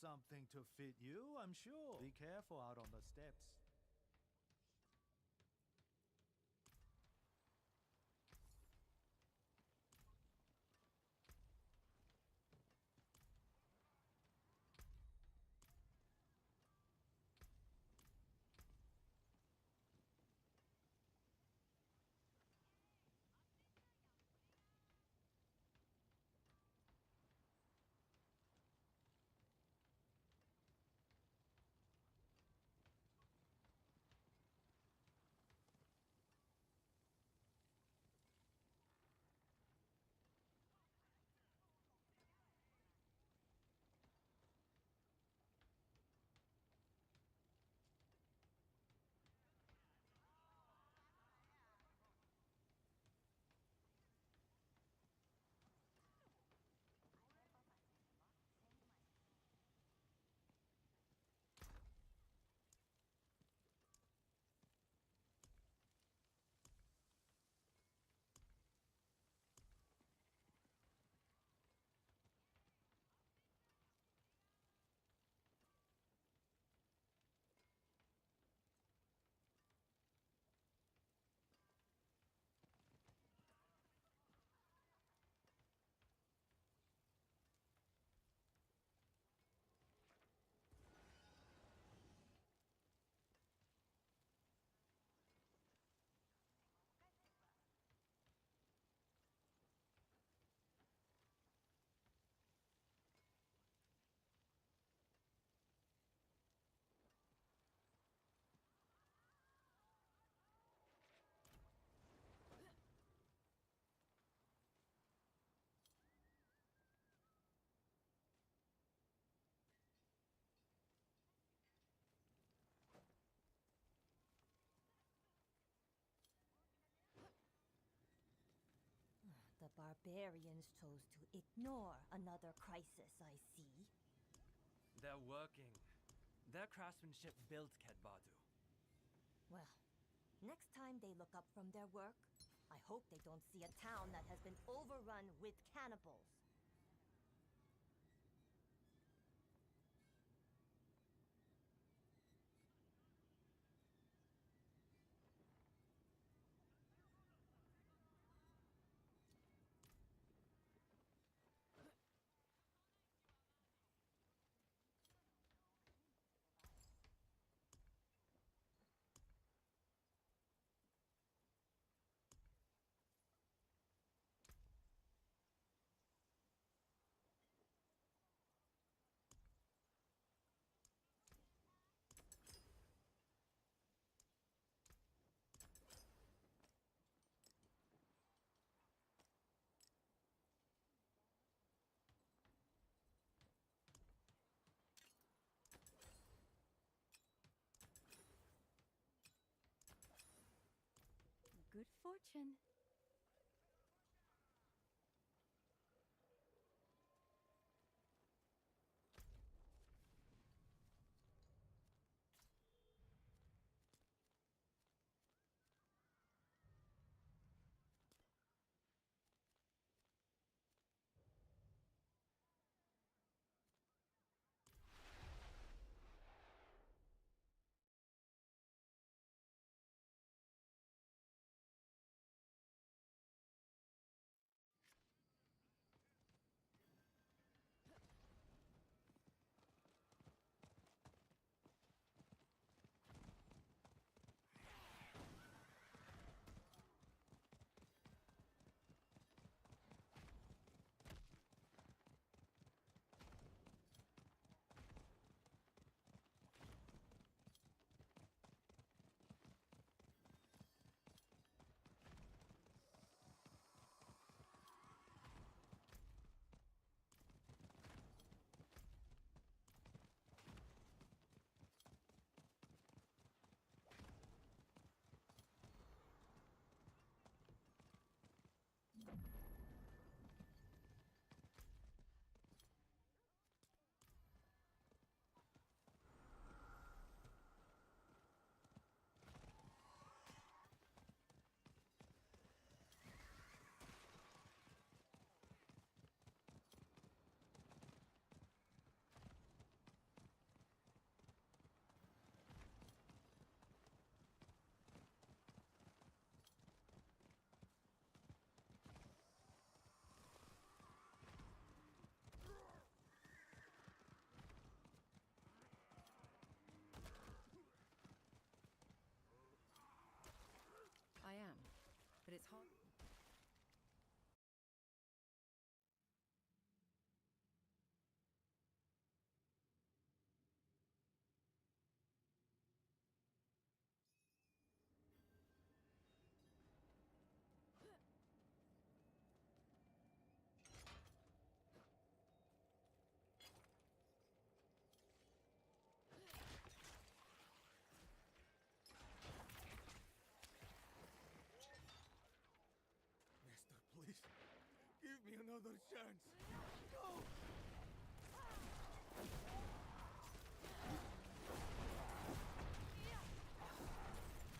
something to fit you, I'm sure. Be careful out on the steps. The barbarians chose to ignore another crisis, I see. They're working. Their craftsmanship built Kedbadu. Well, next time they look up from their work, I hope they don't see a town that has been overrun with cannibals. Good fortune. It's hard. Mister, please. Give me another chance. No!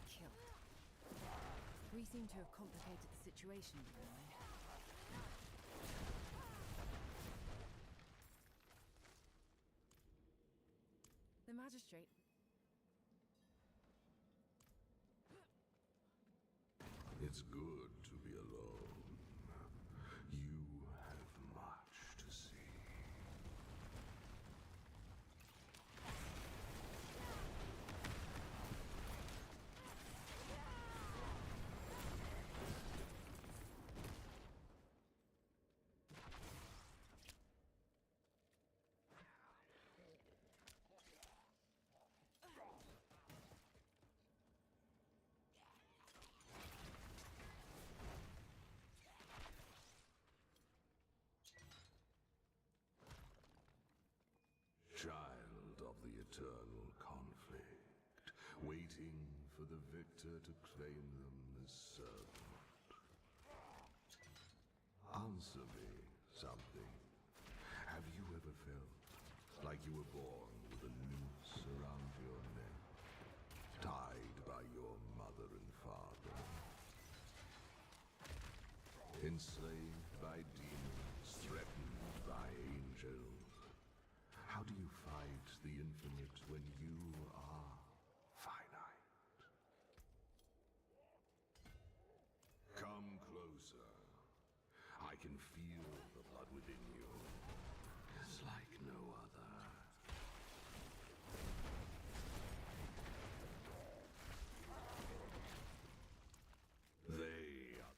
Kill. We seem to have complicated the situation, you know. The magistrate. It's good to be alone. You have much to see. Child of the eternal conflict, waiting for the victor to claim them as servant. Answer me something. Have you ever felt like you were born with a noose around your neck, tied by your mother and father? Enslaved by demons, threatened by angels. How do you fight the infinite when you are finite? Come closer. I can feel the blood within you. It's like no other. They are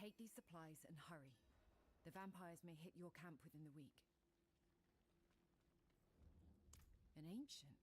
Take these supplies and hurry. The vampires may hit your camp within the week. An ancient?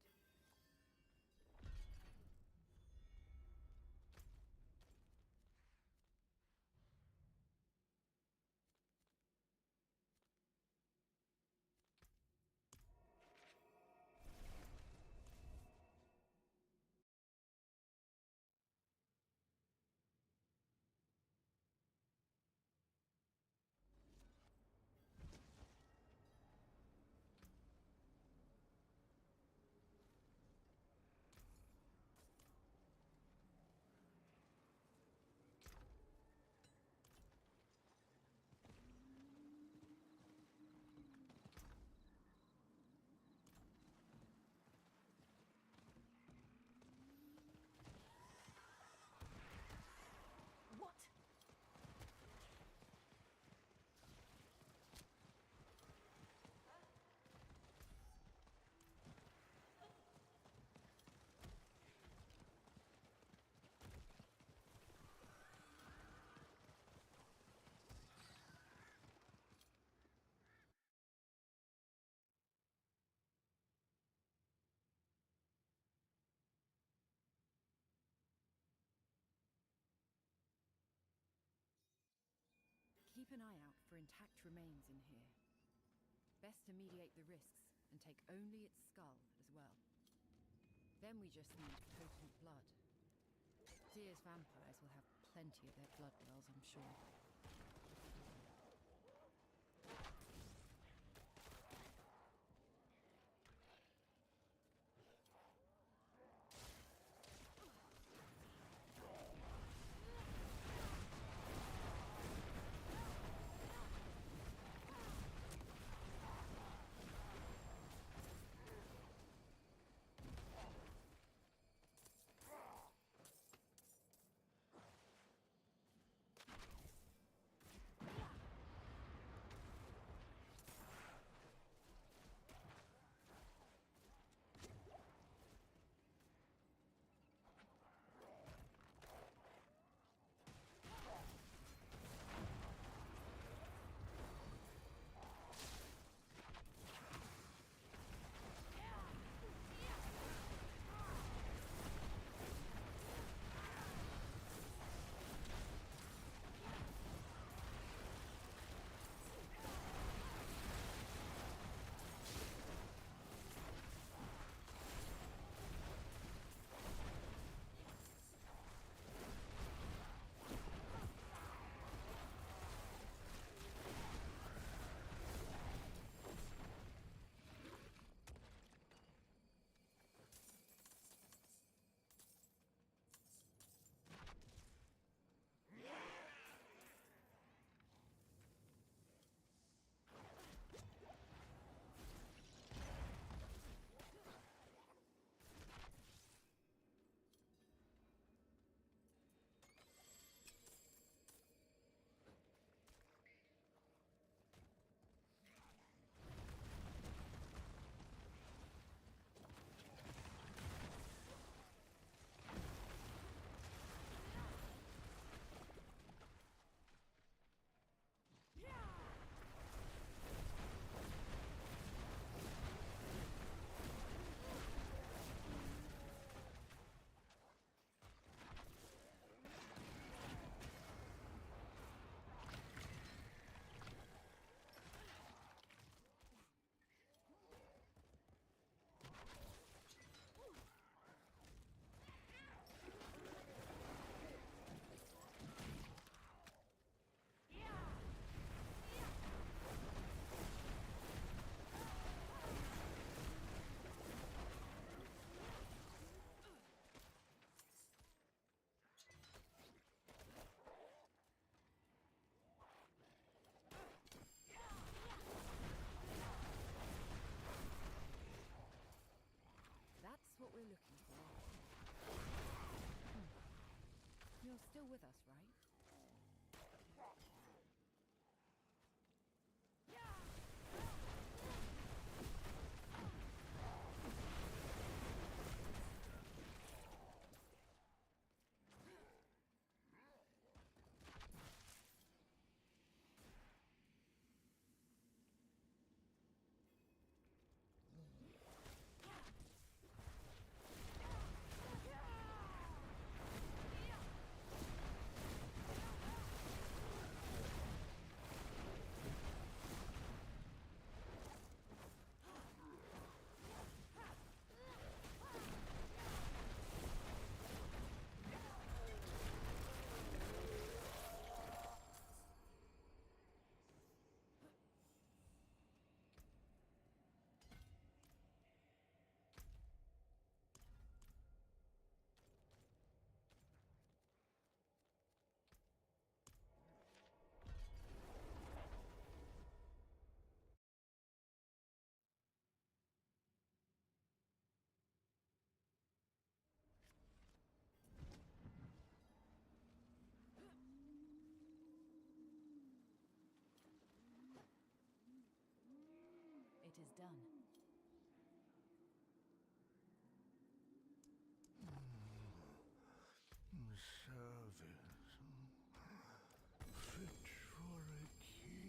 What? Keep an eye out for intact remains in here. Best to mediate the risks and take only its skull as well. Then we just need potent blood. Seer's vampires will have plenty of their blood wells, I'm sure. is done. Service. Fit for a king.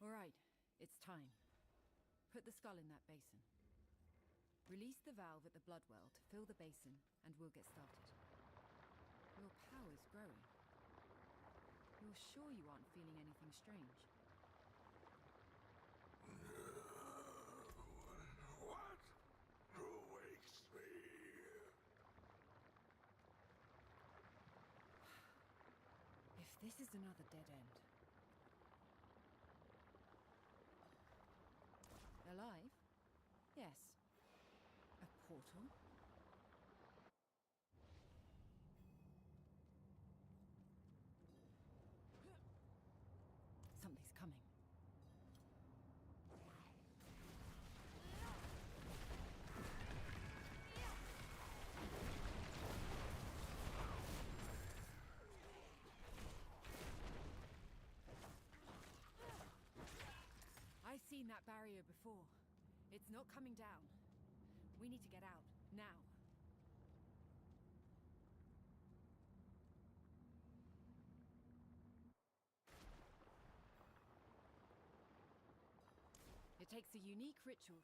All right, it's time. Put the skull in that basin. Release the valve at the blood well to fill the basin, and we'll get started. Your power's growing. You're sure you aren't feeling anything strange? What? Who wakes me? If this is another dead end... Alive? Yes. A portal? Something's coming. I've seen that barrier before. It's not coming down. We need to get out, now. It takes a unique ritual.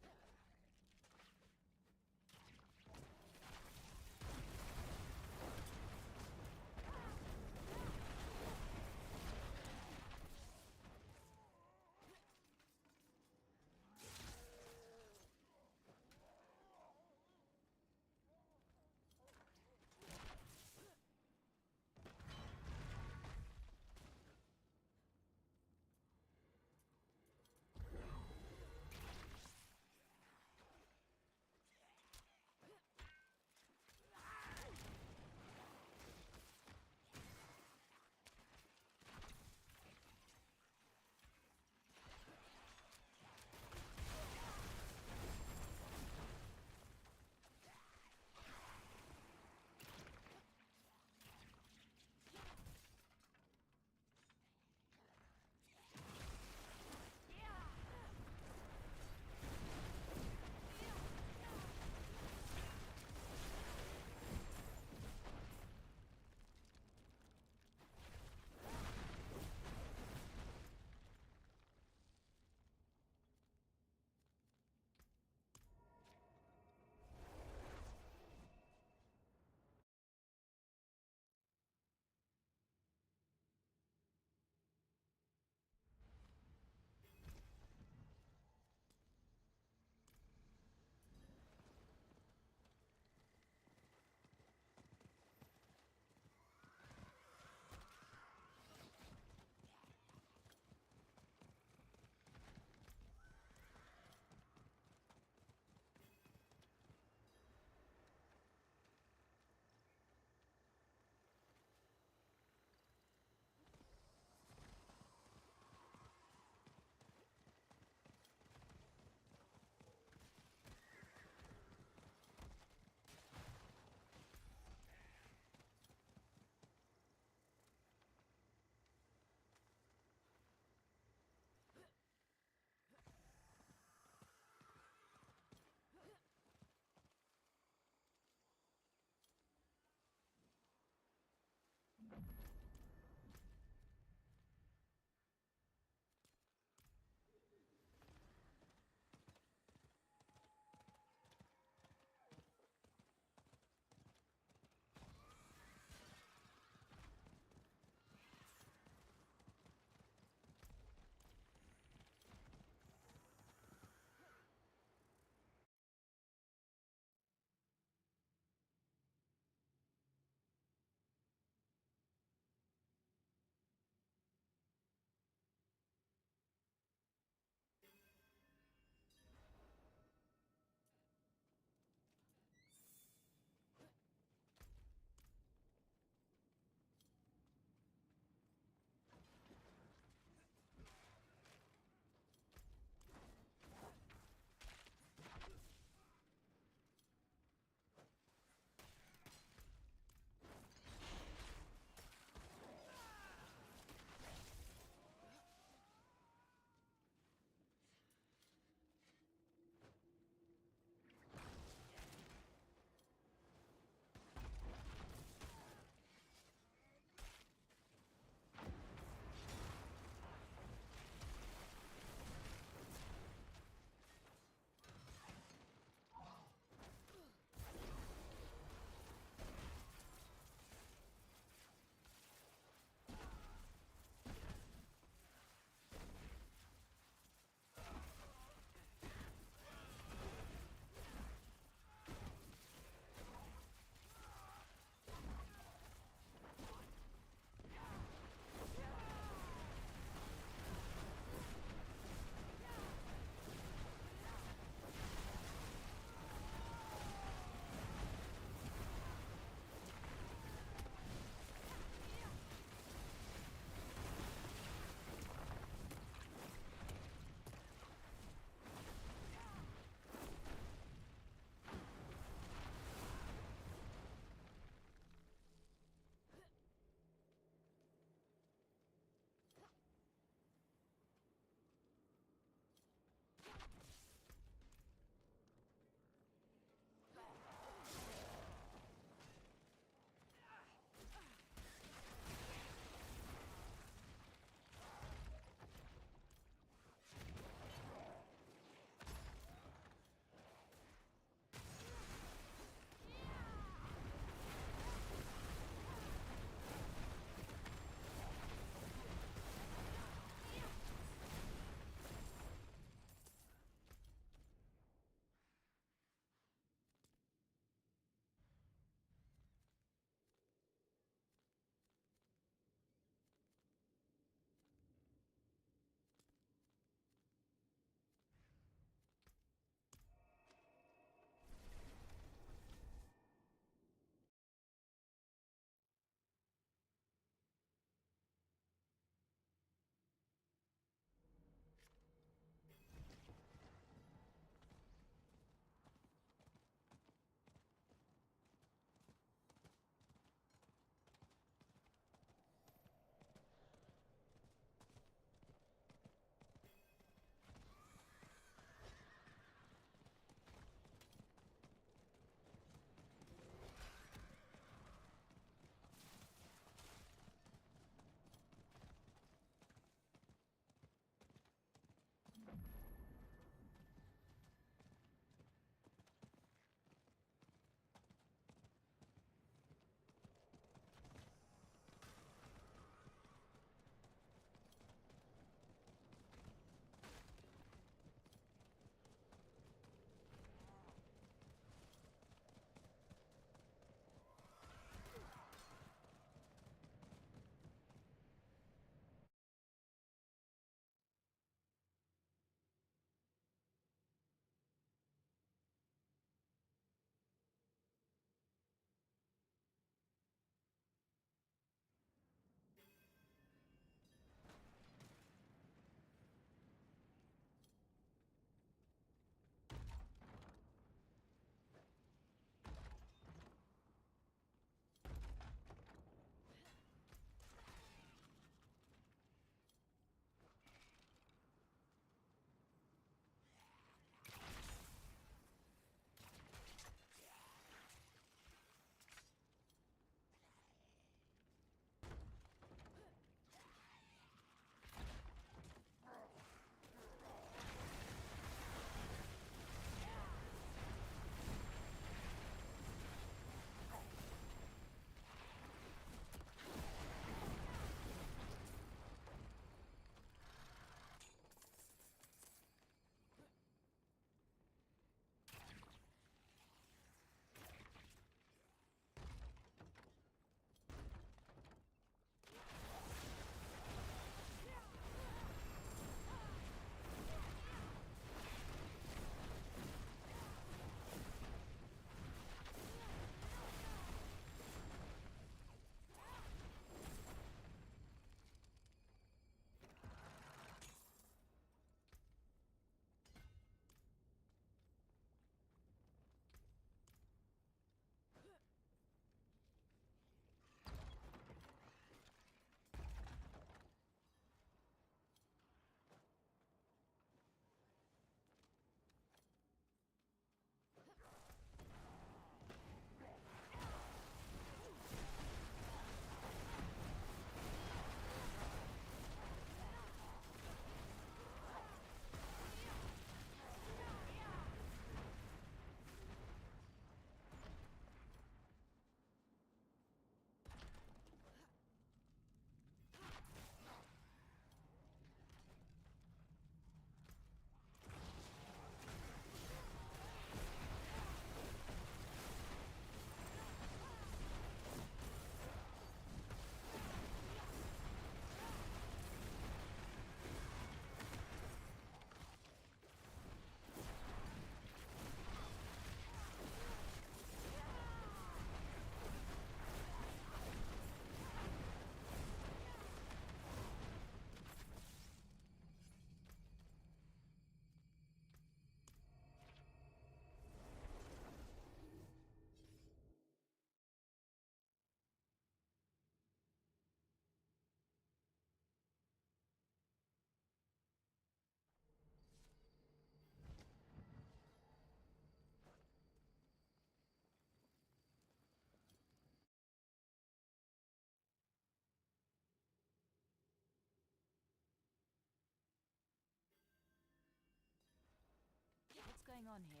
going on here?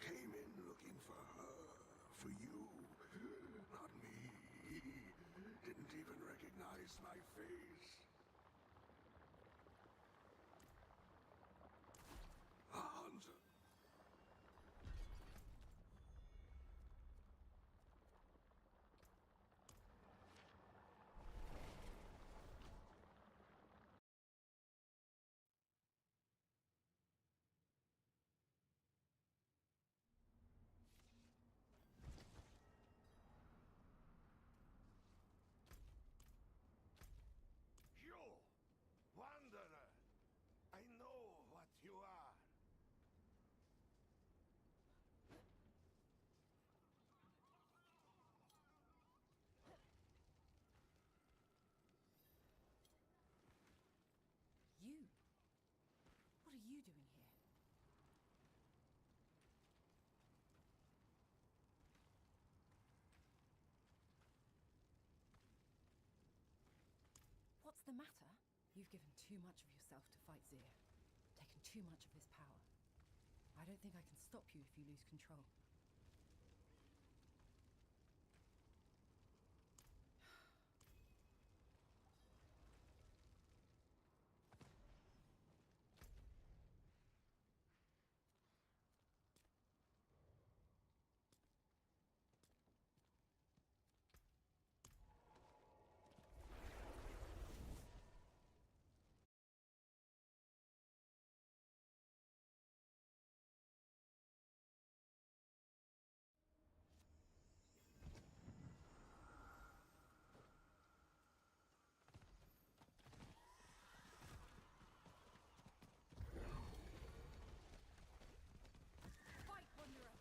Came in looking for her, for you, not me. Didn't even recognize my face. Hans. You, wanderer, I know what you are. You? What are you doing here? What's the matter? You've given too much of yourself to fight Zir. Taken too much of his power. I don't think I can stop you if you lose control. Fight, Wanderer!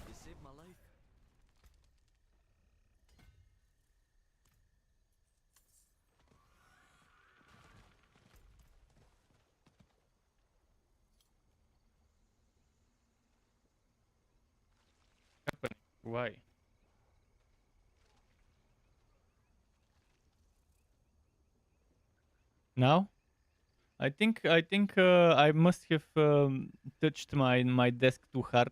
You saved my life. Happening? Why? Now? I think I must have touched my desk too hard.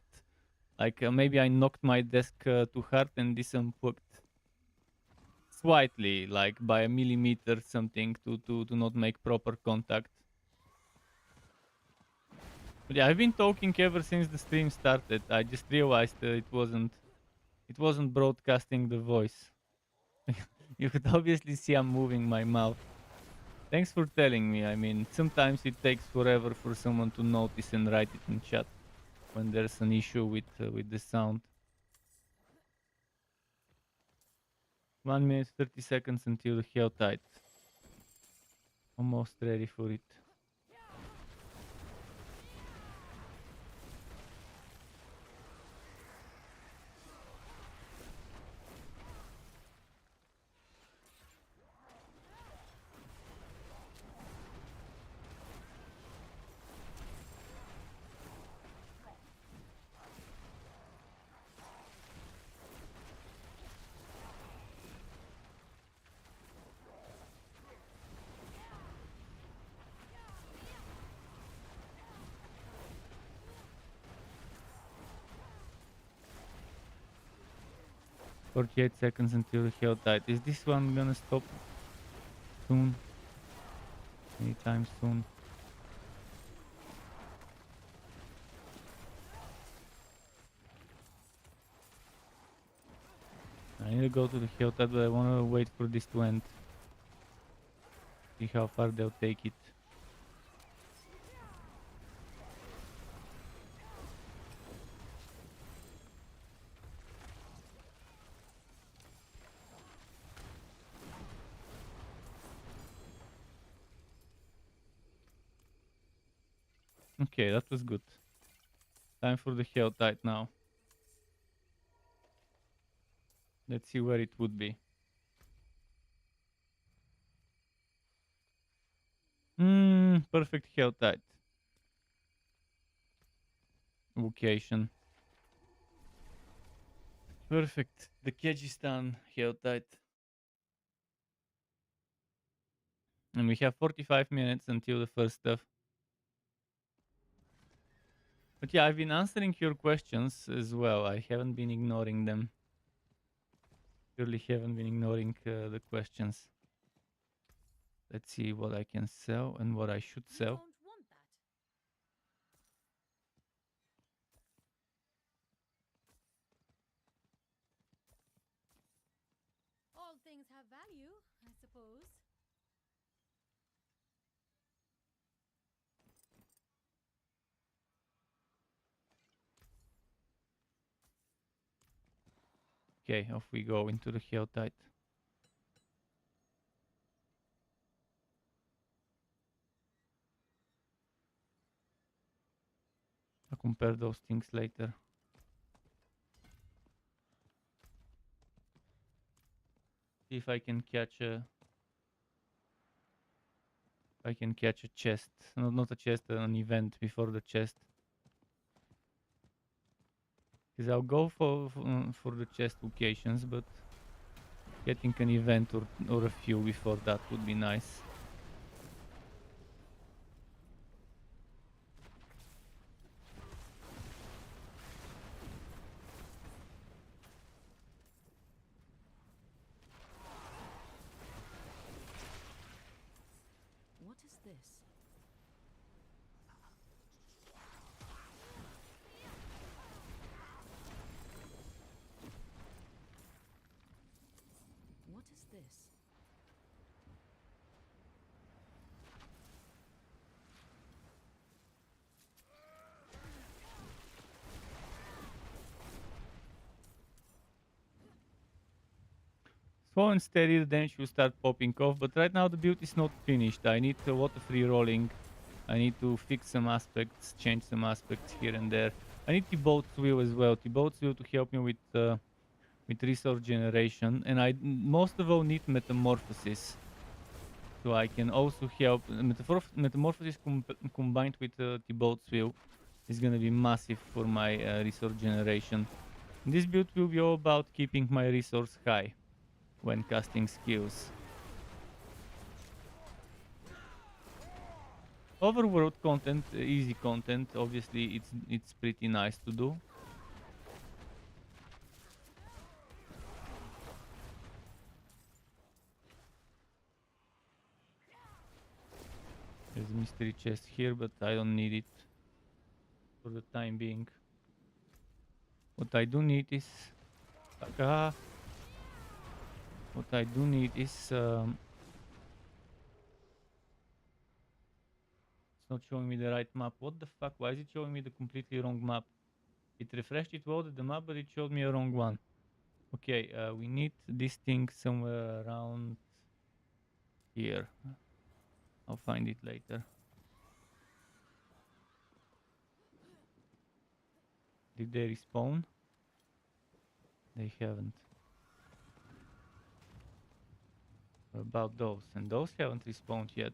Like maybe I knocked my desk too hard and this unplugged slightly, like by a millimeter something to not make proper contact. But yeah, I've been talking ever since the stream started. I just realized it wasn't broadcasting the voice. You could obviously see I'm moving my mouth. Thanks for telling me. I mean, sometimes it takes forever for someone to notice and write it in chat when there's an issue with the sound. 1 minute 30 seconds until the hell tide. Almost ready for it. "48 seconds until the hell tide." Is this one gonna stop soon? Anytime soon? I need to go to the hell tide, but I wanna wait for this to end. See how far they'll take it. Okay, that was good. Time for the hell tide now. Let's see where it would be. Perfect hell tide. Location. Perfect. The Kyrgyzstan hell tide. And we have 45 minutes until the first stuff. But yeah, I've been answering your questions as well. I haven't been ignoring them. Surely haven't been ignoring the questions. Let's see what I can sell and what I should You sell. don't want that. All things have value, I suppose. Okay, off we go into the hell tide. I'll compare those things later. See if I can catch a... I can catch a chest. No, not a chest, an event before the chest. Because I'll go for the chest locations, but getting an event or a few before that would be nice. What is this? What is this? Slow and steady, the damage will start popping off, but right now the build is not finished. I need a lot of re-rolling. I need to fix some aspects, change some aspects here and there. I need T-Boat's Wheel as well. T-Boat's Wheel to help me with resource generation, and I most of all need Metamorphosis. So I can also help. Metamorphosis combined with T-Boat's Wheel is gonna be massive for my resource generation. This build will be all about keeping my resource high when casting skills. Overworld content, easy content, obviously it's pretty nice to do. There's a mystery chest here, but I don't need it for the time being. What I do need is... What I do need is not showing me the right map. What the fuck? Why is it showing me the completely wrong map? It refreshed, it loaded the map, but it showed me a wrong one. Okay, we need this thing somewhere around here. I'll find it later. Did they respawn? They haven't. About those, and those haven't respawned yet.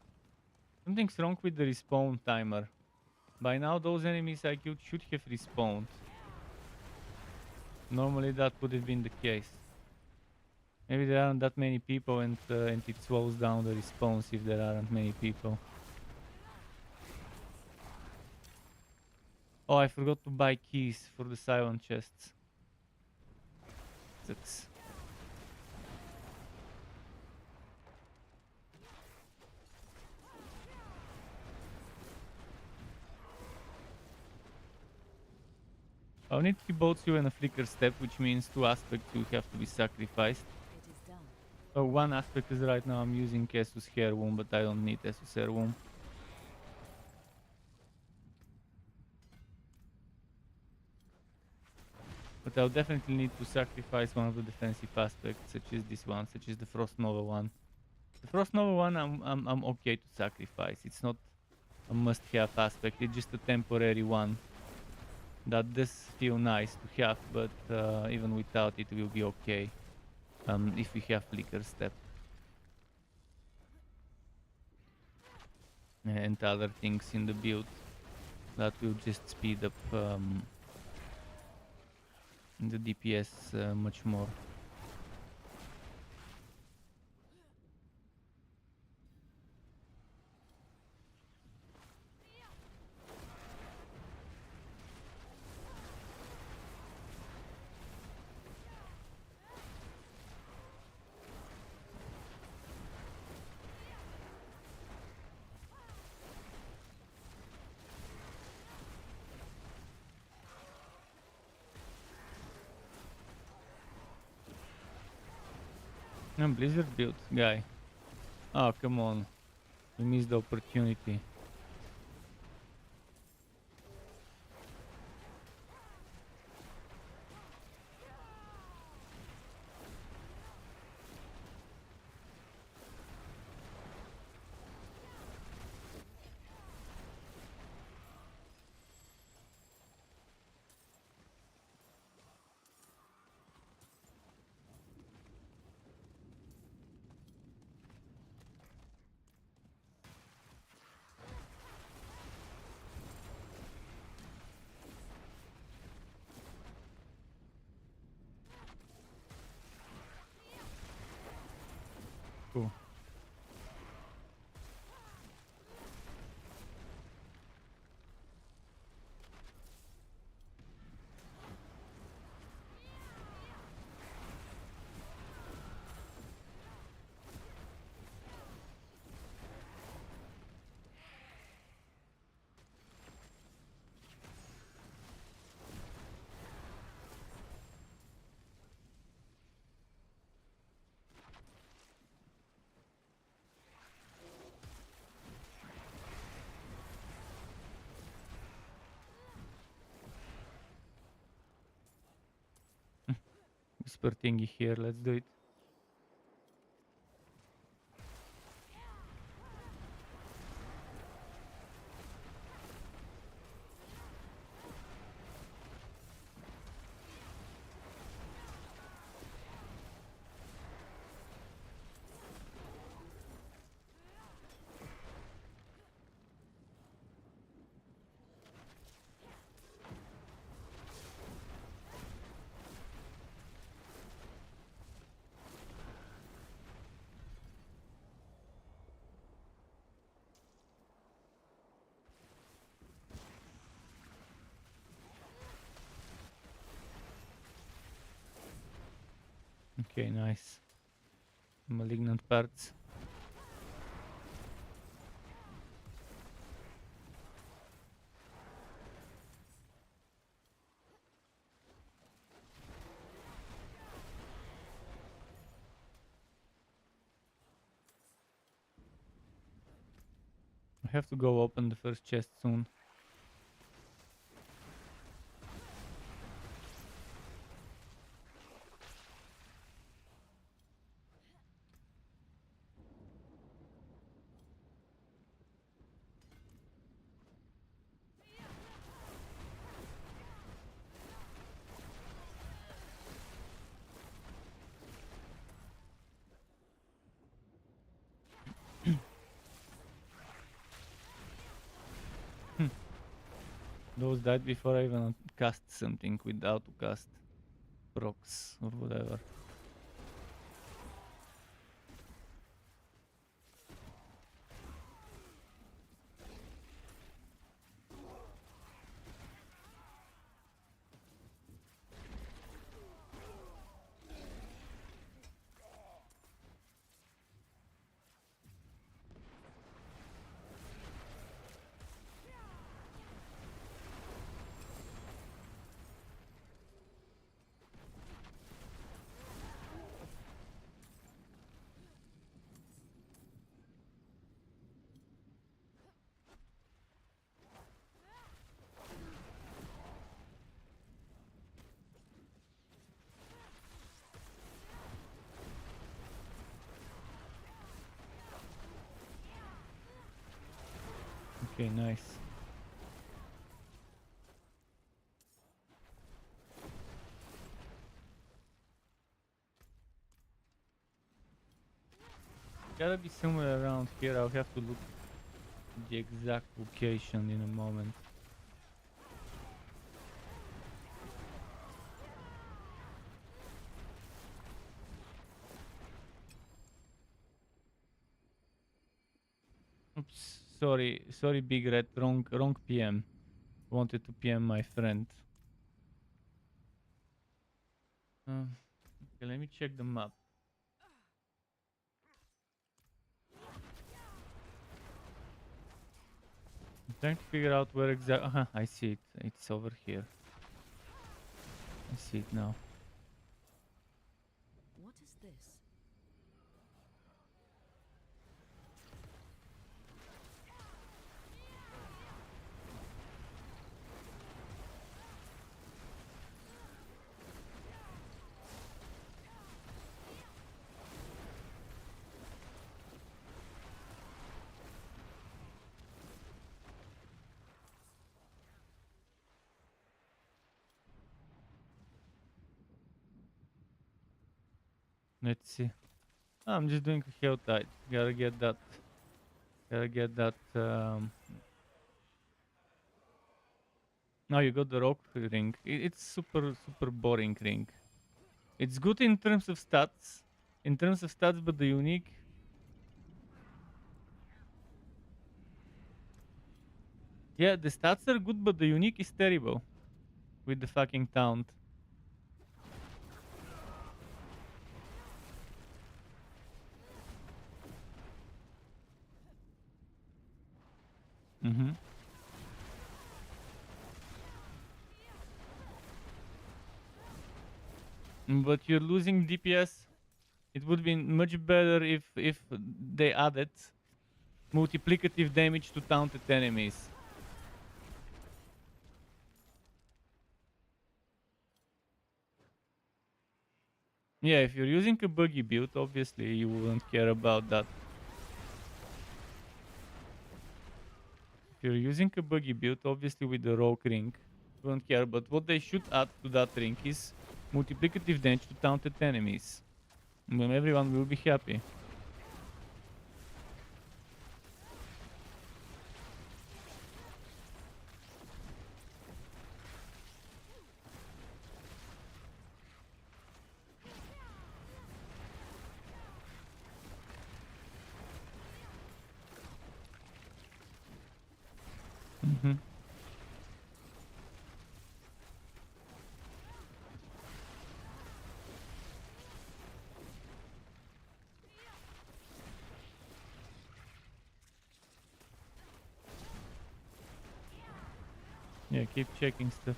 Something's wrong with the respawn timer. By now those enemies I killed should have respawned. Normally that would have been the case. Maybe there aren't that many people and it slows down the response if there aren't many people. Oh, I forgot to buy keys for the silent chests. Sucks. I'll need 3 bolts and a flicker step, which means 2 aspects will have to be sacrificed. It is done. Oh, 1 aspect is right now I'm using Essus Heirloom, but I don't need Essus Heirloom. But I'll definitely need to sacrifice one of the defensive aspects, such as this one, such as the Frost Nova one. The Frost Nova one I'm okay to sacrifice. It's not a must-have aspect, it's just a temporary one. That does feel nice to have, but even without it will be okay if we have Flicker Step. And other things in the build that will just speed up the DPS much more. Blizzard build, guy. Oh, come on. We missed the opportunity. Cool. Whisper thingy here, let's do it. Okay, nice. Malignant parts. I have to go open the first chest soon. Those died before I even cast something with autocast procs or whatever. Okay, nice. Gotta be somewhere around here. I'll have to look at the exact location in a moment. Oops, sorry, Big Red, wrong PM. Wanted to PM my friend. Okay, let me check the map. I'm trying to figure out where exactly. I see it. It's over here. I see it now. What is this? Let's see. Oh, I'm just doing a health tide. Gotta get that. Gotta get that. Now you got the rock ring. It's super boring ring. It's good in terms of stats. But the unique. Yeah, the stats are good, but the unique is terrible. With the fucking taunt. Mm-hmm. But you're losing DPS. It would be much better if they added multiplicative damage to taunted enemies. Yeah, if you're using a buggy build, obviously you wouldn't care about that. If you're using a buggy build, obviously with the rogue ring, you won't care. But what they should add to that ring is multiplicative damage to taunted enemies. Then everyone will be happy. Mm-hmm. Yeah, keep checking stuff.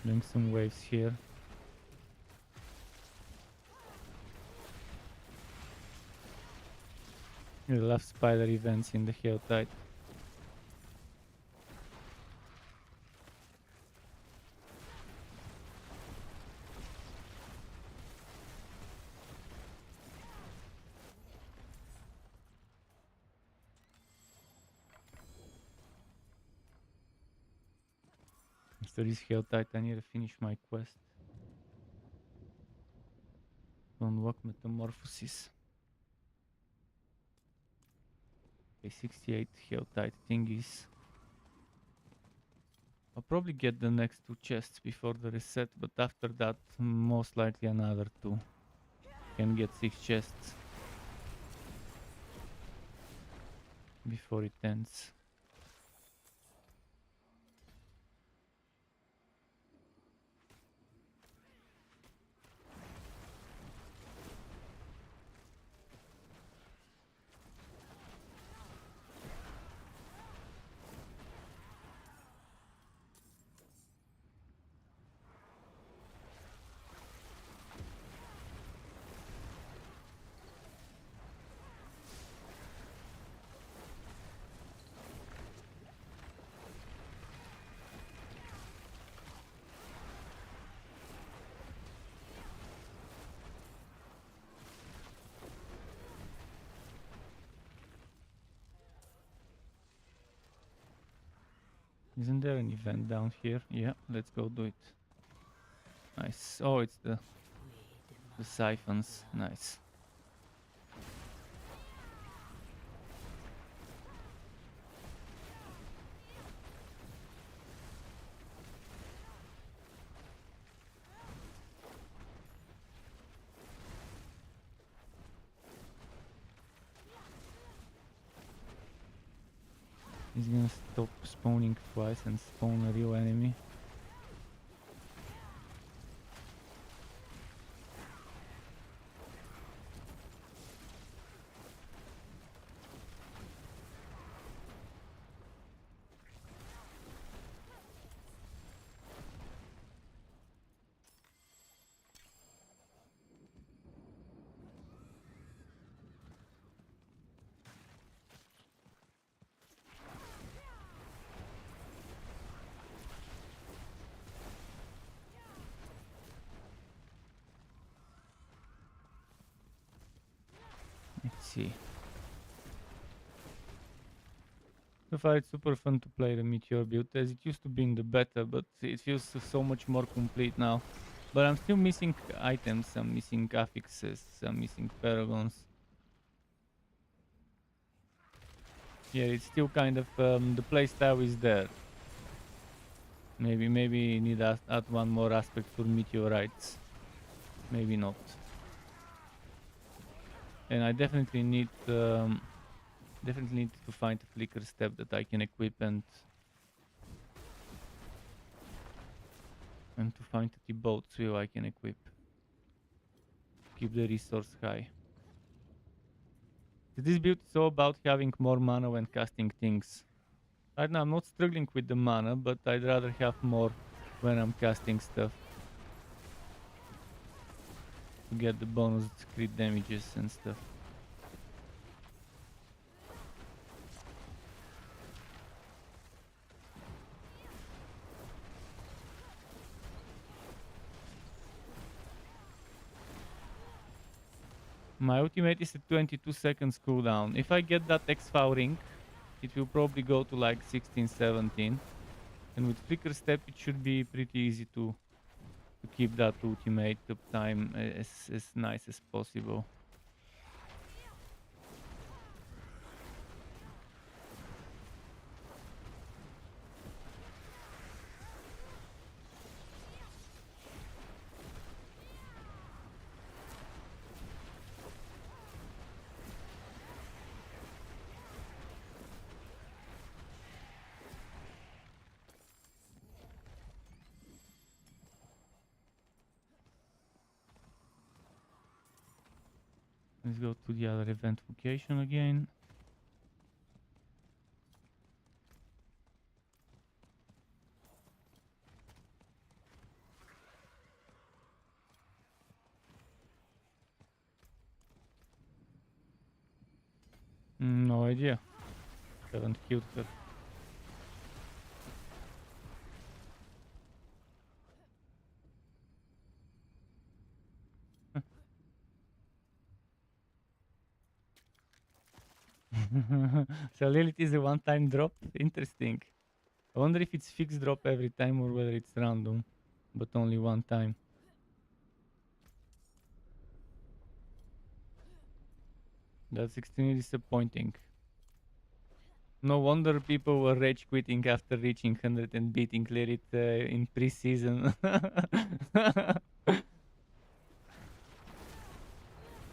Doing some waves here. I love spider events in the Helltide. After this Helltide, I need to finish my quest. To unlock Metamorphosis. Okay, 68 Helltide thingies. I'll probably get the next 2 chests before the reset, but after that, most likely another 2. Can get 6 chests before it ends. Isn't there an event down here? Yeah, let's go do it. Nice. Oh, it's the siphons. Nice. He's gonna stop spawning twice and spawn a real enemy. Let's see. So far it's super fun to play the Meteor build as it used to be in the beta, but it feels so much more complete now. But I'm still missing items, I'm missing affixes, I'm missing paragons. Yeah, it's still kind of, the playstyle is there. Maybe need to add one more aspect for meteorites. Maybe not. And I definitely need to find a flicker step that I can equip and to find the boats wheel I can equip. Keep the resource high. This build is all about having more mana when casting things. Right now I'm not struggling with the mana, but I'd rather have more when I'm casting stuff. To get the bonus crit damages and stuff. My ultimate is a 22 seconds cooldown. If I get that X-Foul ring, it will probably go to like 16, 17. And with Flicker Step it should be pretty easy to keep that ultimate uptime as nice as possible. Let's go to the other event location again. No idea. Haven't killed her. So Lilith is a one-time drop? Interesting. I wonder if it's fixed drop every time or whether it's random, but only one time. That's extremely disappointing. No wonder people were rage quitting after reaching 100 and beating Lilith in pre-season.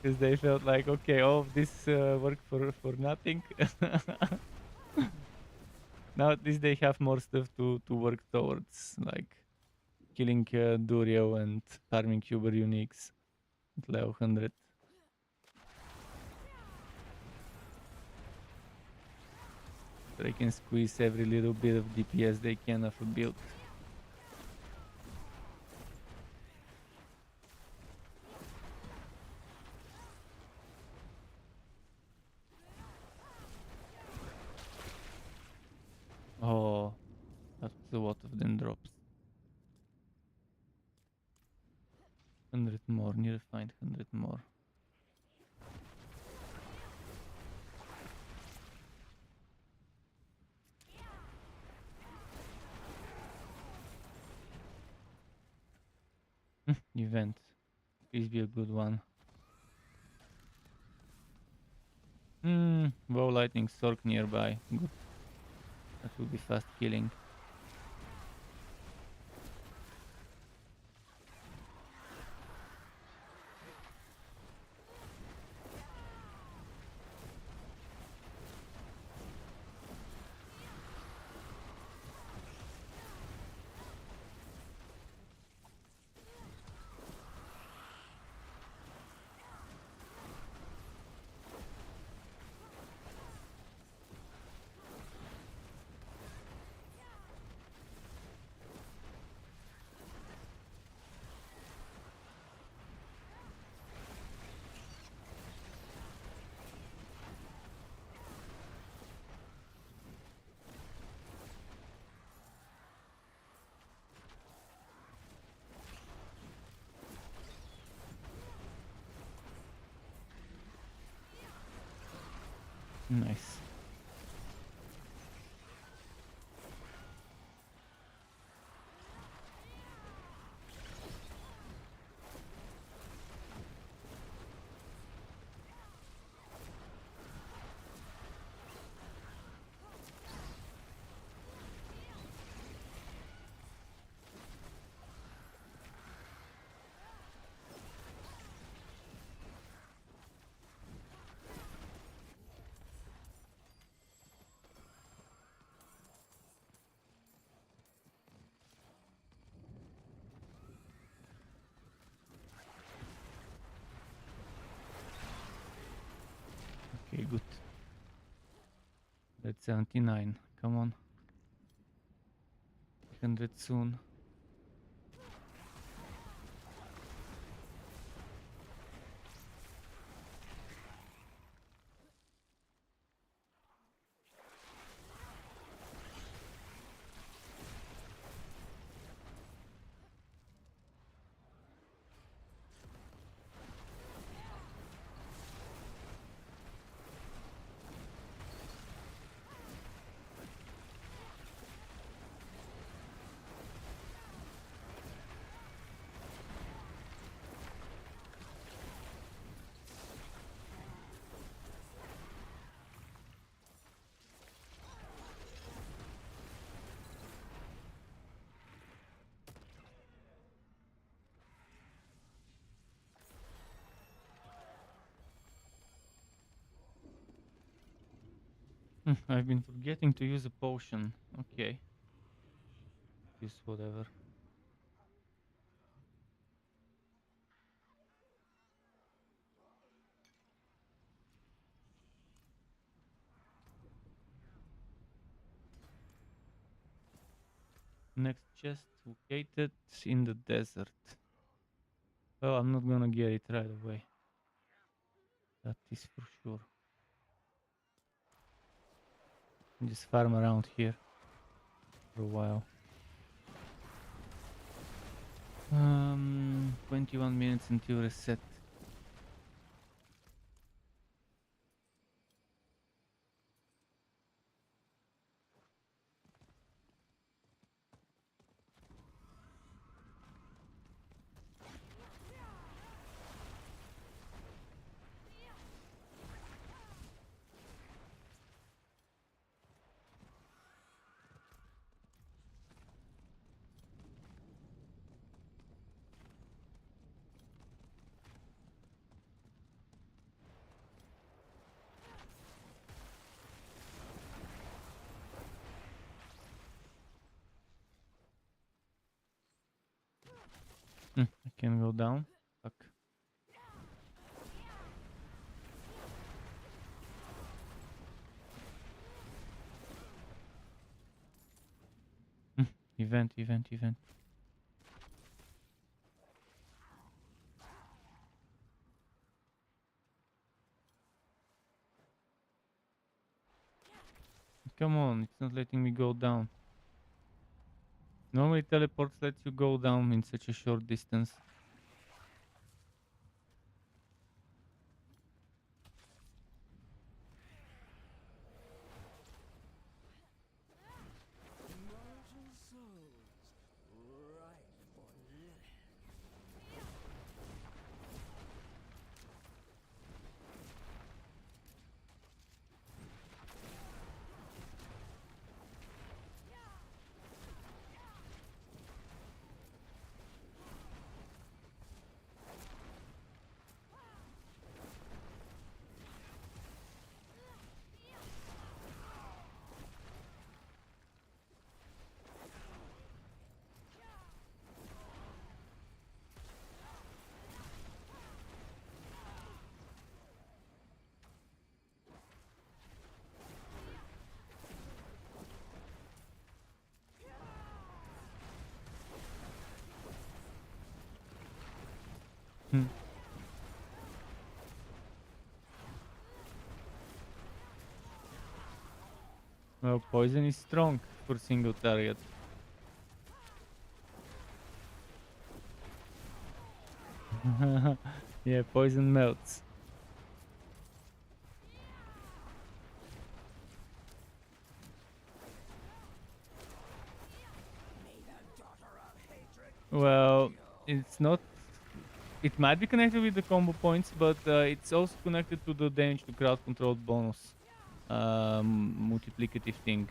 Because they felt like, okay, all of this worked for nothing. Now at least they have more stuff to work towards, like killing Durio and farming Uber Uniques at level 100. They can squeeze every little bit of DPS they can of a build. Oh, that's a lot of them drops. 100 more, need to find 100 more. Event. Please be a good one. Wow, lightning Sorc nearby. Good. That will be fast killing. Nice. Okay, good. That's 79. Come on. 100 soon. I've been forgetting to use a potion. Okay. Use whatever. Next chest located in the desert. Oh, I'm not gonna get it right away. That is for sure. Just farm around here for a while. 21 minutes until reset. I can go down. Fuck. Event. Come on, it's not letting me go down. Normally teleports lets you go down in such a short distance. Immortal souls, ripe for living. Well, poison is strong for single target. Yeah, poison melts. Well, it's not. It might be connected with the combo points, but it's also connected to the damage to crowd control bonus multiplicative thing.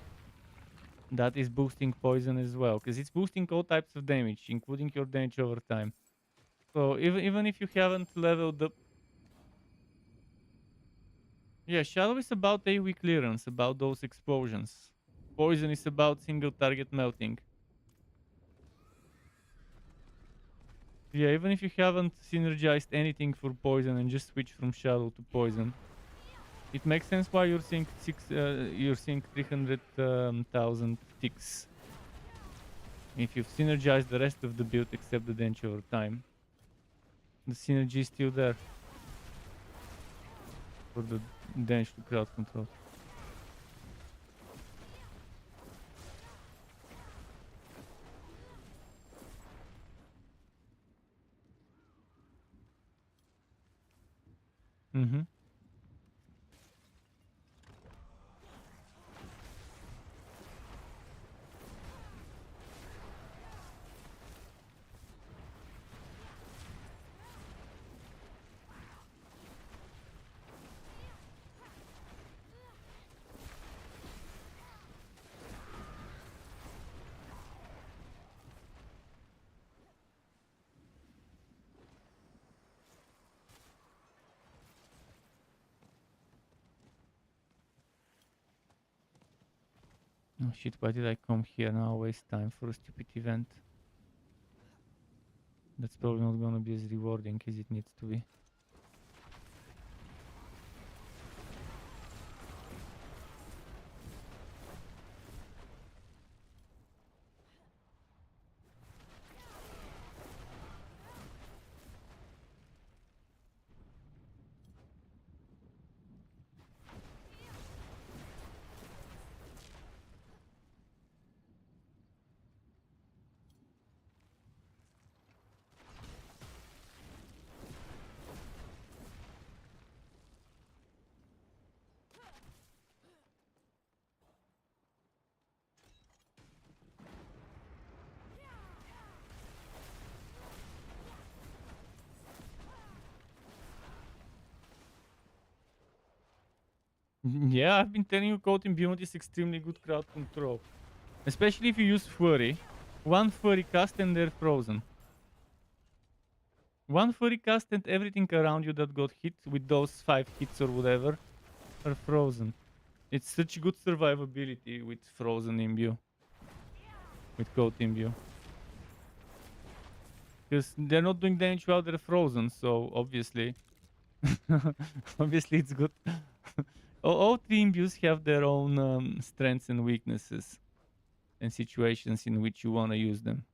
That is boosting poison as well, because it's boosting all types of damage, including your damage over time. So even if you haven't leveled up, yeah, Shadow is about AoE clearance, about those explosions. Poison is about single target melting. Yeah, even if you haven't synergized anything for poison and just switch from Shadow to poison, it makes sense why you're seeing 300,000 ticks. If you've synergized the rest of the build except the damage over time, the synergy is still there for the damage to crowd control. Mm-hmm. Oh shit, why did I come here now? Waste time for a stupid event. That's probably not gonna be as rewarding as it needs to be. Yeah, I've been telling you coating Beyond is extremely good crowd control. Especially if you use Fury. One Fury cast and they're frozen. One Fury cast and everything around you that got hit with those 5 hits or whatever are frozen. It's such good survivability with frozen imbue. With coat imbue. Because they're not doing damage while they're frozen, so obviously... obviously it's good. All 3 imbues have their own strengths and weaknesses. And situations in which you want to use them.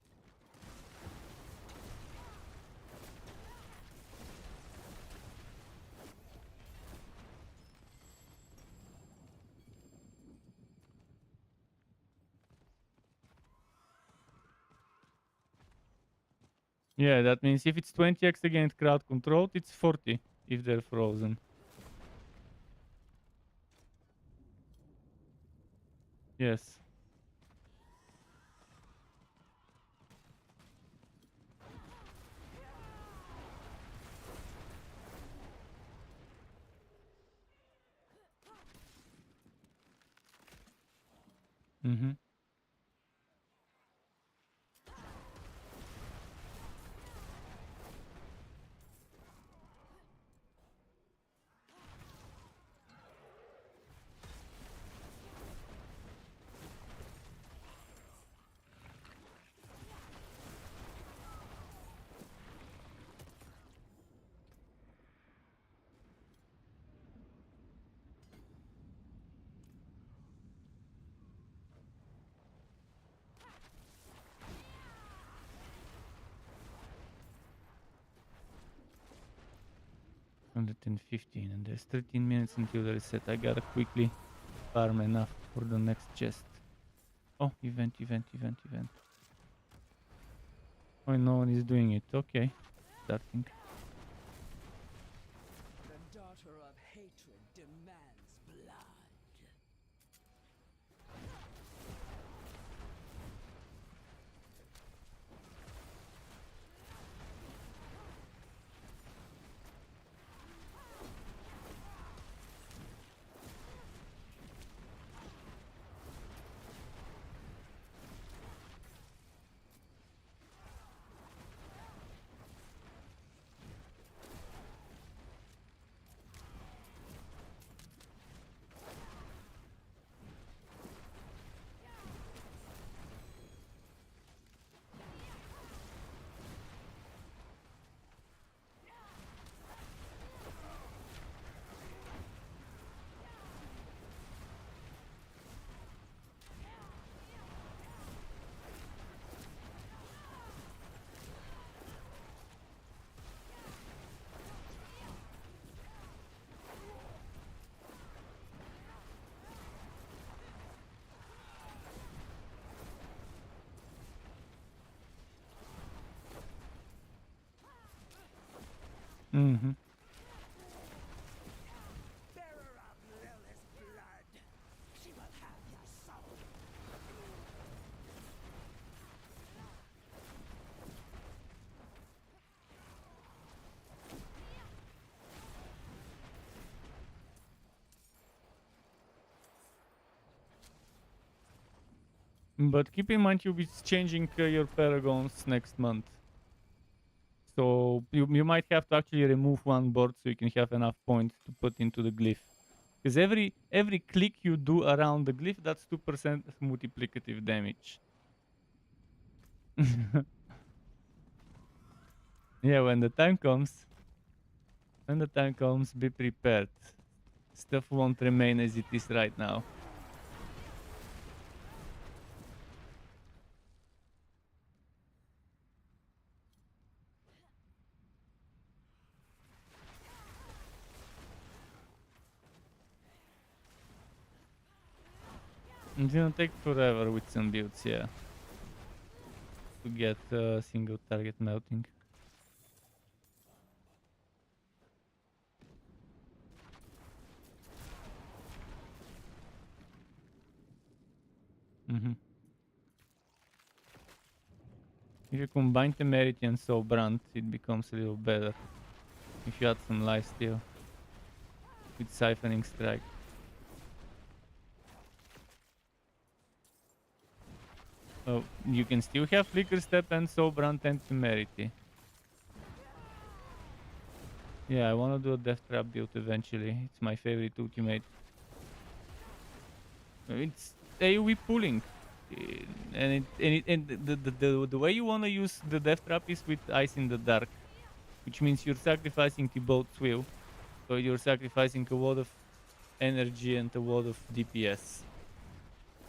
Yeah, that means if it's 20x against crowd controlled, it's 40 if they're frozen. Yes. Mm-hmm. And 15, and there's 13 minutes until the reset. I gotta quickly farm enough for the next chest. Oh, event. Oh, no one is doing it. Okay, starting. The daughter of hatred demands blood. Mm-hmm. Bearer of Lilith's blood, she will have your soul. But keep in mind you'll be changing your paragons next month. So you might have to actually remove one board so you can have enough points to put into the glyph. Because every click you do around the glyph, that's 2% multiplicative damage. Yeah, when the time comes, be prepared. Stuff won't remain as it is right now. It's gonna take forever with some builds, yeah. To get single target melting. Mm-hmm. If you combine Temerity and Soulbrand, it becomes a little better. If you add some lifesteal with Siphoning Strike. You can still have Flicker Step and Sobrant and Temerity. Yeah, I wanna do a Death Trap build eventually. It's my favorite ultimate. It's AoE pulling. And the way you wanna use the Death Trap is with Ice in the Dark. Which means you're sacrificing Thibaut's Will. So you're sacrificing a lot of energy and a lot of DPS.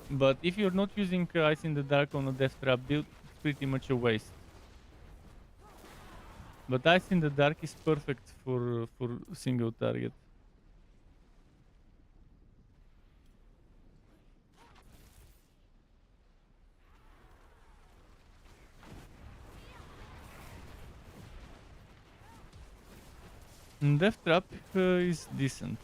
But if you're not using Ice in the Dark on a Death Trap build, it's pretty much a waste. But Ice in the Dark is perfect for single target. And Death Trap is decent.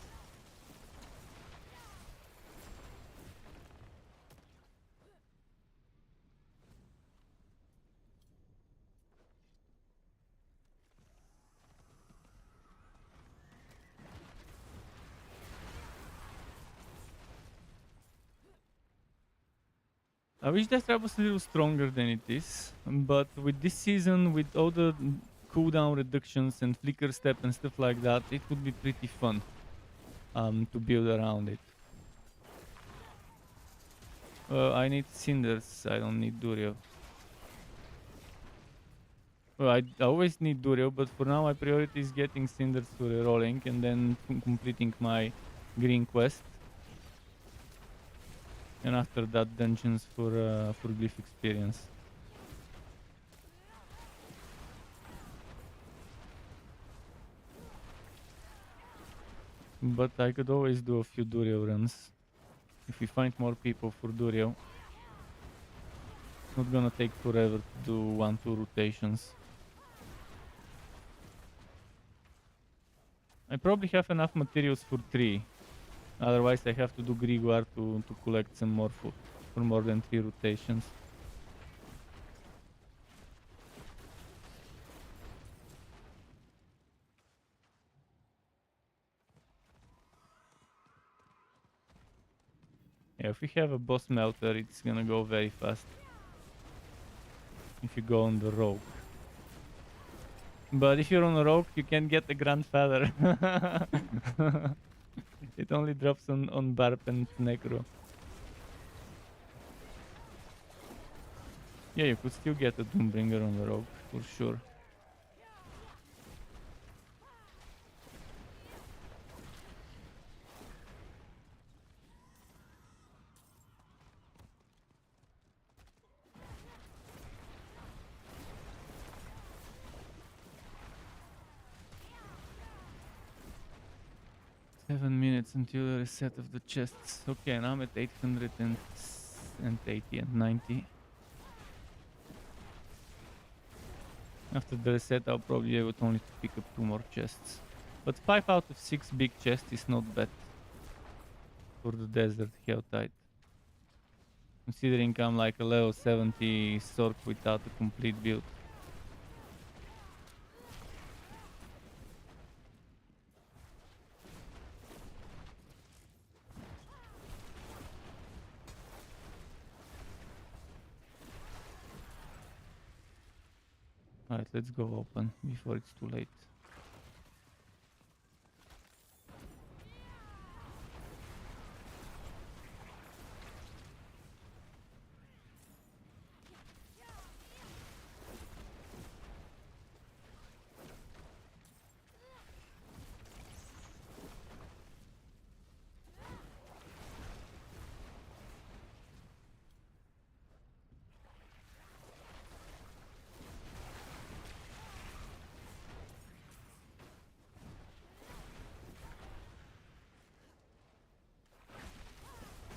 I wish Death Trap was a little stronger than it is, but with this season, with all the cooldown reductions and Flicker Step and stuff like that, it would be pretty fun to build around it. I need Cinders, I don't need Durio. Well, I always need Durio, but for now my priority is getting Cinders for rolling and then completing my green quest. And after that, dungeons for glyph experience. But I could always do a few Durio runs. If we find more people for Durio. It's not gonna take forever to do 1-2 rotations. I probably have enough materials for 3. Otherwise I have to do Grimoire to collect some more food for more than 3 rotations. Yeah, if we have a boss melter, it's gonna go very fast. If you go on the rogue. But if you're on a rogue, you can get the grandfather. It only drops on Barb and Necro. Yeah, you could still get a Doombringer on the rogue, for sure. Seven minutes until the reset of the chests. Okay, now I'm at 880 and 90. After the reset, I'll probably be able to only pick up 2 more chests. But 5 out of 6 big chests is not bad for the desert Helltide. Considering I'm like a level 70 Sorc without a complete build. Alright, let's go open before it's too late.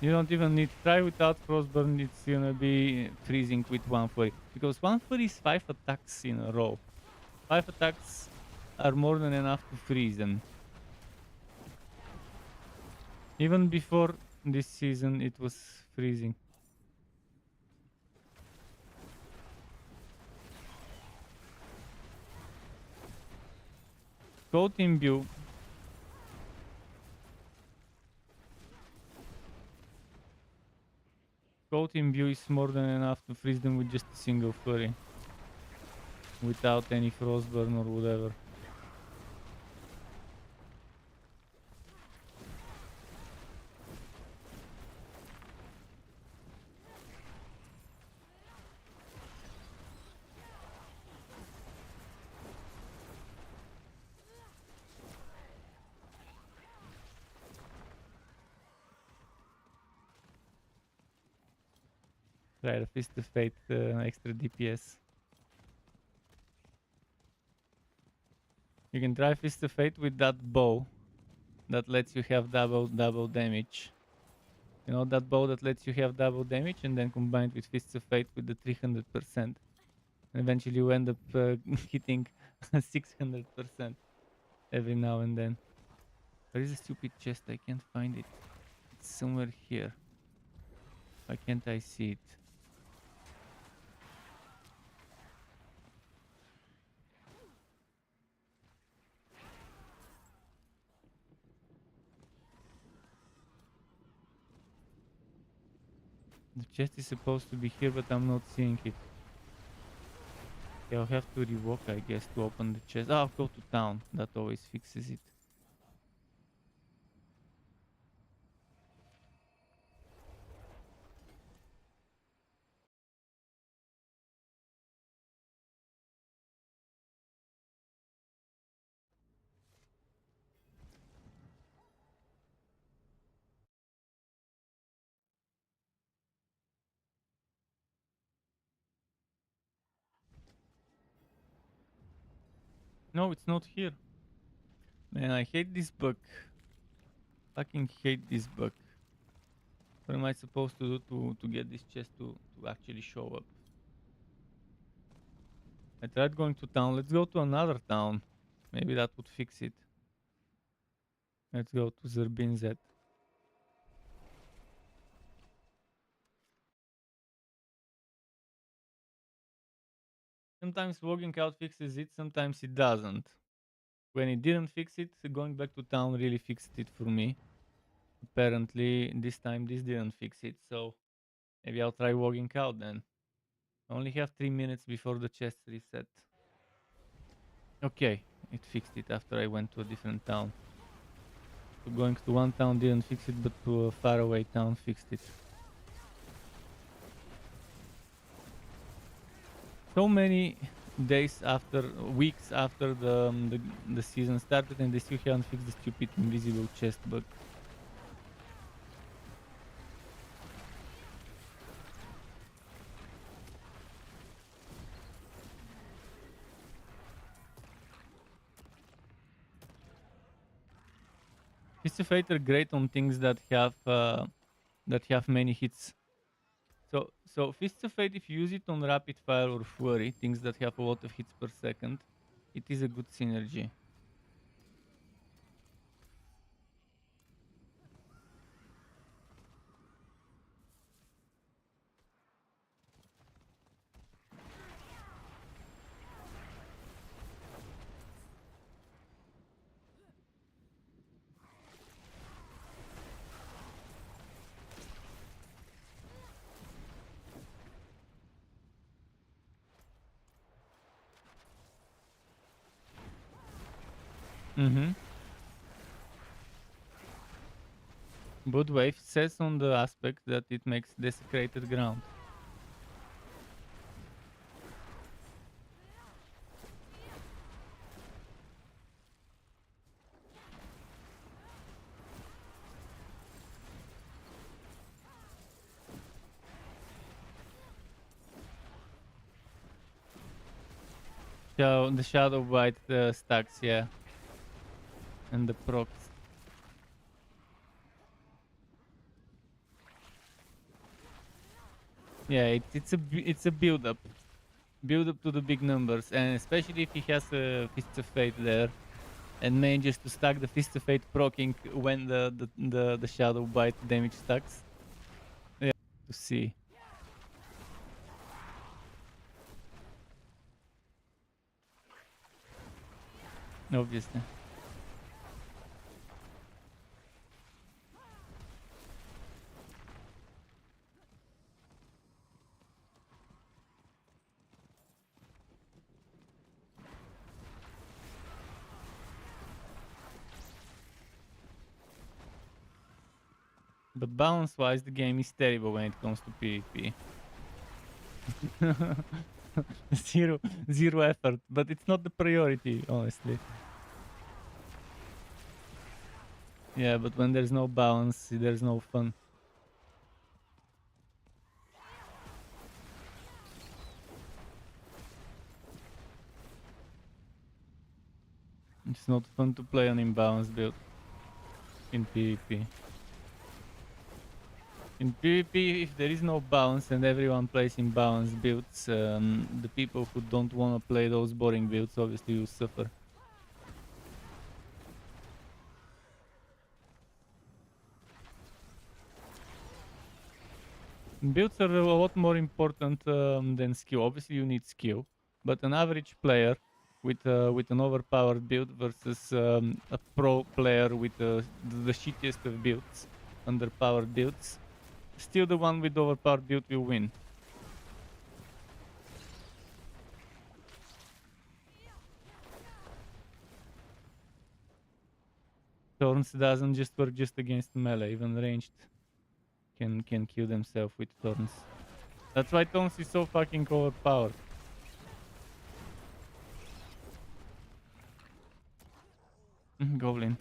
You don't even need try without crossburn, it's gonna be freezing with 140. Because 140 is 5 attacks in a row. 5 attacks are more than enough to freeze them. Even before this season it was freezing. Go Team View. Coat imbue is more than enough to freeze them with just a single flurry. Without any frostburn or whatever. Try the Fist of Fate extra DPS. You can try Fist of Fate with that bow that lets you have double damage. You know that bow that lets you have double damage, and then combined with Fists of Fate with the 300%. And eventually you end up hitting 600% every now and then. Where is a stupid chest? I can't find it. It's somewhere here. Why can't I see it? The chest is supposed to be here, but I'm not seeing it. Okay, I'll have to revoke, I guess, to open the chest. I'll go to town. That always fixes it. No, it's not here. Man, I hate this bug. Fucking hate this bug. What am I supposed to do to get this chest to actually show up? I tried going to town. Let's go to another town. Maybe that would fix it. Let's go to Zerbinzet. Sometimes logging out fixes it, sometimes it doesn't. When it didn't fix it, going back to town really fixed it for me. Apparently, this time this didn't fix it, so maybe I'll try logging out then. I only have 3 minutes before the chest reset. Okay, it fixed it after I went to a different town. So going to one town didn't fix it, but to a faraway town fixed it. So many days after, weeks after the season started, and they still haven't fixed the stupid invisible chest bug. Fists of Fate are great on things that have many hits. So Fists of Fate, if you use it on Rapid Fire or Flurry, things that have a lot of hits per second, it is a good synergy. But Wave says on the aspect that it makes desecrated ground. So the Shadow Bite stacks, yeah. And the procs. Yeah, it's a build up to the big numbers, and especially if he has a Fist of Fate there, and manages to stack the Fist of Fate proccing when the Shadow Bite damage stacks. Yeah, to see. Obviously. But balance-wise, the game is terrible when it comes to PvP. zero effort, but it's not the priority, honestly. Yeah, but when there's no balance, there's no fun. It's not fun to play an imbalanced build in PvP. In PvP, if there is no balance and everyone plays imbalanced builds, the people who don't want to play those boring builds obviously will suffer. Builds are a lot more important than skill. Obviously, you need skill, but an average player with an overpowered build versus a pro player with the shittiest of builds, underpowered builds, still the one with the overpowered build will win. Thorns doesn't just work just against melee, even ranged can kill themselves with Thorns. That's why Thorns is so fucking overpowered. Goblin.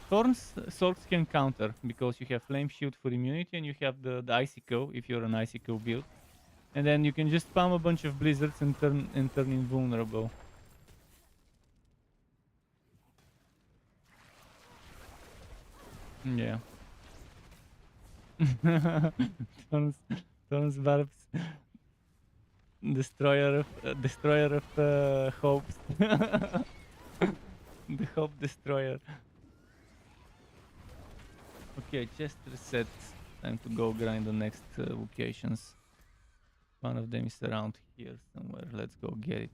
Thorns, Sorcs can counter because you have Flame Shield for immunity and you have the Icicle if you're an Icicle build. And then you can just spam a bunch of blizzards and turn invulnerable. Yeah. Thorns Barbs. Destroyer of hopes. The hope destroyer. Okay, chest reset. Time to go grind the next locations. One of them is around here somewhere. Let's go get it.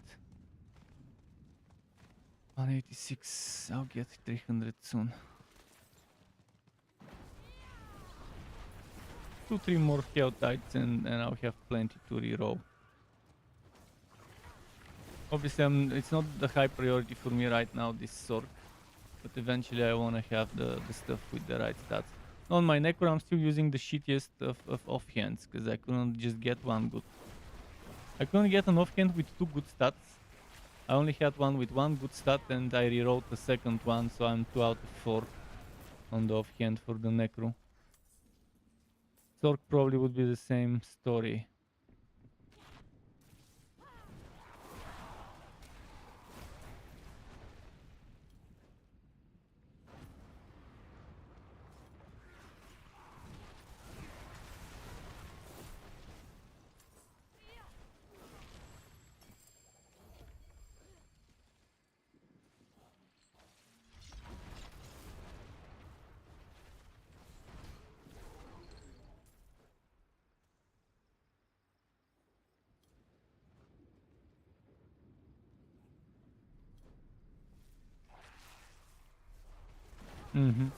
186. I'll get 300 soon. 2-3 more Helltides and I'll have plenty to reroll. Obviously, it's not the high priority for me right now, this Sorc. But eventually I want to have the stuff with the right stats. On my Necro, I'm still using the shittiest of offhands, because I couldn't just get one good. I couldn't get an offhand with 2 good stats. I only had one with 1 good stat and I rerolled the second one, so I'm 2 out of 4 on the offhand for the Necro. Sorc probably would be the same story. Mm-hmm.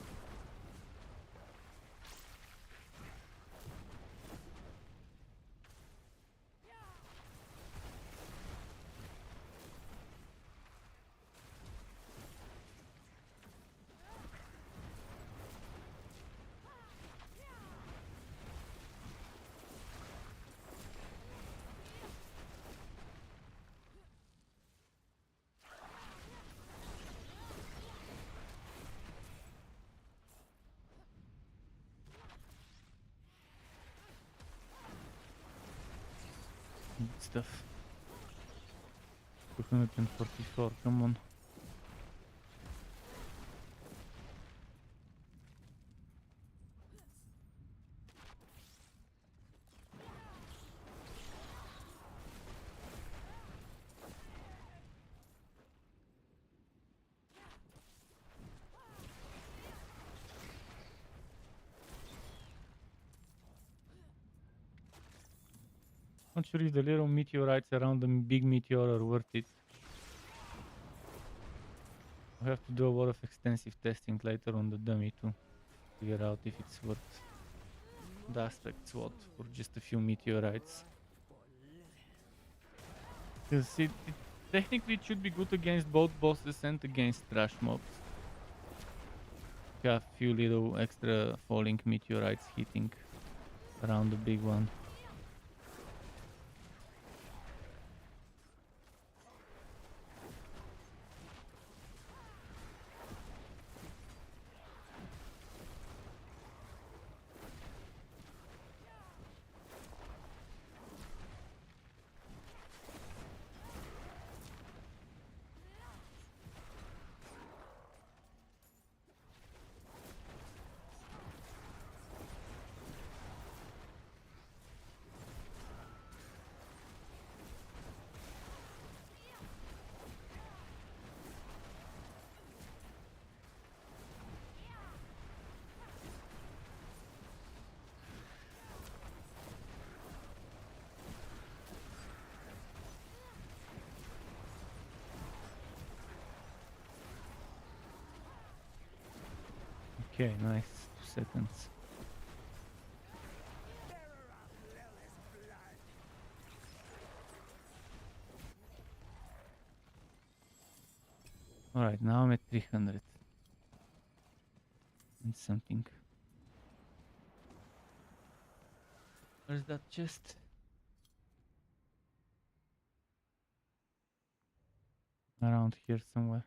Stuff. 244, come on. Not sure if the little meteorites around the big meteor are worth it. I have to do a lot of extensive testing later on the dummy to figure out if it's worth the aspect SWAT for just a few meteorites. Because it technically it should be good against both bosses and against trash mobs. have few little extra falling meteorites hitting around the big one. Okay, nice. 2 seconds. Bearer of Lilith's blood. Alright, now I'm at 300. And something. Where's that chest? Around here somewhere.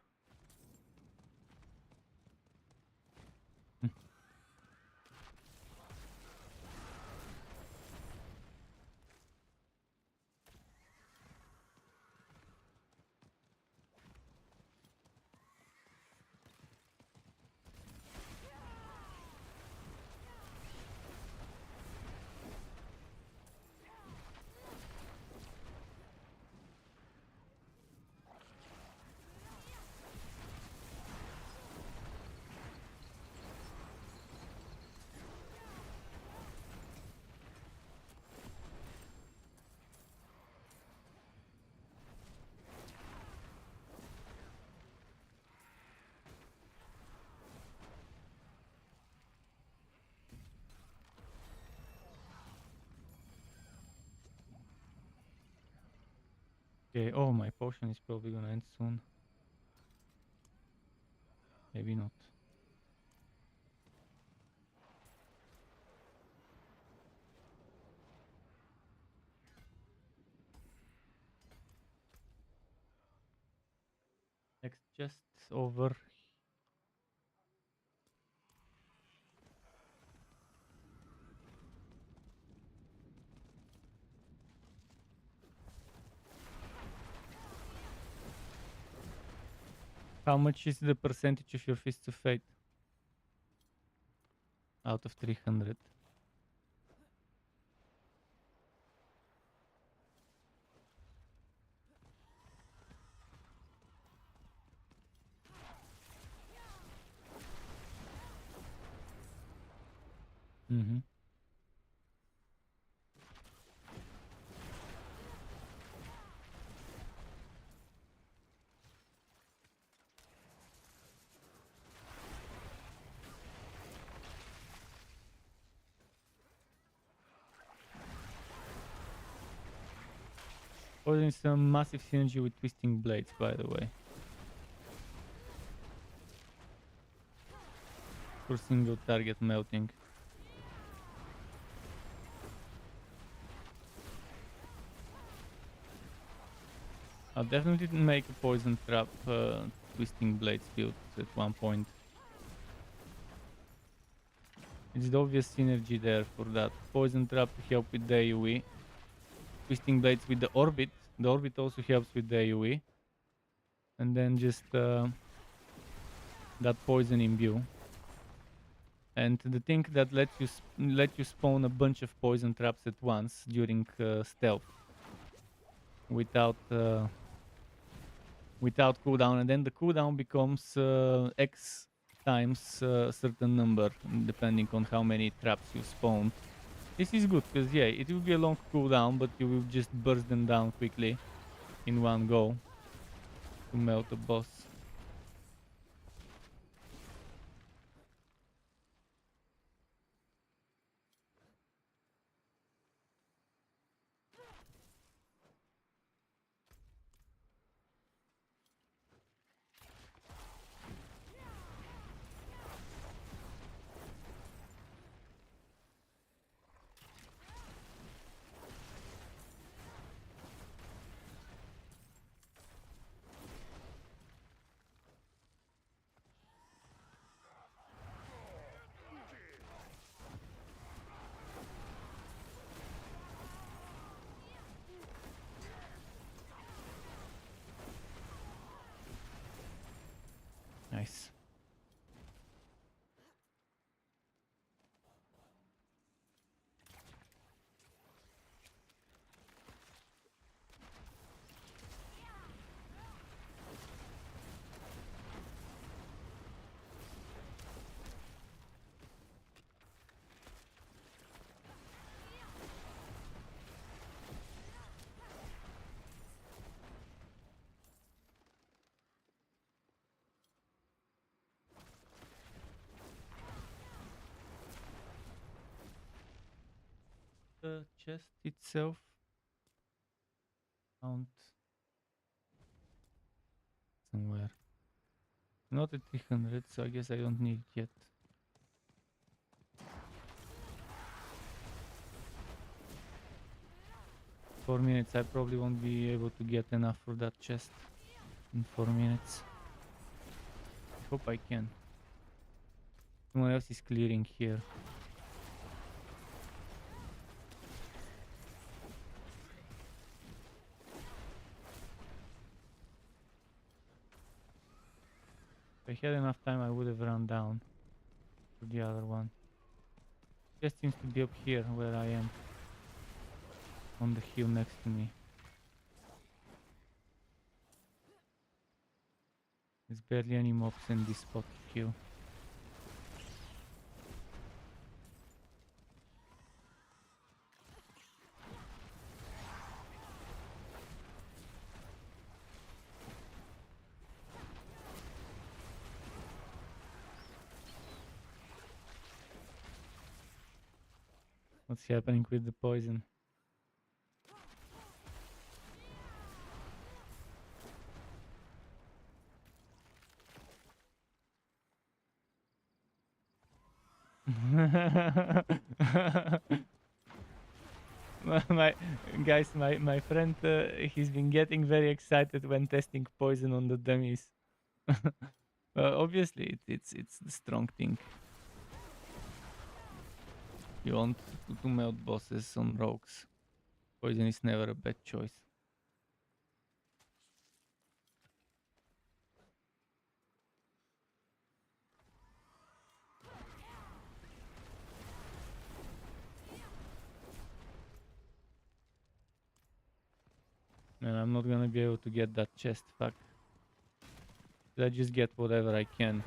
Okay, oh, my potion is probably gonna end soon. Maybe not. Next chest over. How much is the percentage of your Fist of Fate? Out of 300. Mm-hmm. Causing some massive synergy with Twisting Blades, by the way. For single target melting. I'll definitely make a poison trap Twisting Blades build at one point. It's the obvious synergy there for that. Poison trap to help with the AoE. Twisting Blades with the orbit. The orbit also helps with the AoE. And then just that poison imbue. And the thing that let you spawn a bunch of poison traps at once during stealth. Without cooldown, and then the cooldown becomes X times a certain number, depending on how many traps you spawn. This is good, because yeah, it will be a long cooldown, but you will just burst them down quickly in one go to melt the boss. the chest itself. Found somewhere. Not at 300, so I guess I don't need it yet. Four minutes, I probably won't be able to get enough for that chest in 4 minutes. I hope I can. Someone else is clearing here. If I had enough time, I would have run down to the other one. Just seems to be up here where I am, on the hill next to me. There's barely any mobs in this spot to kill. What's happening with the poison? my guys, my friend, he's been getting very excited when testing poison on the dummies. Obviously, it's the strong thing. You want to melt bosses on rogues. Poison is never a bad choice. Man, I'm not gonna be able to get that chest, fuck. I just get whatever I can.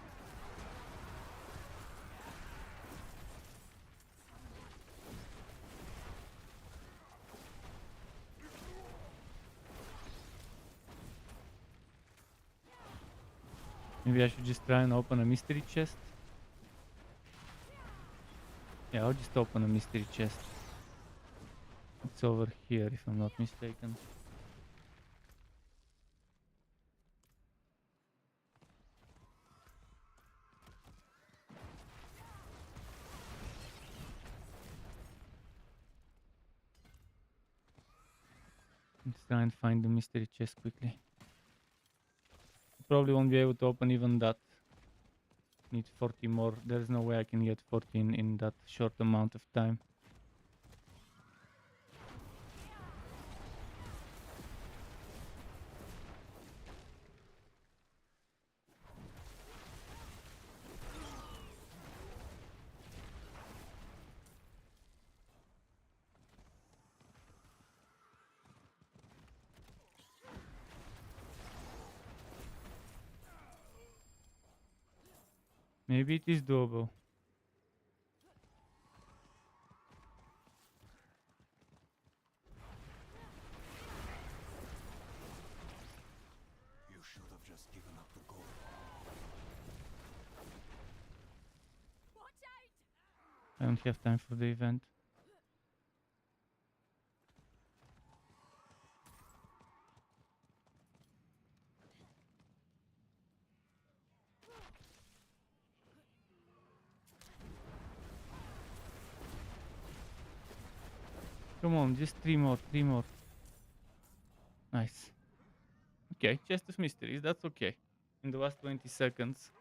Maybe I should just try and open a mystery chest. Yeah, I'll just open a mystery chest. It's over here, if I'm not mistaken. Let's try and find the mystery chest quickly. Probably won't be able to open even that. Need 40 more. There's no way I can get 14 in that short amount of time. Maybe it is doable. You should have just given up the goal. I don't have time for the event. Come on, just 3 more, 3 more. Nice. Okay, chest of mysteries, that's okay. In the last 20 seconds.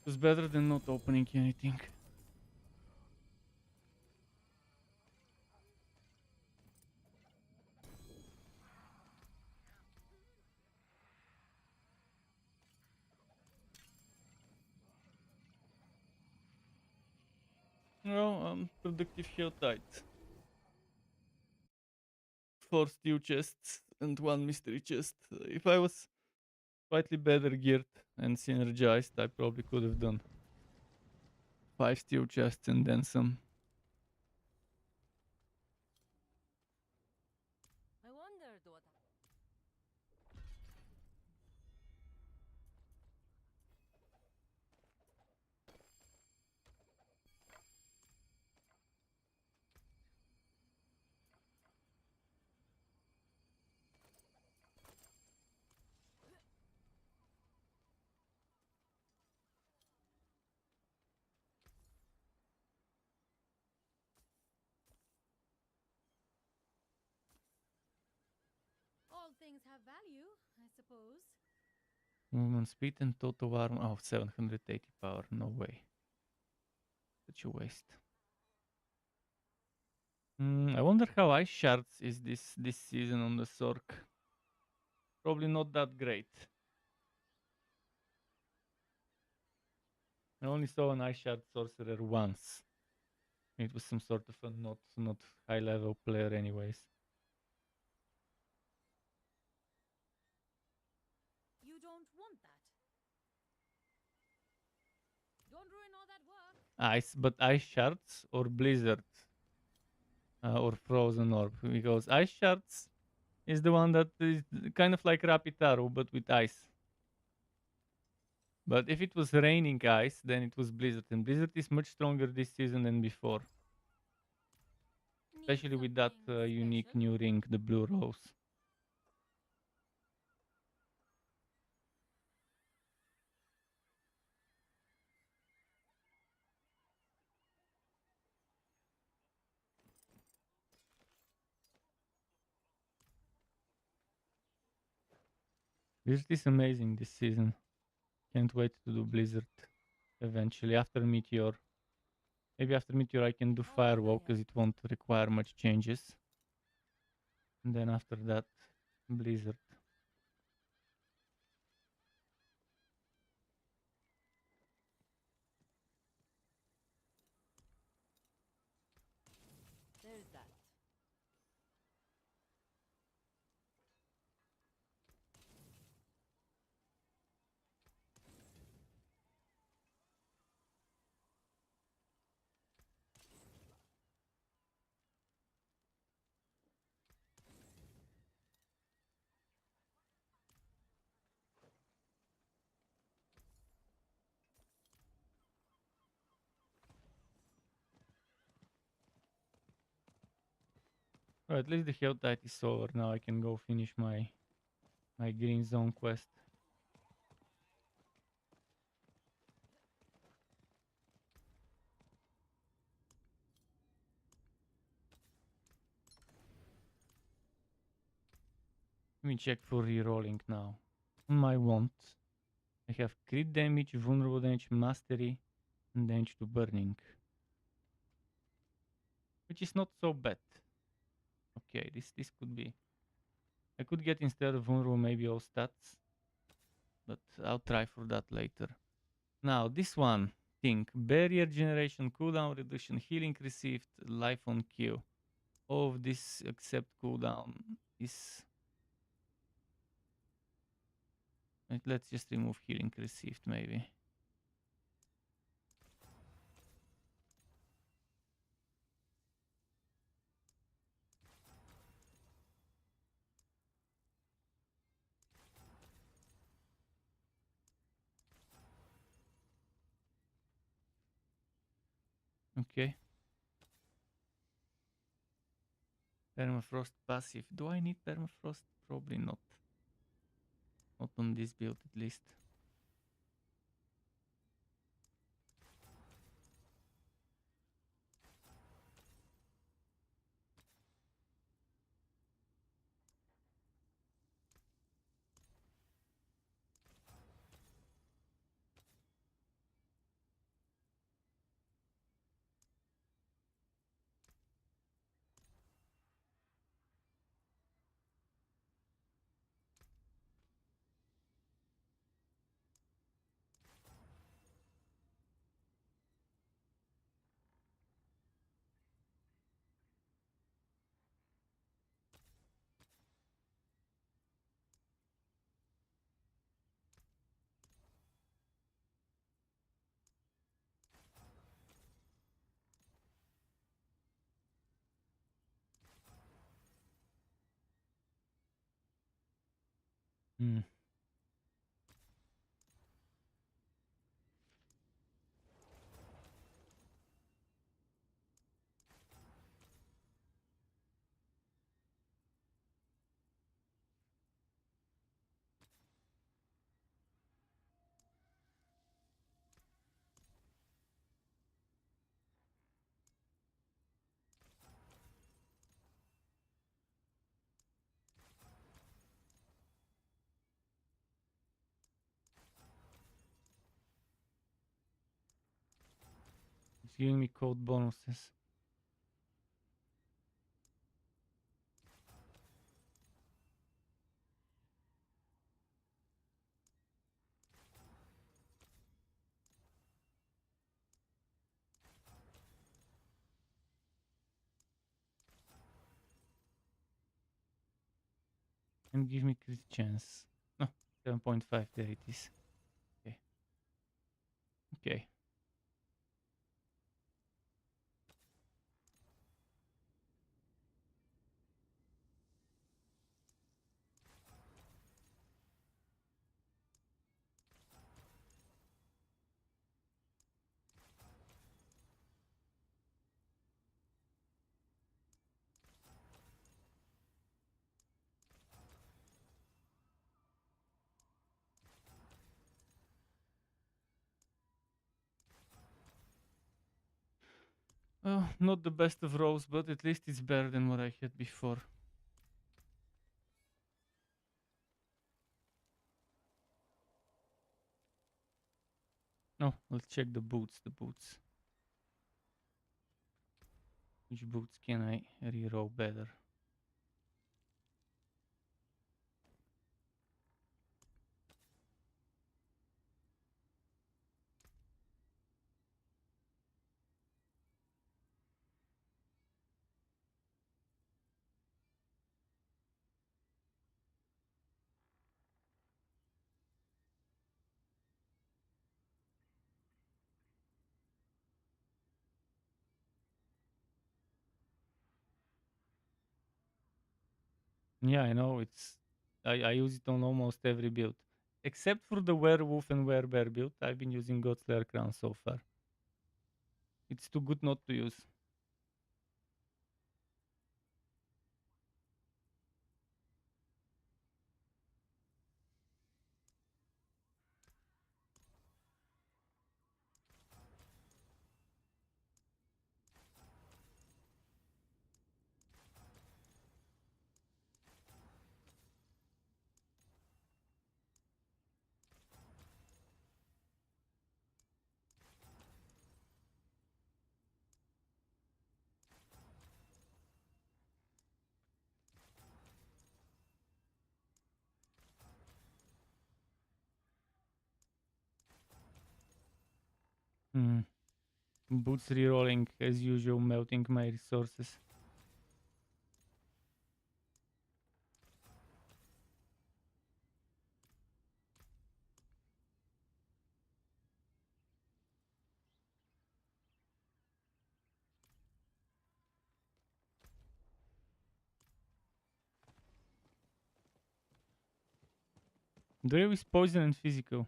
It was better than not opening anything. No, productive hell tight. 4 steel chests and 1 mystery chest. If I was slightly better geared and synergized, I probably could have done 5 steel chests and then some. I wondered what. things have value, I suppose. Movement speed and total armor. Oh, 780 power. No way. Such a waste. I wonder how ice shards is this season on the Sorc. Probably not that great. I only saw an ice shard sorcerer once. It was some sort of a not high level player anyways. You don't want that. Don't ruin all that work. But ice shards or blizzard or frozen orb, because ice shards is the one that is kind of like Rapitaru but with ice. But if it was raining ice, then it was blizzard, and blizzard is much stronger this season than before. Especially with that unique new ring, the blue rose. Blizzard is amazing this season. Can't wait to do Blizzard eventually after Meteor. Maybe after Meteor I can do Firewall because it won't require much changes. And then after that, Blizzard. There's that. Oh, at least the health tide is over. Now I can go finish my green zone quest. Let me check for rerolling now. On my wand, I have crit damage, vulnerable damage, mastery, and damage to burning. Which is not so bad. Okay, this could be. I could get instead of vulnerable maybe all stats. But I'll try for that later. Now this one thing. Barrier generation, cooldown reduction, healing received, life on Q. All of this except cooldown is... Let's just remove healing received maybe. Okay. Permafrost passive. Do I need permafrost? Probably not. Not on this build at least. Hmm. giving me code bonuses. And give me crit chance. No, 7.5, there it is. Okay. Okay. Not the best of rolls, but at least it's better than what I had before. No, let's check the boots. Which boots can I reroll better? Yeah, I know I use it on almost every build. Except for the werewolf and werebear build, I've been using Godslayer Crown so far. It's too good not to use. Boots rerolling as usual, melting my resources. Drill is poison and physical.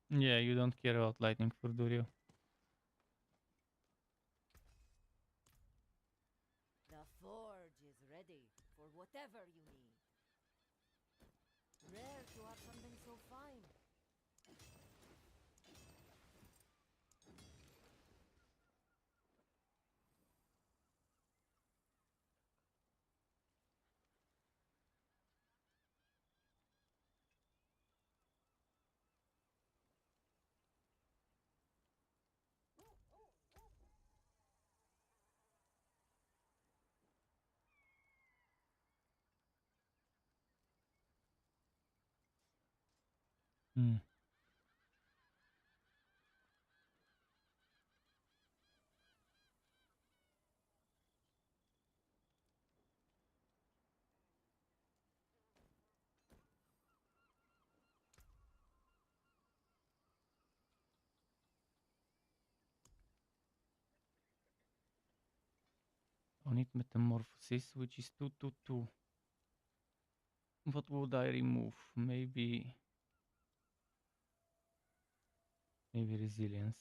Yeah, you don't care about lightning for Durio. The forge is ready for whatever you need. Rare to have something so fine. On it metamorphosis, which is 222. What would I remove? Maybe resilience.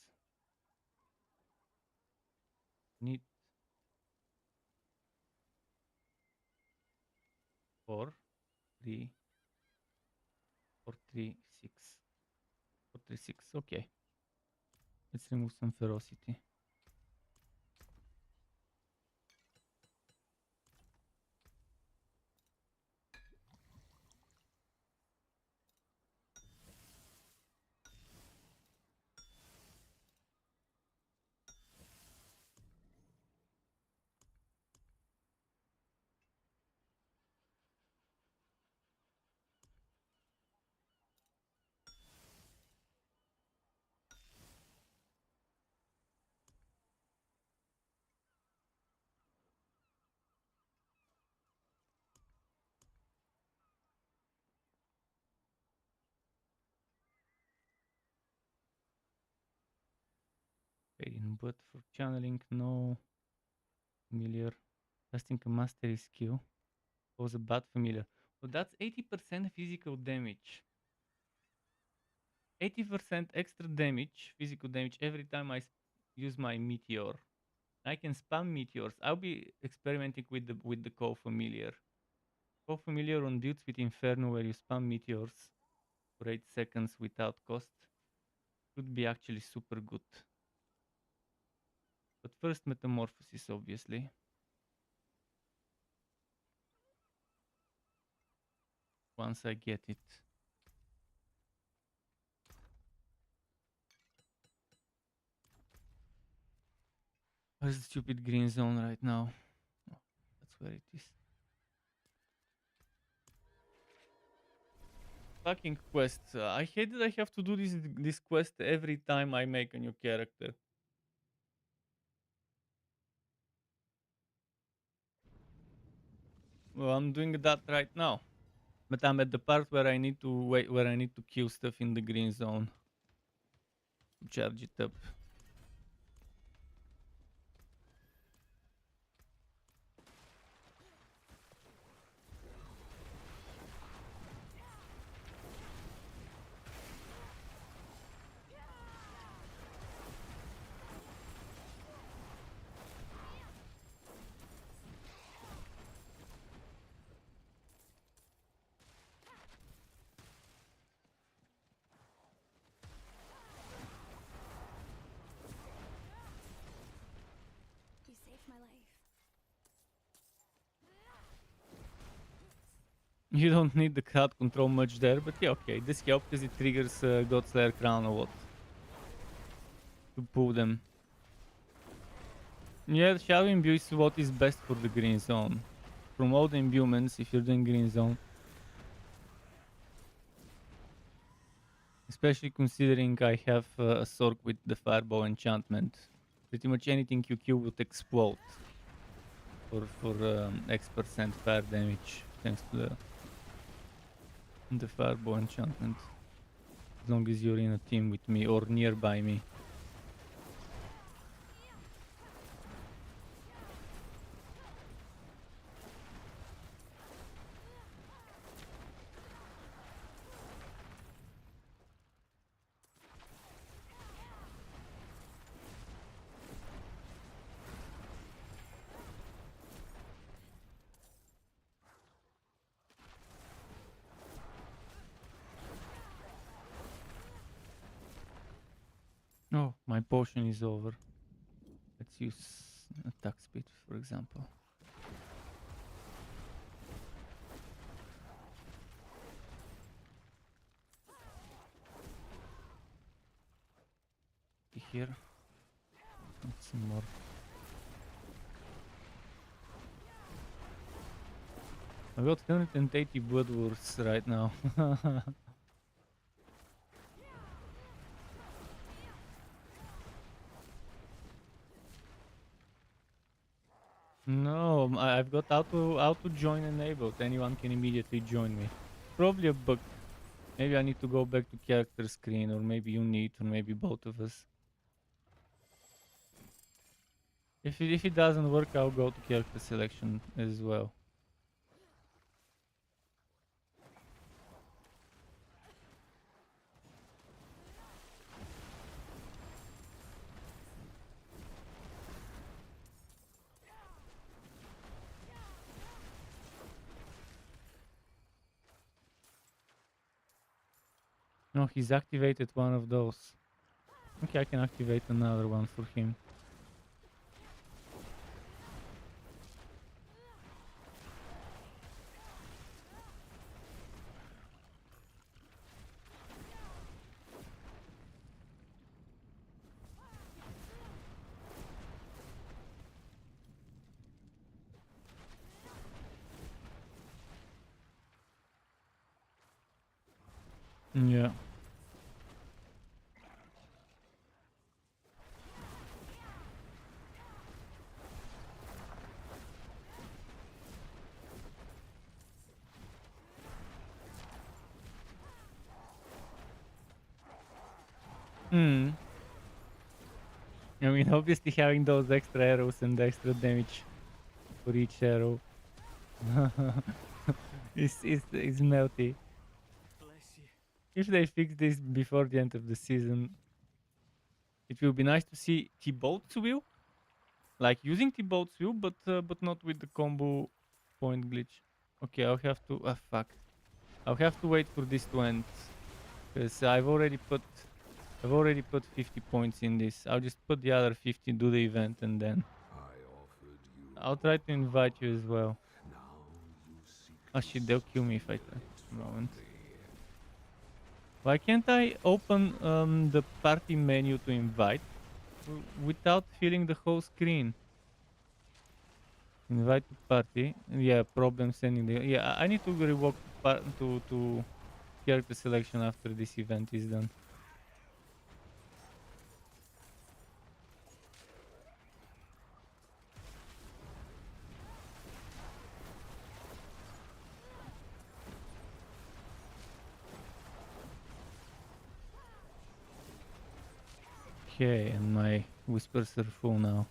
Need 4, 3, 4, 3, 6. 4, 3, 6. Okay. Let's remove some ferocity. Fading, but for channeling, no. Familiar. Casting a mastery skill. Was a bad familiar. So that's 80% physical damage. 80% extra damage, physical damage, every time I use my meteor. I can spam meteors. I'll be experimenting with the co-familiar. Co-familiar on builds with Inferno where you spam meteors for 8 seconds without cost. Could be actually super good. But first Metamorphosis, obviously. Once I get it. Where's the stupid green zone right now? Oh, that's where it is. Fucking quest. I hate that I have to do this quest every time I make a new character. Well, I'm doing that right now. But I'm at the part where I need to wait, where I need to kill stuff in the green zone. Charge it up. You saved my life. You don't need the crowd control much there, but yeah, okay. This helps because it triggers Godslayer Crown a lot. To pull them. Yeah, Shadow Imbue is what is best for the green zone. From all the imbuements, if you're doing green zone. Especially considering I have a Sorc with the Fireball enchantment. Pretty much anything you kill would explode. For X% fire damage, thanks to the Fireball enchantment. As long as you're in a team with me or nearby me. Oh, my potion is over. Let's use attack speed, for example. Here. And some more. I got 180 blood wars right now. No, I've got auto join enabled. Anyone can immediately join me. Probably a bug. Maybe I need to go back to character screen, or maybe you need, or maybe both of us. If it doesn't work, I'll go to character selection as well. No, he's activated one of those. Okay, I can activate another one for him. Yeah. Hmm. I mean, obviously having those extra arrows and extra damage for each arrow is melty. Bless you. If they fix this before the end of the season, it will be nice to see T-Boat's wheel, like using T-Boat's wheel, but not with the combo point glitch. Okay, I'll have to. Ah, fuck. I'll have to wait for this to end, because I've already put 50 points in this. I'll just put the other 50, do the event, and then I'll try to invite you as well. Oh shit, they'll kill me if I try. Moment. Why can't I open the party menu to invite without filling the whole screen? Invite to party. Yeah, problem sending the. Yeah, I need to revoke to character selection after this event is done. Okay, and my whispers are full now.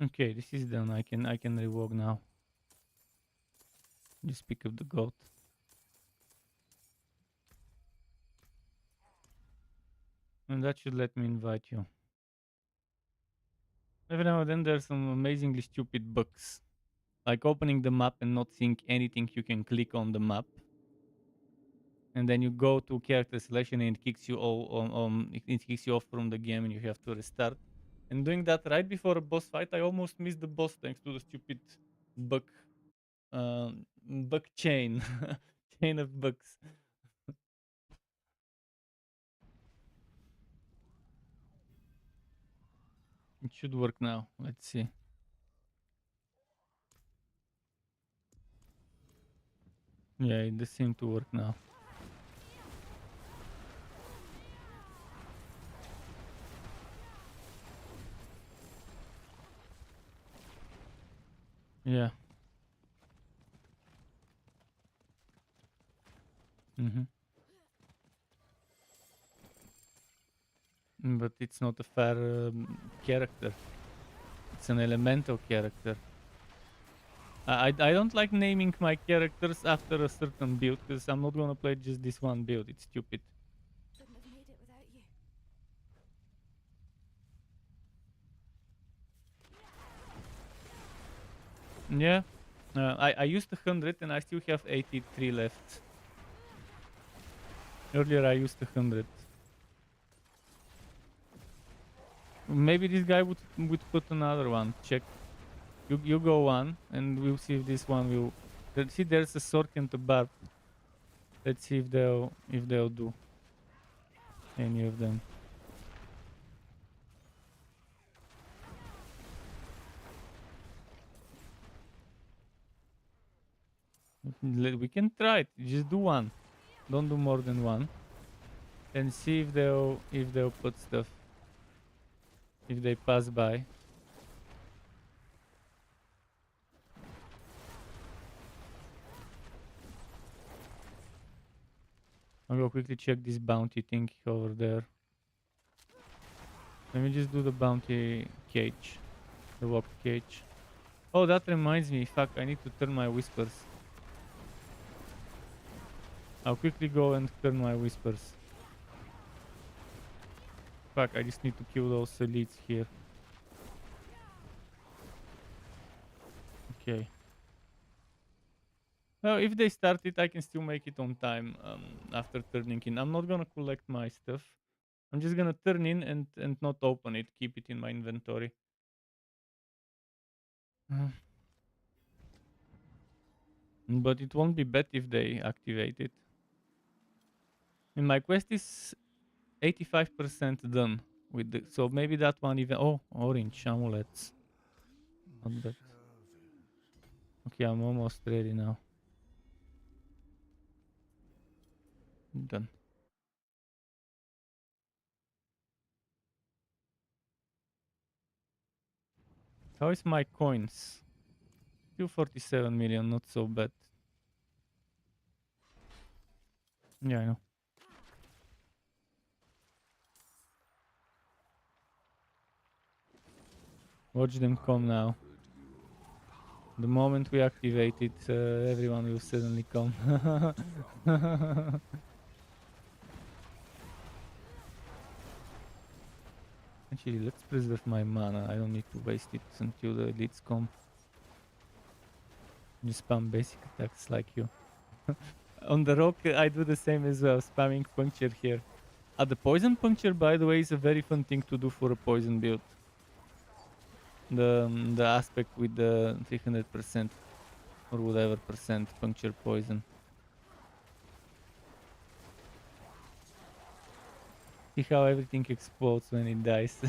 Okay, this is done. I can revoke now. Just pick up the goat. And that should let me invite you. Every now and then there's some amazingly stupid bugs. Like opening the map and not seeing anything you can click on the map. And then you go to character selection and it kicks you it kicks you off from the game and you have to restart. And doing that right before a boss fight, I almost missed the boss thanks to the stupid bug bug chain. Chain of bugs. It should work now. Let's see. Yeah, it does seem to work now. Yeah. Mm-hmm. But it's not a fair character. It's an elemental character. I don't like naming my characters after a certain build because I'm not gonna play just this one build. It's stupid. Couldn't have made it without you. Yeah. I used 100 and I still have 83 left. Earlier I used 100. Maybe this guy would put another one. Check. You go one and we'll see if this one will. See, there's a Sorc and a Barb. Let's see if they'll do any of them. We can try it. Just do one. Don't do more than one. And see if they'll put stuff. If they pass by. I'll go quickly check this bounty thing over there. Let me just do the bounty cage. The walk cage. Oh, that reminds me. Fuck, I need to turn my whispers. I'll quickly go and turn my whispers. Fuck, I just need to kill those elites here. Okay. Well, if they start it, I can still make it on time after turning in. I'm not gonna collect my stuff. I'm just gonna turn in and not open it. Keep it in my inventory. But it won't be bad if they activate it. And my quest is 85% done. with the, so maybe that one even, oh, orange amulets. Not bad. Okay, I'm almost ready now. Done. How is my coins? 247 million, not so bad. Yeah, I know. Watch them come now. The moment we activate it, everyone will suddenly come. Actually, let's preserve my mana. I don't need to waste it until the elites come. You spam basic attacks like you. On the rock, I do the same as well, spamming puncture here. The poison puncture, by the way, is a very fun thing to do for a poison build. The aspect with the 300% or whatever percent puncture poison. See how everything explodes when it dies.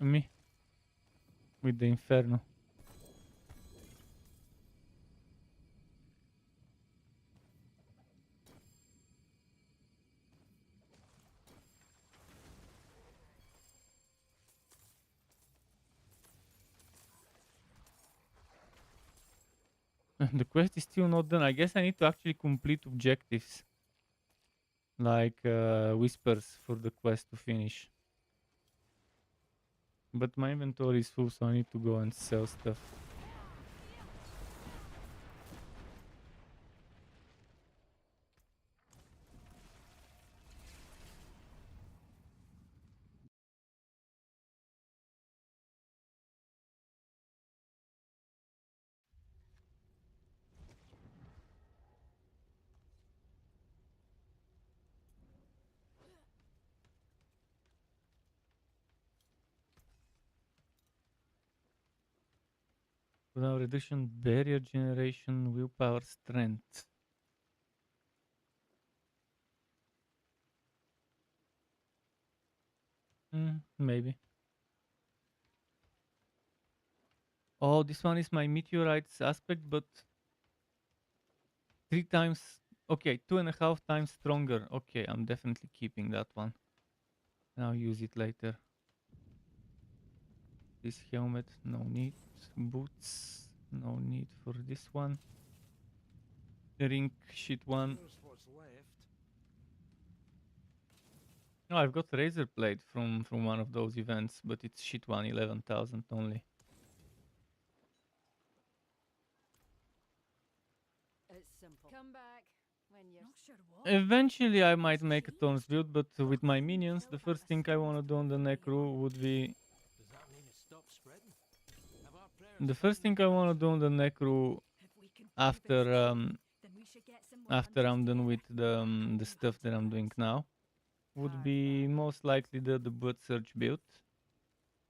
Me with the Inferno. The quest is still not done. I guess I need to actually complete objectives. Like whispers for the quest to finish. But my inventory is full, so I need to go and sell stuff. Without reduction, barrier generation, willpower, strength. Maybe. Oh, this one is my meteorites aspect, but 3 times. Okay, 2.5 times stronger. Okay, I'm definitely keeping that one. I'll use it later. This helmet, no need. Boots, no need for this one. Ring, shit one. No, I've got razor blade from one of those events, but it's shit one, 11,000 only. It's simple. Come back when you're not sure what. Eventually I might make a Thorns build, but with my minions, the first thing I want to do on the Necro would be... The first thing I want to do on the Necro after after I'm done with the stuff that I'm doing now would be most likely the Blood Search build,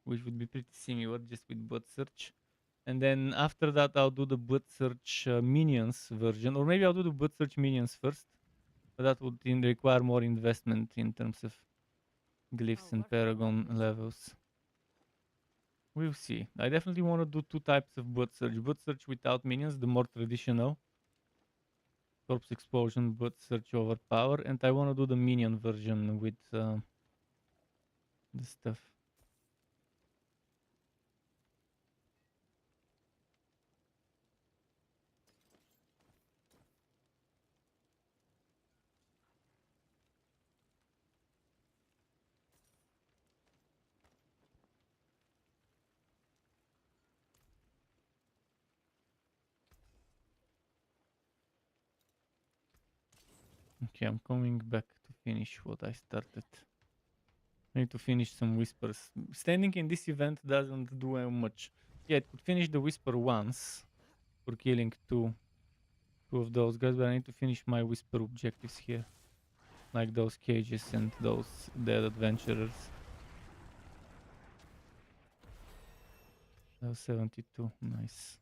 which would be pretty similar, just with Blood Search. And then after that, I'll do the Blood Search minions version, or maybe I'll do the Blood Search minions first. But that would require more investment in terms of glyphs and paragon levels. We'll see. I definitely want to do 2 types of Blood Search. Blood Search without minions, the more traditional. Corpse Explosion, Blood Search Overpower. And I want to do the minion version with the stuff. Okay, I'm coming back to finish what I started. I need to finish some whispers. Standing in this event doesn't do much. Yeah, it could finish the whisper once for killing two of those guys, but I need to finish my whisper objectives here. Like those cages and those dead adventurers. That was 72, nice.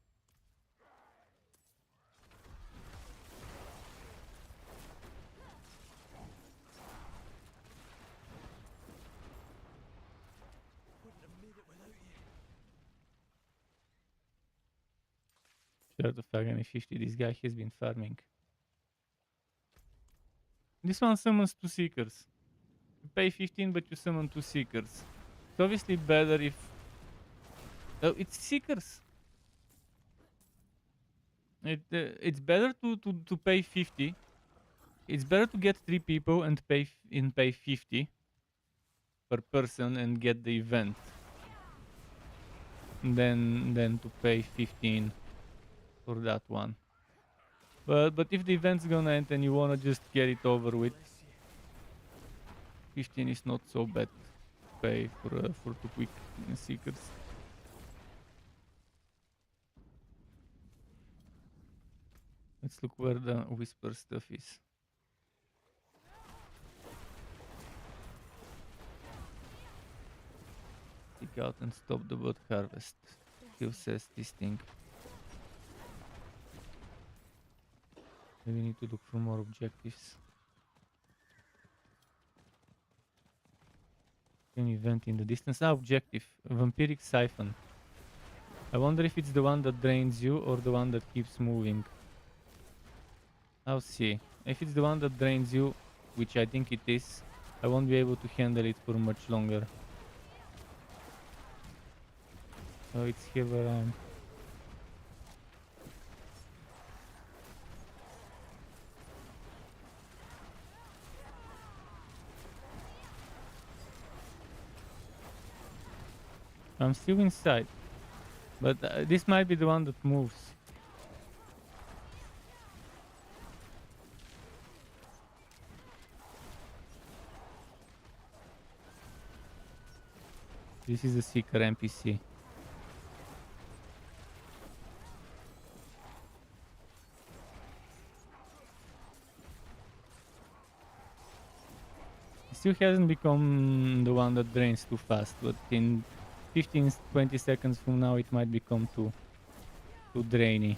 Share the Fagani 50, this guy has been farming. This one summons 2 seekers. You pay 15 but you summon 2 seekers. It's obviously better if... Oh, it's seekers! It's better to pay 50. It's better to get 3 people and pay 50 per person and get the event than to pay 15 for that one. But if the event's gonna end and you wanna just get it over with, 15 is not so bad to pay for 2 quick seekers. Let's look where the whisper stuff is. Take out and stop the bot harvest. Still says this thing. Maybe we need to look for more objectives. An event in the distance. Ah, objective. Vampiric siphon. I wonder if it's the one that drains you or the one that keeps moving. I'll see. If it's the one that drains you, which I think it is, I won't be able to handle it for much longer. So it's here around. I'm still inside, but this might be the one that moves. This is a seeker NPC. Still hasn't become the one that drains too fast, but in 15-20 seconds from now it might become too drainy.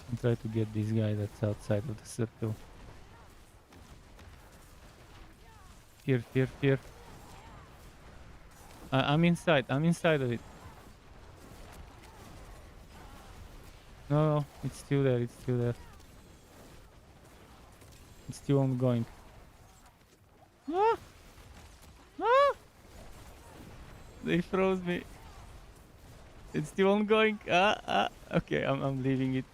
I'll try to get this guy that's outside of the circle. Here. I'm inside of it. No, it's still there. It's still ongoing. Ah! They froze me. It's still ongoing. Okay, I'm leaving it.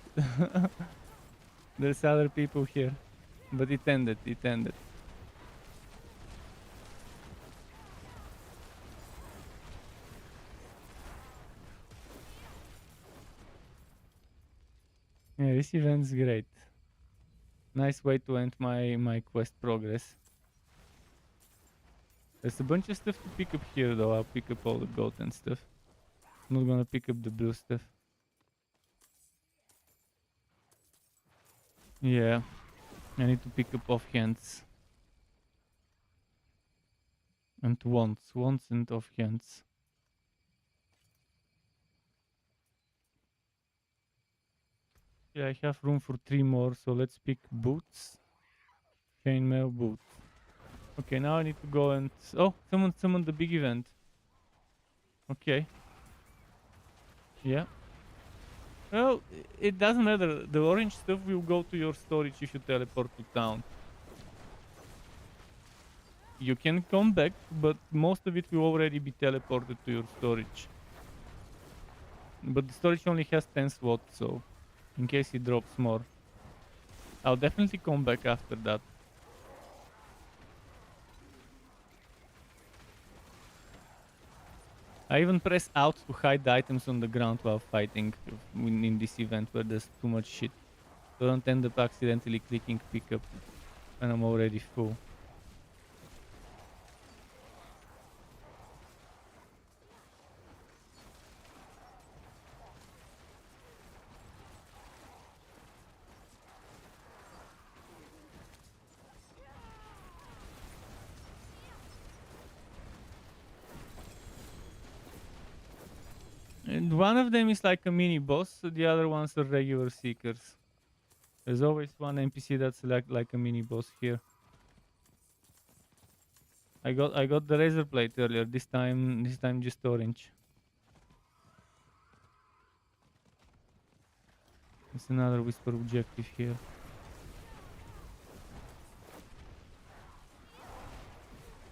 There's other people here, but it ended. Yeah, this event's great. Nice way to end my quest progress. There's a bunch of stuff to pick up here though. I'll pick up all the gold and stuff. I'm not gonna pick up the blue stuff. Yeah, I need to pick up offhands. And wands and offhands. Yeah, I have room for 3 more, so let's pick boots. Chainmail boots. Okay, now I need to go and... Oh, someone summoned the big event. Okay. Yeah. Well, it doesn't matter. The orange stuff will go to your storage if you teleport to town. You can come back, but most of it will already be teleported to your storage. But the storage only has 10 slots, so in case it drops more. I'll definitely come back after that. I even press out to hide the items on the ground while fighting in this event where there's too much shit. So I don't end up accidentally clicking pick up when I'm already full. And one of them is like a mini boss, the other ones are regular seekers. There's always one NPC that's like a mini boss here. I got the razor blade earlier. This time just orange. There's another whisper objective here.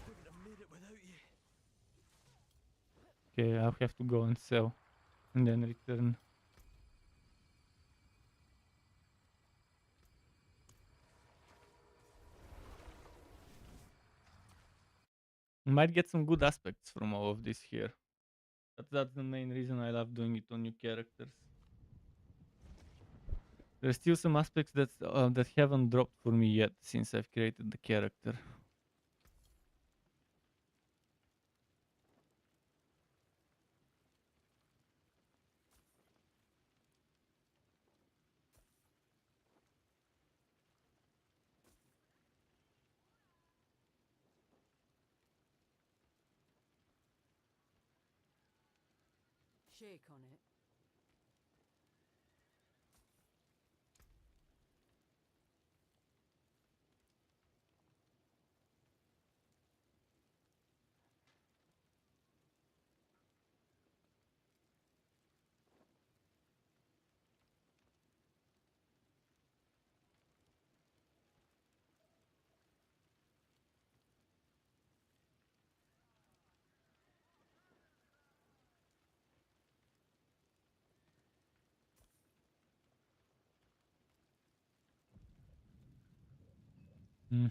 Wouldn't have made it without you. Okay, I'll have to go and sell and then return. Might get some good aspects from all of this here. That's the main reason I love doing it on new characters. There's still some aspects that haven't dropped for me yet since I've created the character. Shake on it. Hmm.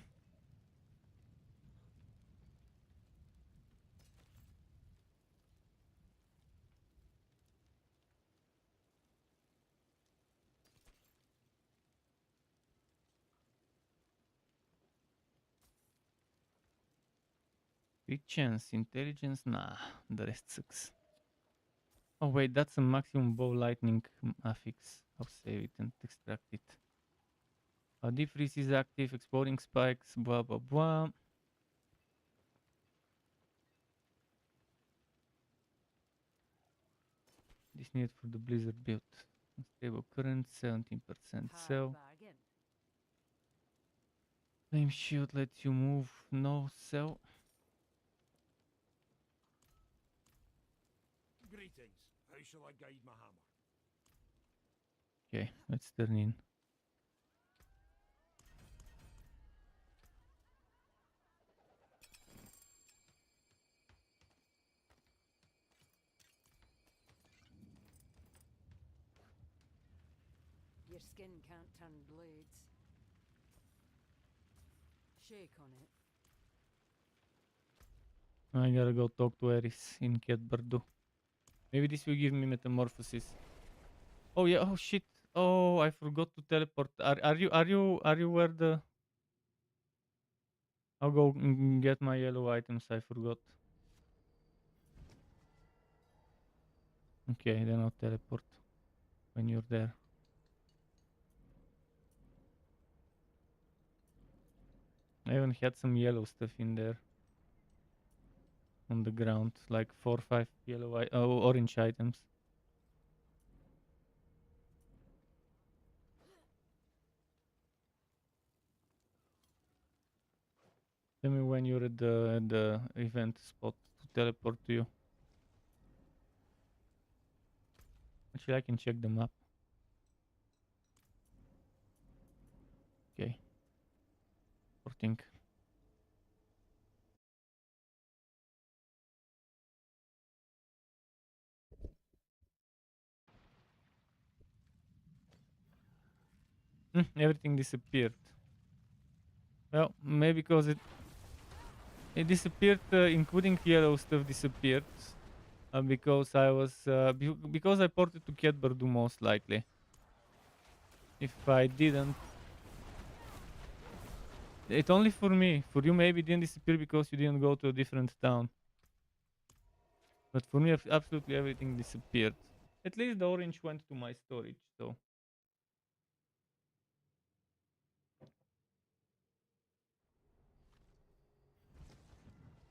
Big chance, intelligence, nah, the rest sucks. Oh wait, that's a maximum bow lightning affix. I'll save it and extract it. Deep freeze is active, exploding spikes, blah blah blah. This needed for the blizzard build. Unstable current, 17% sell. Bargain. Flame shield lets you move, no sell. Greetings. How shall I guide my hammer? Okay, let's turn in. Your skin can't turn blades. Shake on it. I gotta go talk to Eris in Ketbardu. Maybe this will give me metamorphosis. Oh yeah, oh shit. Oh, I forgot to teleport. Are you where the... I'll go get my yellow items, I forgot. Okay, then I'll teleport when you're there. I even had some yellow stuff in there. On the ground, like 4 or 5 yellow, orange items. Tell me when you're at the event spot to teleport to you. Actually, I can check the map. Okay. Porting. Everything disappeared. Well, maybe because it disappeared, including yellow stuff disappeared. because I was because I ported to Cat Bardu most likely. If I didn't, it's only for me. For you, maybe it didn't disappear because you didn't go to a different town. But for me, absolutely everything disappeared. At least the orange went to my storage, so.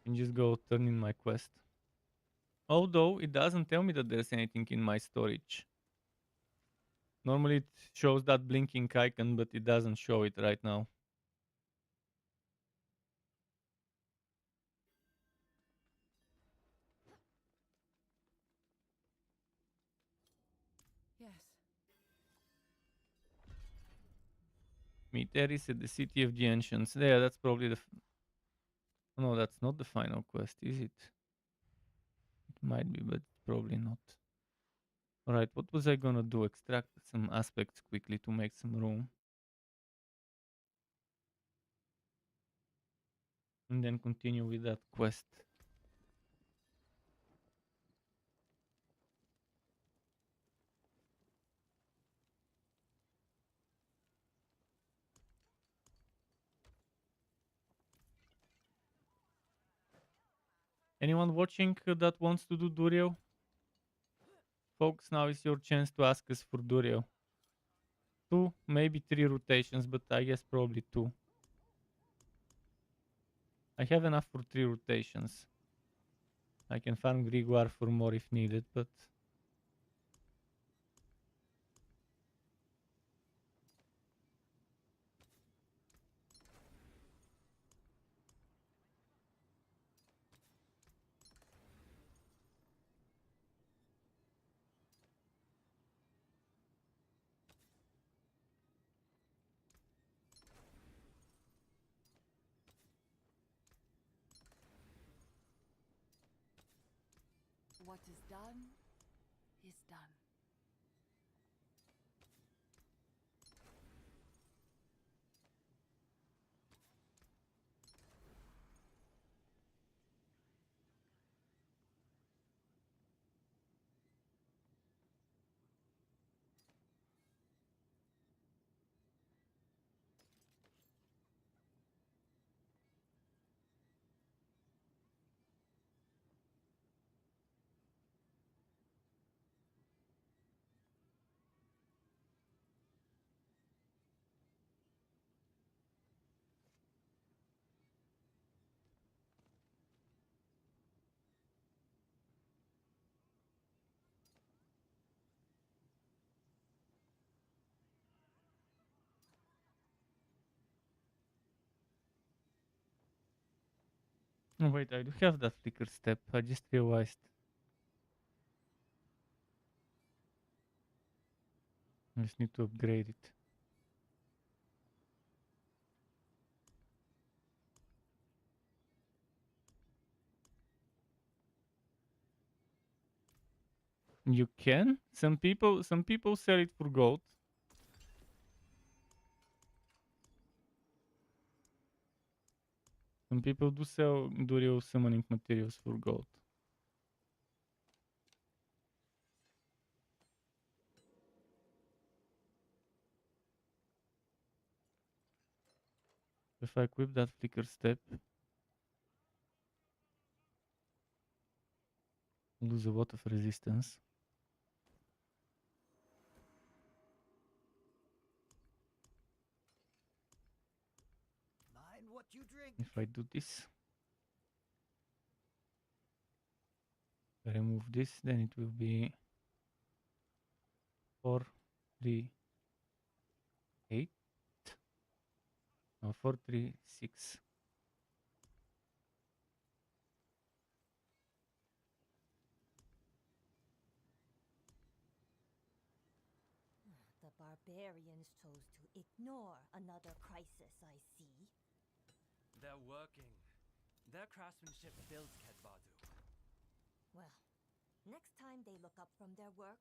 And just go turn in my quest. Although it doesn't tell me that there's anything in my storage. Normally it shows that blinking icon, but it doesn't show it right now. Yes. Meet Eris at the City of the Ancients. Yeah, that's probably the... No, that's not the final quest, is it? It might be, but probably not. Alright, what was I gonna do? Extract some aspects quickly to make some room. And then continue with that quest. Anyone watching that wants to do Durio? Folks, now is your chance to ask us for Durio. 2, maybe 3 rotations, but I guess probably 2. I have enough for 3 rotations. I can farm Grimoire for more if needed, but... What is done is done. Oh, wait, I do have that flicker step. I just realized. I just need to upgrade it. You can? Some people sell it for gold. Some people do sell Durio summoning materials for gold. If I equip that flicker step, lose a lot of resistance. Mind what you drink. If I do this, remove this, then it will be 4, 3, 8. No, 4, 3, 6. The barbarians chose to ignore another crisis, I see. They're working. Their craftsmanship builds Kedbadu. Well, next time they look up from their work,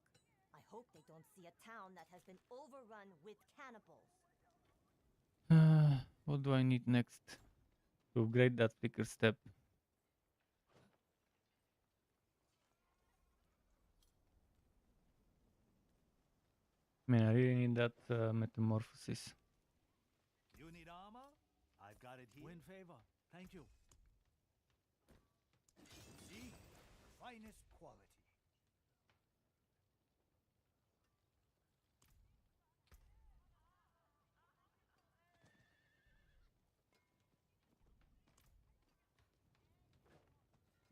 I hope they don't see a town that has been overrun with cannibals. What do I need next to upgrade that flicker step? Man, I really need that metamorphosis. You need armor? I've got it here. Win favor. Thank you. See? Finest quality.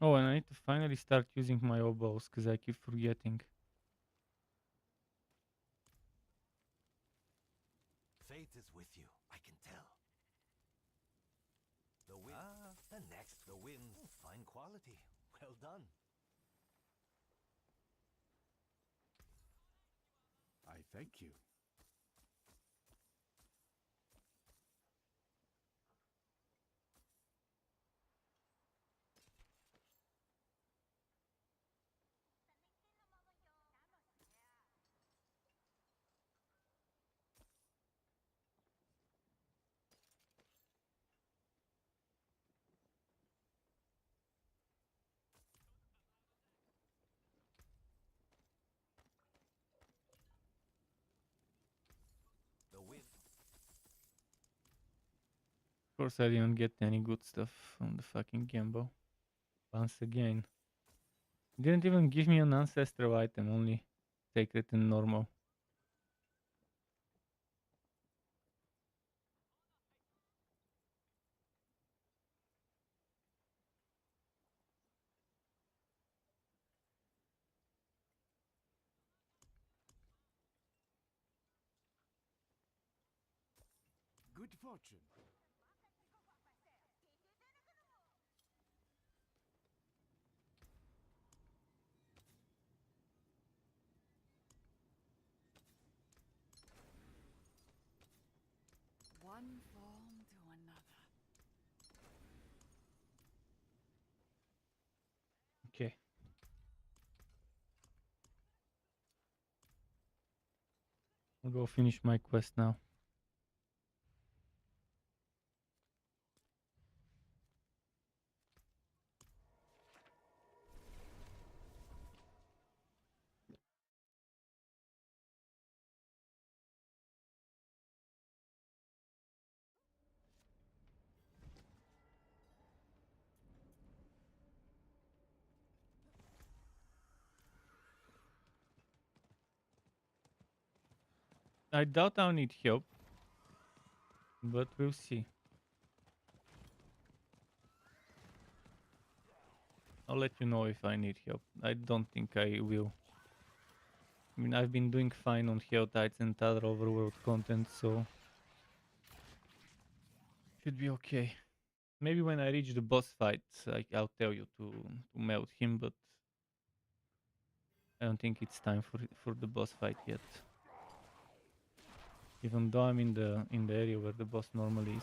Oh, and I need to finally start using my oboes because I keep forgetting. Fate is with you, I can tell. The wind. The next, the wind. Fine quality. Well done. I thank you. The wind. Of course, I didn't get any good stuff from the fucking Gambo. Once again. Didn't even give me an ancestral item, only sacred and normal. Good fortune. One form to another. Okay. I'll go finish my quest now. I doubt I'll need help, but we'll see. I'll let you know if I need help. I don't think I will. I mean, I've been doing fine on Helltides and other overworld content, so should be okay. Maybe when I reach the boss fight, I'll tell you to melt him, but I don't think it's time for the boss fight yet. Even though I'm in the area where the boss normally is.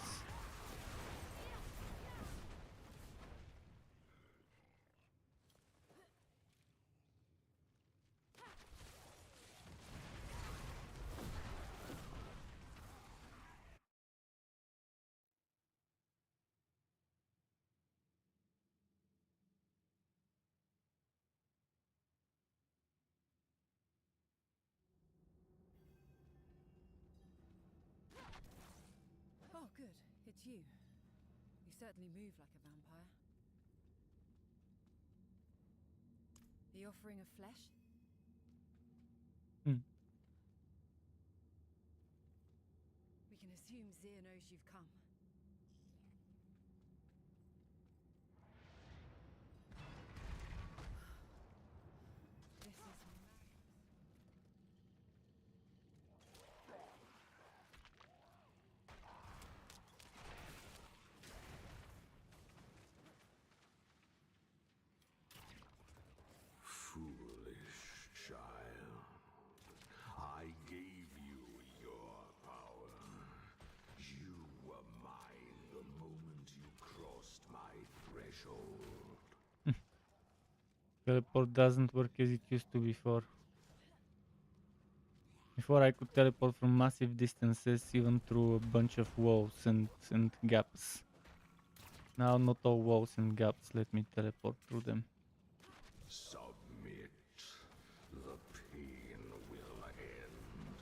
Oh, good. It's you. You certainly move like a vampire. The offering of flesh? Hmm. We can assume Zir knows you've come. This is Foolish child. I gave you your power. You were mine the moment you crossed my threshold. Teleport doesn't work as it used to before. Before I could teleport from massive distances, even through a bunch of walls and gaps. Now not all walls and gaps let me teleport through them. Submit. The pain will end.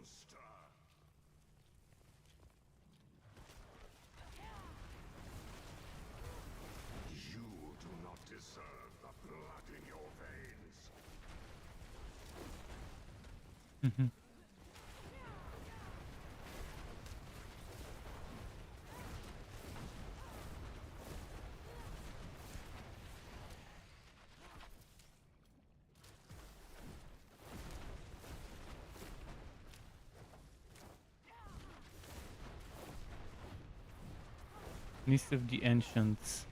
monster! You do not deserve the blood in your veins. Mist of the Ancients.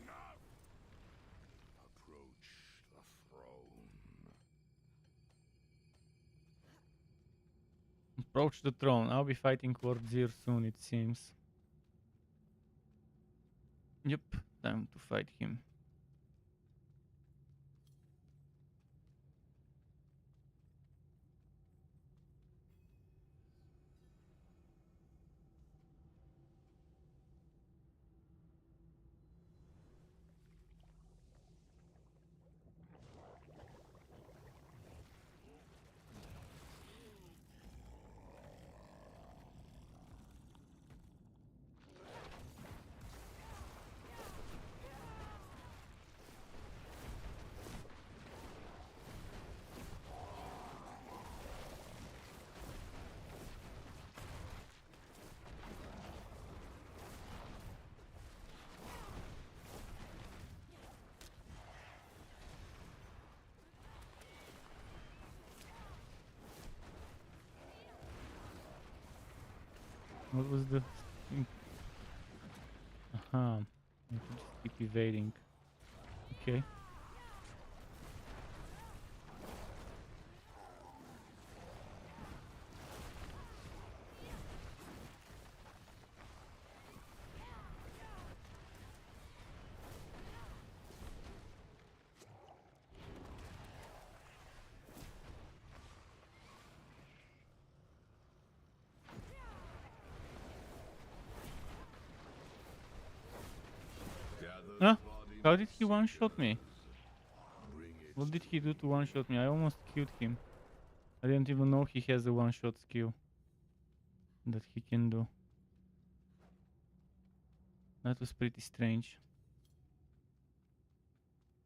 Enough! Approach the throne. Approach the throne. I'll be fighting Wardzir soon, it seems. Yep, time to fight him. What was the thing? Aha. I have to just keep evading. Okay. Huh? How did he one-shot me? What did he do to one-shot me? I almost killed him. I didn't even know he has a one-shot skill that he can do. That was pretty strange.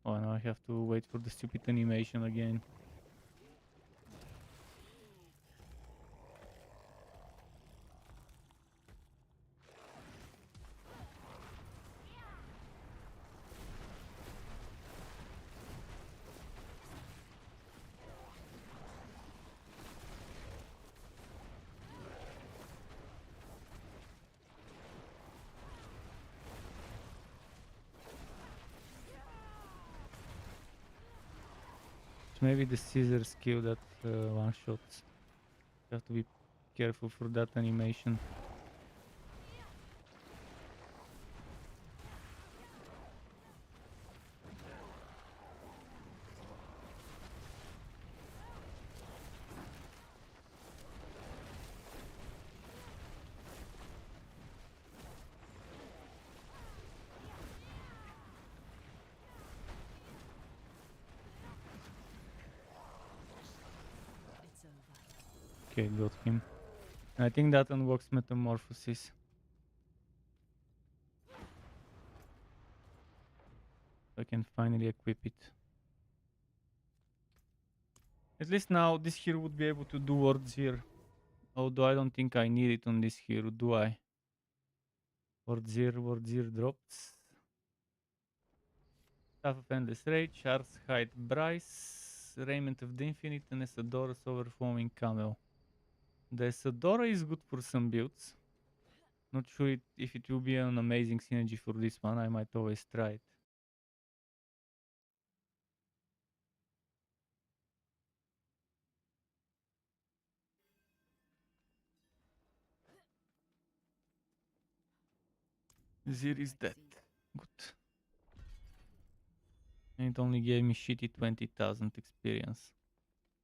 Oh, now I have to wait for the stupid animation again. Maybe the scissor skill that one shots. You have to be careful for that animation. Okay, got him. I think that unlocks Metamorphosis. I can finally equip it. At least now this hero would be able to do wards here. Although I don't think I need it on this hero, do I? Wardzir drops. Staff of Endless Rage, Ars Hide Bryce, Raiment of the Infinite, and Esadora's Overflowing Camel. The Esadora is good for some builds. Not sure if it will be an amazing synergy for this one. I might always try it. Zir is dead. Good. And it only gave me shitty 20,000 experience.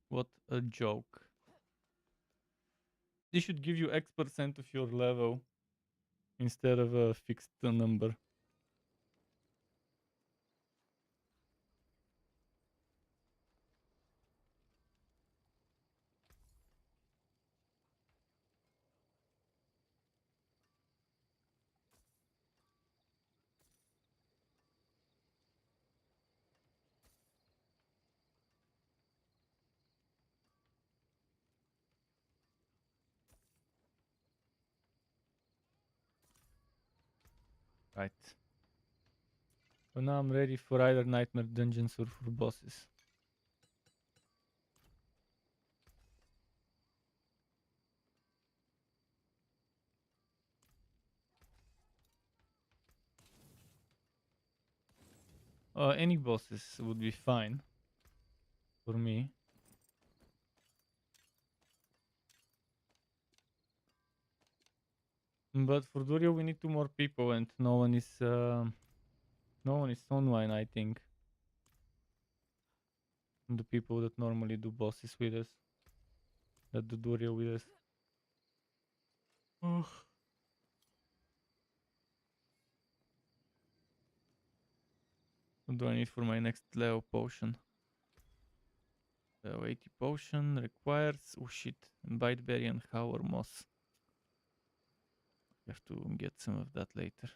What a joke. This should give you X% of your level instead of a fixed number. Right. So now I'm ready for either nightmare dungeons or for bosses. Any bosses would be fine for me. But for Durio we need 2 more people and no one is online, I think. The people that normally do bosses with us. That do Durio with us. Ugh. What do I need for my next Leo potion? Leo 80 potion requires... Oh shit. Bite berry and Howler moss. I have to get some of that later.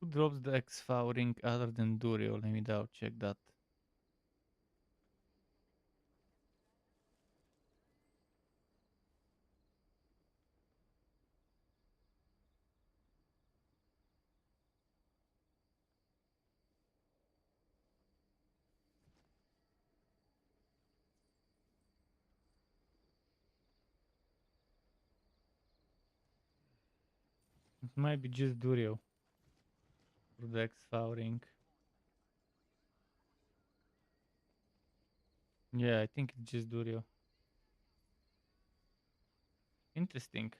Who drops the XV ring other than Durio? Let me double check that. It might be just Durio for the XV ring. Yeah, I think it's just Durio. Interesting.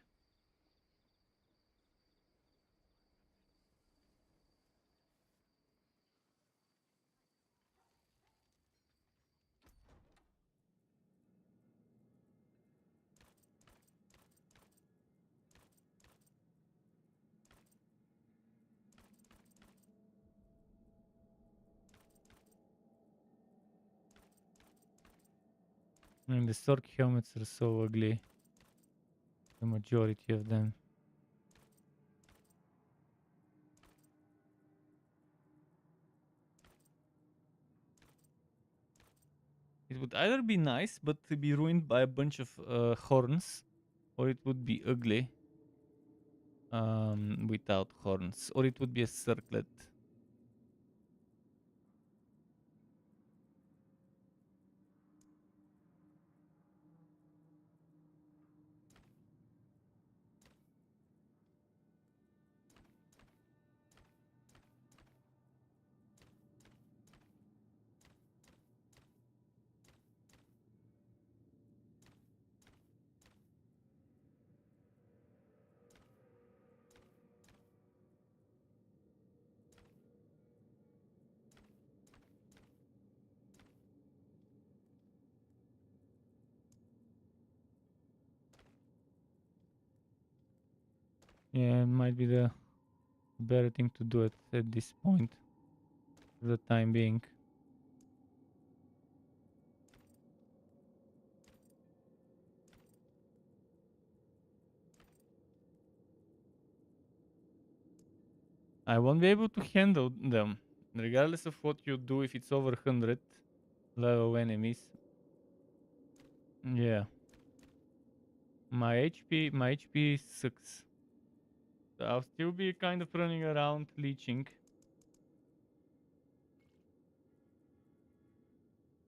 And the Sorc helmets are so ugly. The majority of them. It would either be nice, but to be ruined by a bunch of horns, or it would be ugly without horns, or it would be a circlet. Yeah, it might be the better thing to do it at this point, for the time being. I won't be able to handle them, regardless of what you do if it's over 100 level enemies. Yeah. My HP sucks. So I'll still be kind of running around leeching.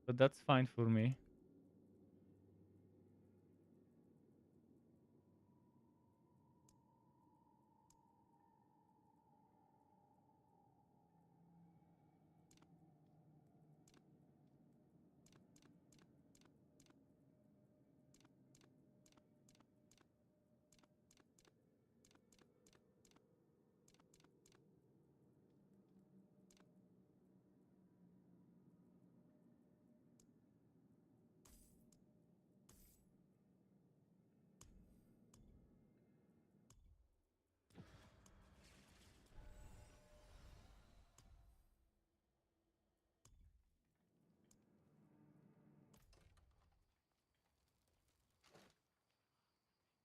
But that's fine for me.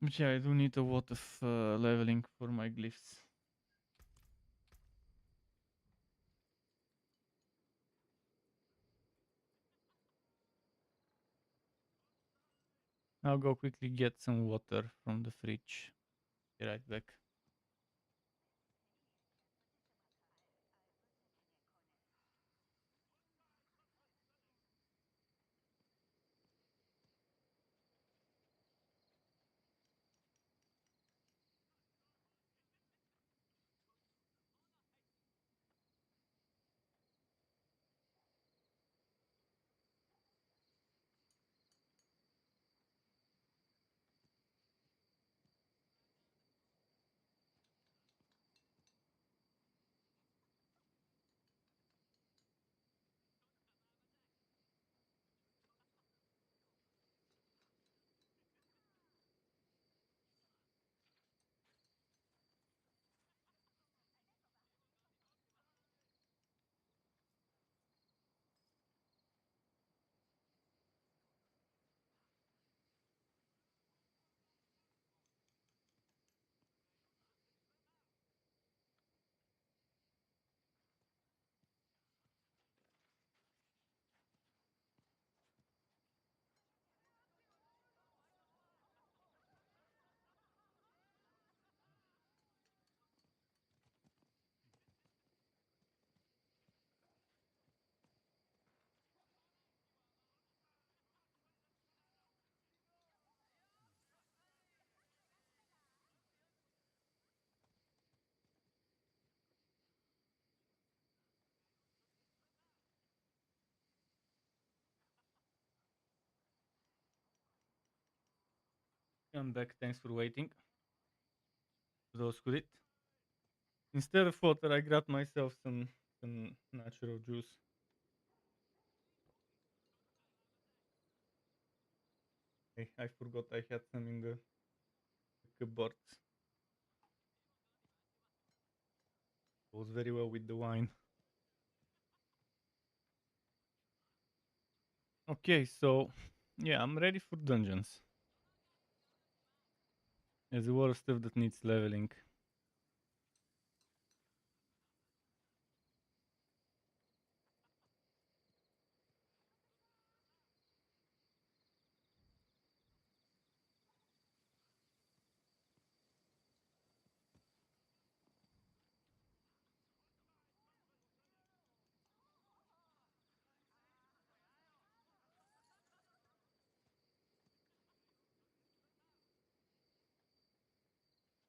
But yeah, I do need a lot of leveling for my glyphs. I'll go quickly get some water from the fridge. Be right back. I'm back. Thanks for waiting. For those who did. Instead of water, I grabbed myself some natural juice. I forgot I had some in the cupboard. Goes very well with the wine. Okay, so yeah, I'm ready for dungeons. There's a lot of stuff that needs leveling.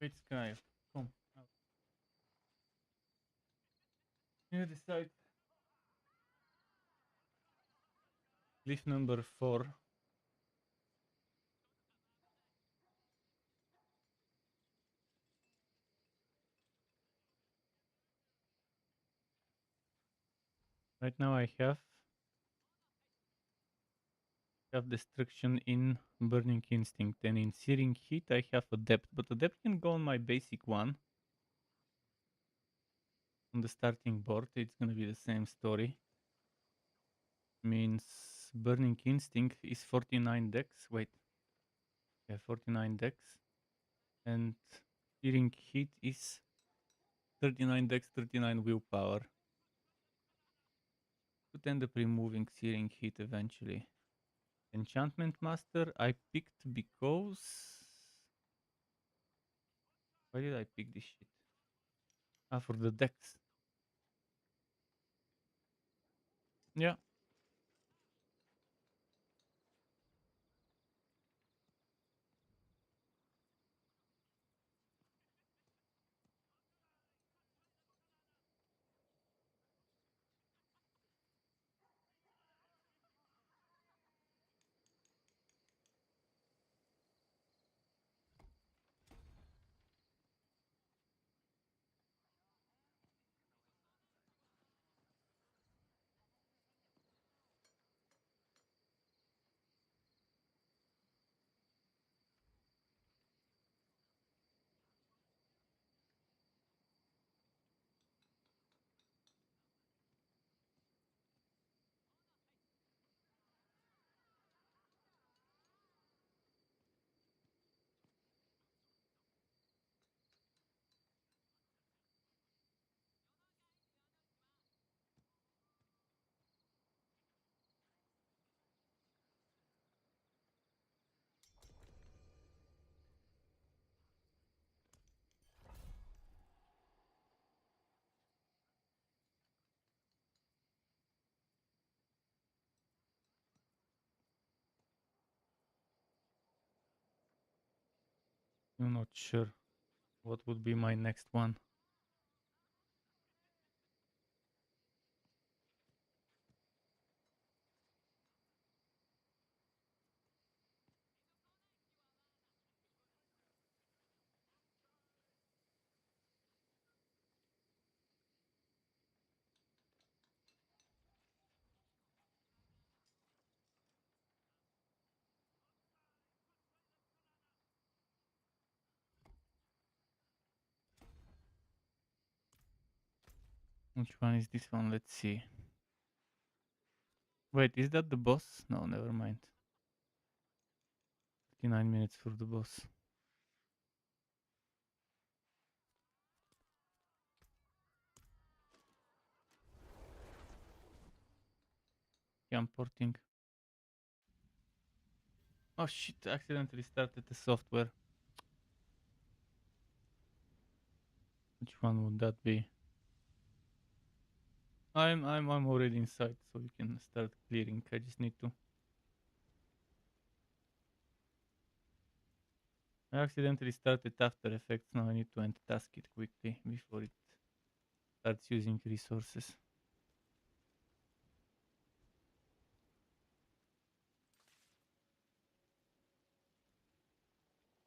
Wait, Sky, come. Out. You decide. Glyph number 4. Right now I have destruction in burning instinct, and in searing heat I have adept, but adept can go on my basic one. On the starting board, it's gonna be the same story. Means burning instinct is 49 dex. Wait, yeah, 49 dex, and searing heat is 39 dex, 39 willpower. Could end up removing searing heat eventually. Enchantment Master I picked because... Why did I pick this shit? Ah, for the dex. Yeah. I'm not sure what would be my next one. Which one is this one? Let's see. Wait, is that the boss? No, never mind. 59 minutes for the boss. Yeah, I'm porting. Oh shit, I accidentally started the software. Which one would that be? I'm already inside, so you can start clearing. I just need to. I accidentally started After Effects. Now I need to end task it quickly before it starts using resources.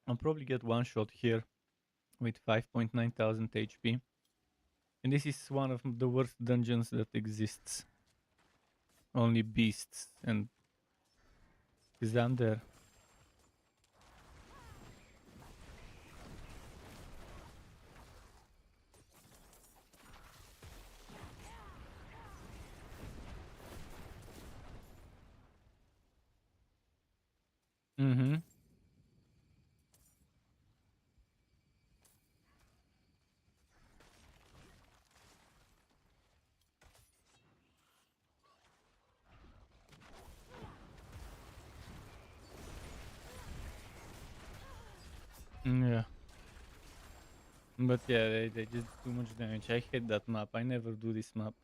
I'll probably get one shot here with 5.9 thousand HP. And this is one of the worst dungeons that exists. Only beasts and Xander. Mm-hmm. Yeah. But yeah, they just do too much damage. I hate that map. I never do this map.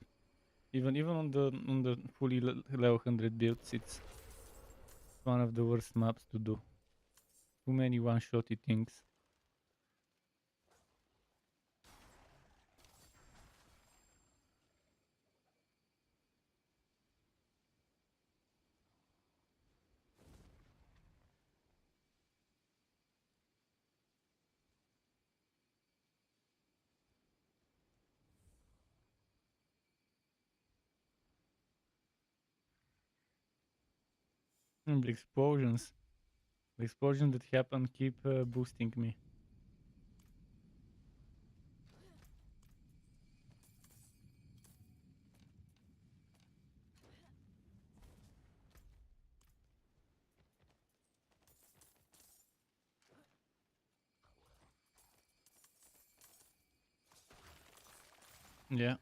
Even on the fully level 100 builds, it's one of the worst maps to do. Too many one-shotty things. And the explosions. The explosions that happen keep boosting me. Yeah.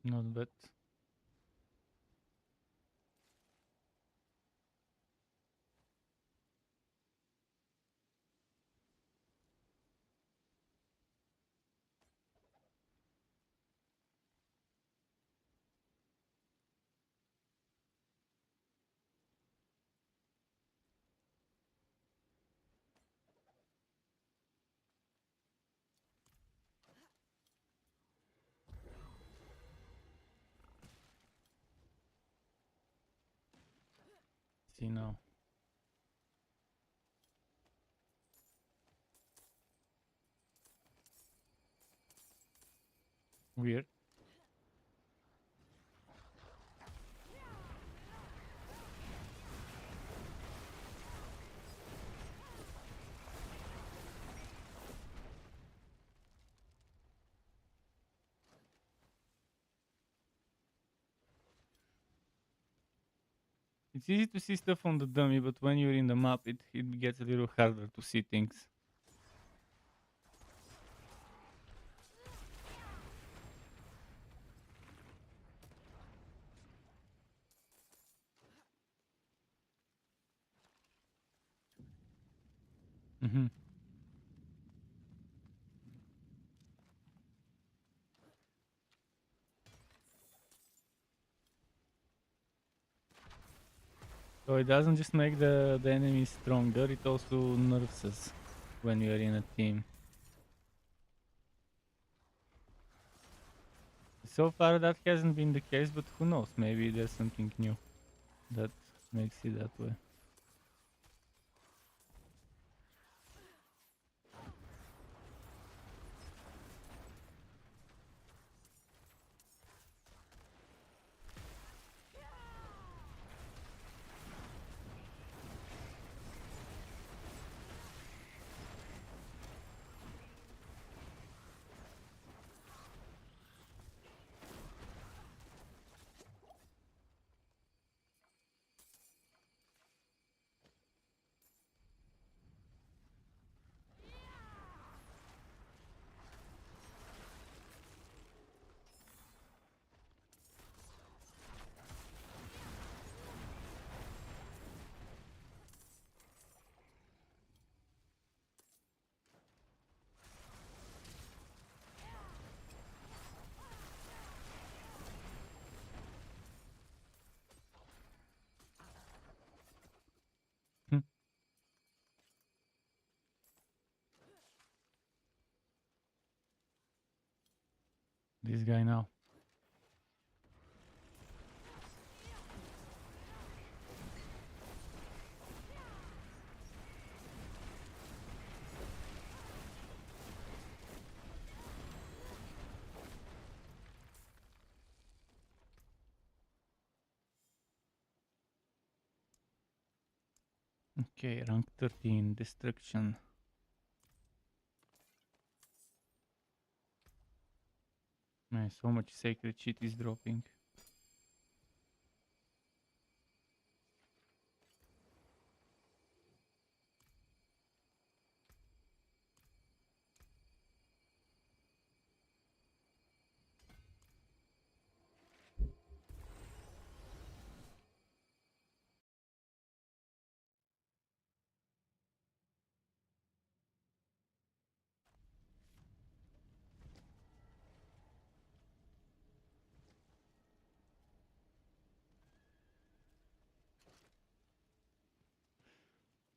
Not bad. See now. Weird. It's easy to see stuff on the dummy, but when you're in the map, it gets a little harder to see things. Mm-hmm. So it doesn't just make the enemy stronger, it also nerfs us when we are in a team. So far that hasn't been the case, but who knows, maybe there's something new that makes it that way. This guy now. Okay, rank 13, destruction. Man, so much sacred shit is dropping.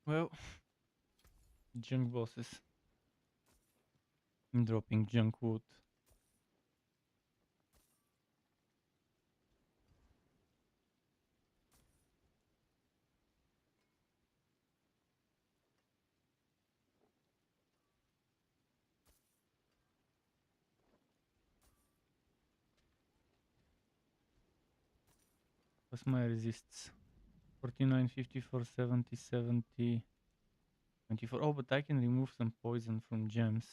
Well, junk bosses. Dropping junk wood. What's my resists? 49, 54, 70, 70, 24. Oh, but I can remove some poison from gems.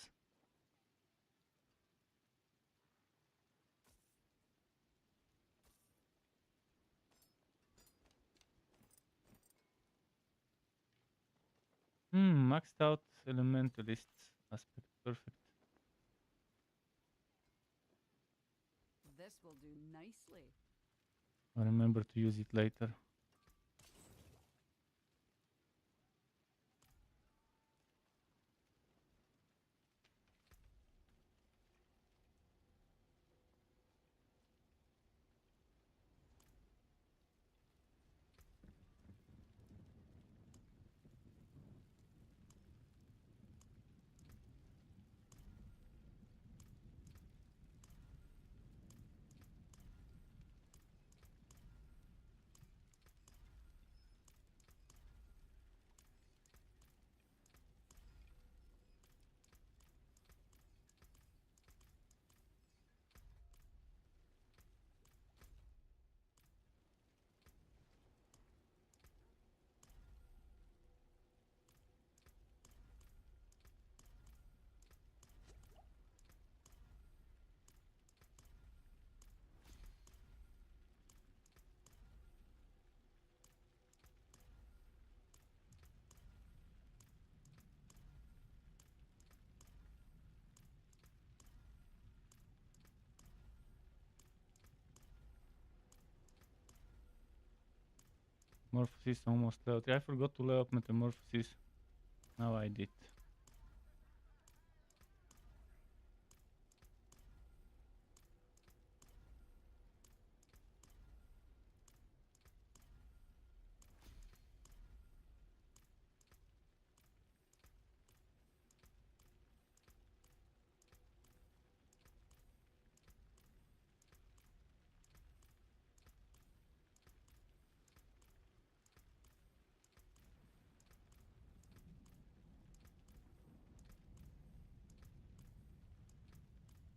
Maxed out elementalist aspect. Perfect. This will do nicely. I'll remember to use it later. Morphosis almost level 3. I forgot to level up Metamorphosis. Now I did.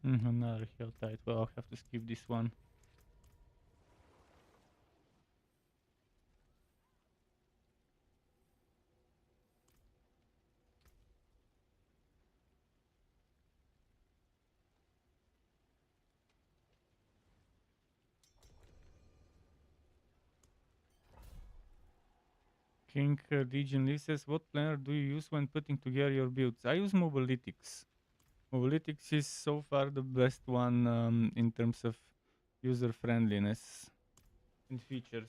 Another hell tide. Well, I'll have to skip this one. King Legion Lee says, what planner do you use when putting together your builds? I use Mobalytics. Mobalytics is so far the best one in terms of user friendliness and features.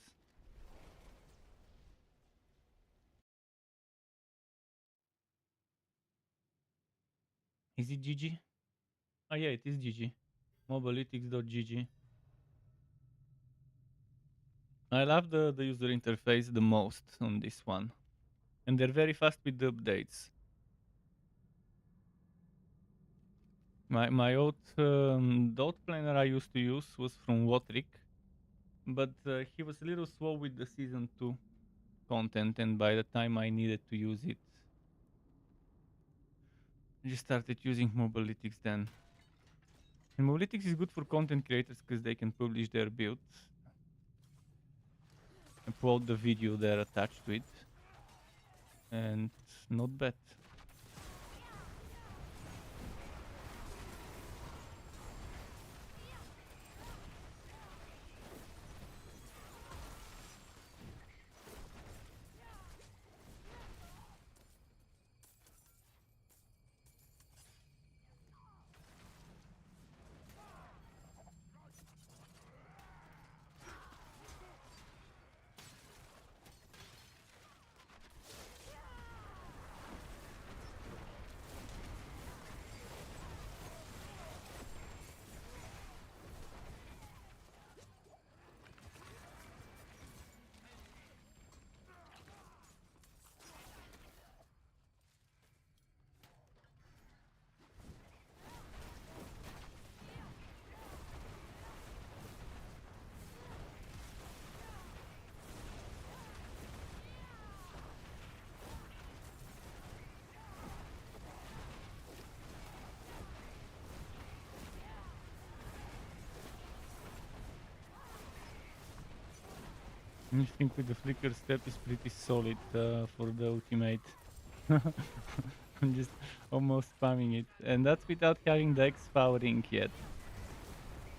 Is it GG? Oh yeah, it is GG. Mobalytics.gg. I love the user interface the most on this one. And they're very fast with the updates. My old dot planner I used to use was from Wotrick, but he was a little slow with the season 2 content, and by the time I needed to use it, I just started using Mobalytics then. And Mobalytics is good for content creators because they can publish their builds and upload the video they're attached to it, and not bad. I think with the flicker step is pretty solid for the ultimate. I'm just almost spamming it, and that's without having the X-Foul ring yet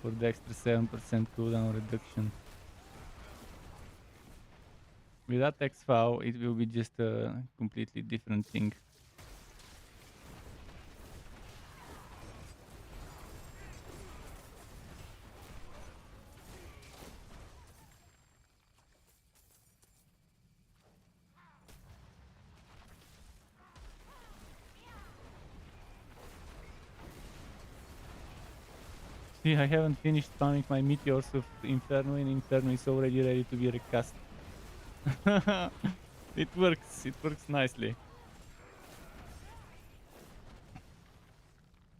for the extra 7% cooldown reduction. Without X-Foul, it will be just a completely different thing. See, I haven't finished spamming my meteors of Inferno, and Inferno is already ready to be recast. It works nicely.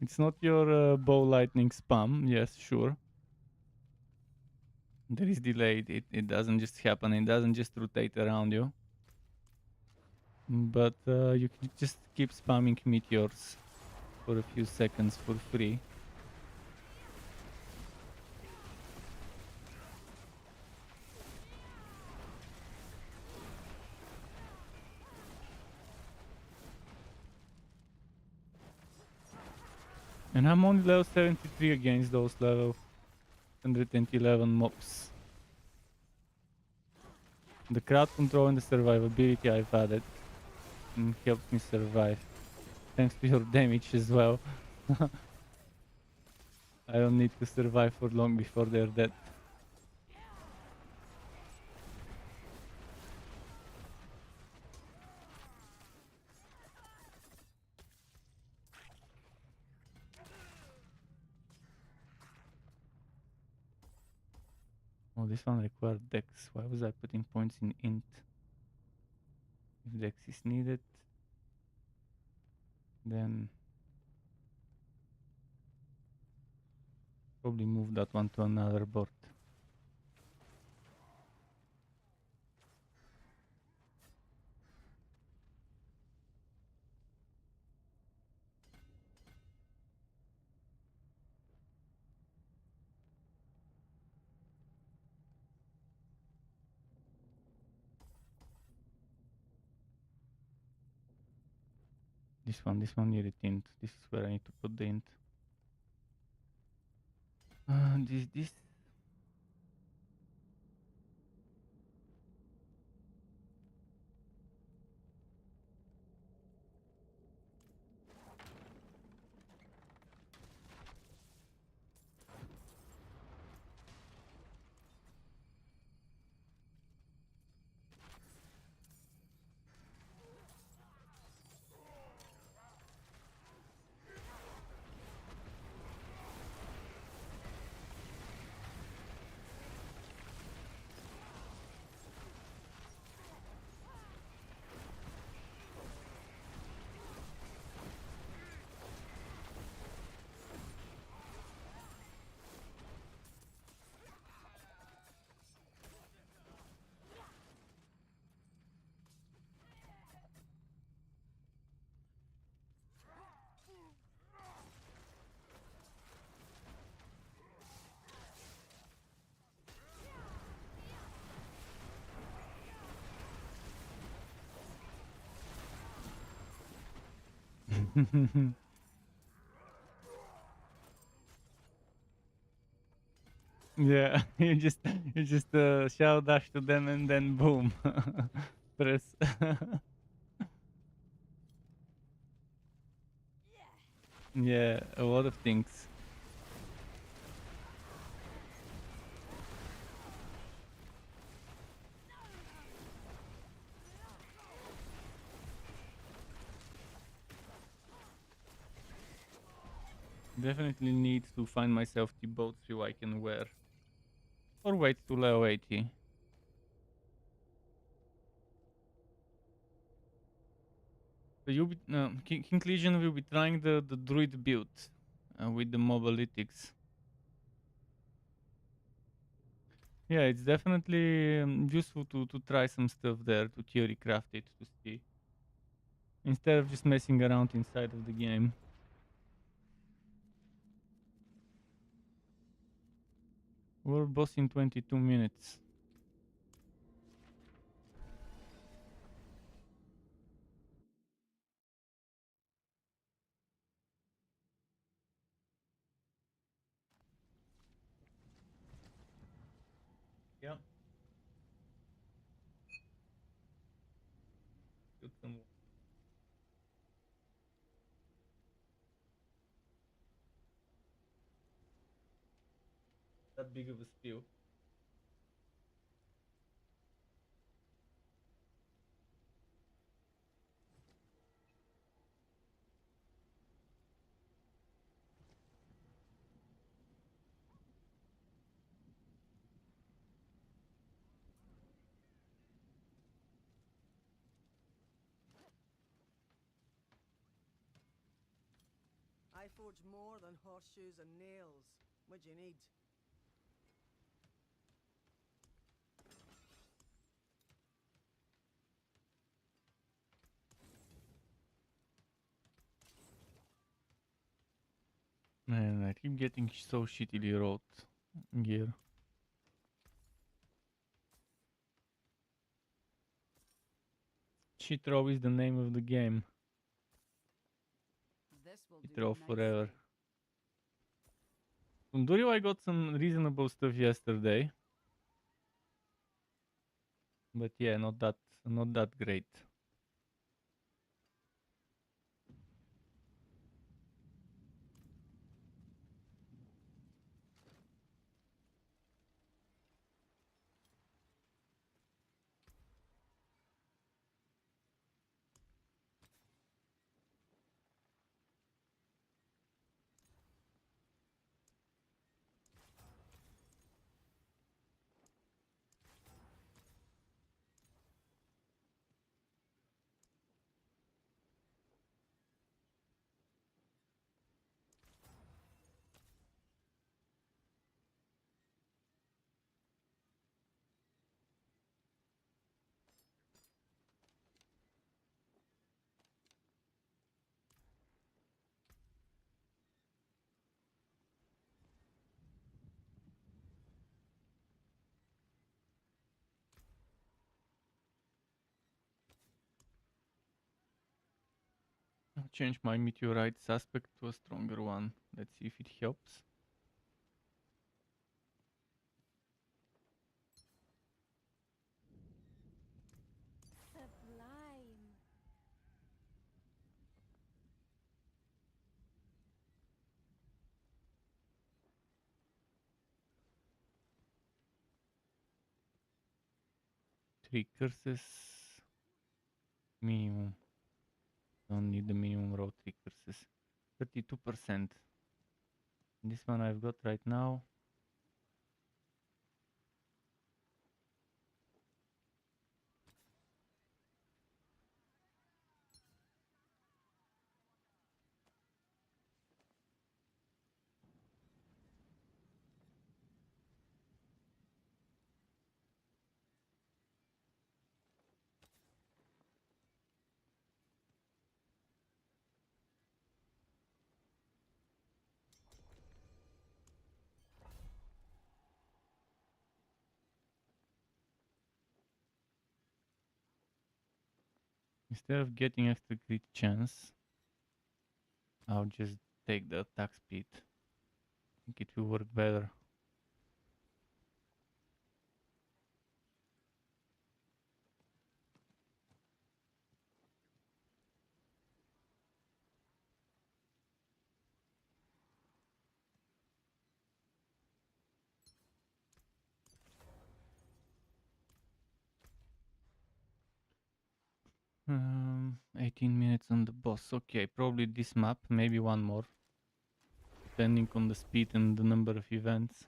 It's not your bow lightning spam, yes, sure. There is delayed, it doesn't just happen, it doesn't just rotate around you. But you can just keep spamming meteors for a few seconds for free. And I'm only level 73 against those level 111 mobs. The crowd control and the survivability I've added helped me survive. Thanks to your damage as well. I don't need to survive for long before they're dead. Oh, this one required dex. Why was I putting points in int? If dex is needed, then probably move that one to another board. This one needed int. This is where I need to put the int. This. Yeah, you just shout dash to them and then boom, press. Yeah, a lot of things. Definitely need to find myself the boat shoe I can wear. Or wait to level 80. So you'll be, King Legion will be trying the druid build with the mobalytics. Yeah, it's definitely useful to try some stuff there, to theory craft it, to see. Instead of just messing around inside of the game. World boss in 22 minutes. Yeah. Good some that big of a spill. I forge more than horseshoes and nails. What do you need? Man, I keep getting so shittily wrote gear. Shit row is the name of the game. This will Shit do row nicely. forever. From Durio I got some reasonable stuff yesterday. But yeah, not that great. Change my meteorite suspect to a stronger one. Let's see if it helps. Sublime. Three curses. Minimum. Don't need the minimum row 3 curses. 32%. This one I've got right now. Instead of getting extra crit chance, I'll just take the attack speed. I think it will work better. Um, 18 minutes on the boss. Okay, probably this map, maybe one more, depending on the speed and the number of events.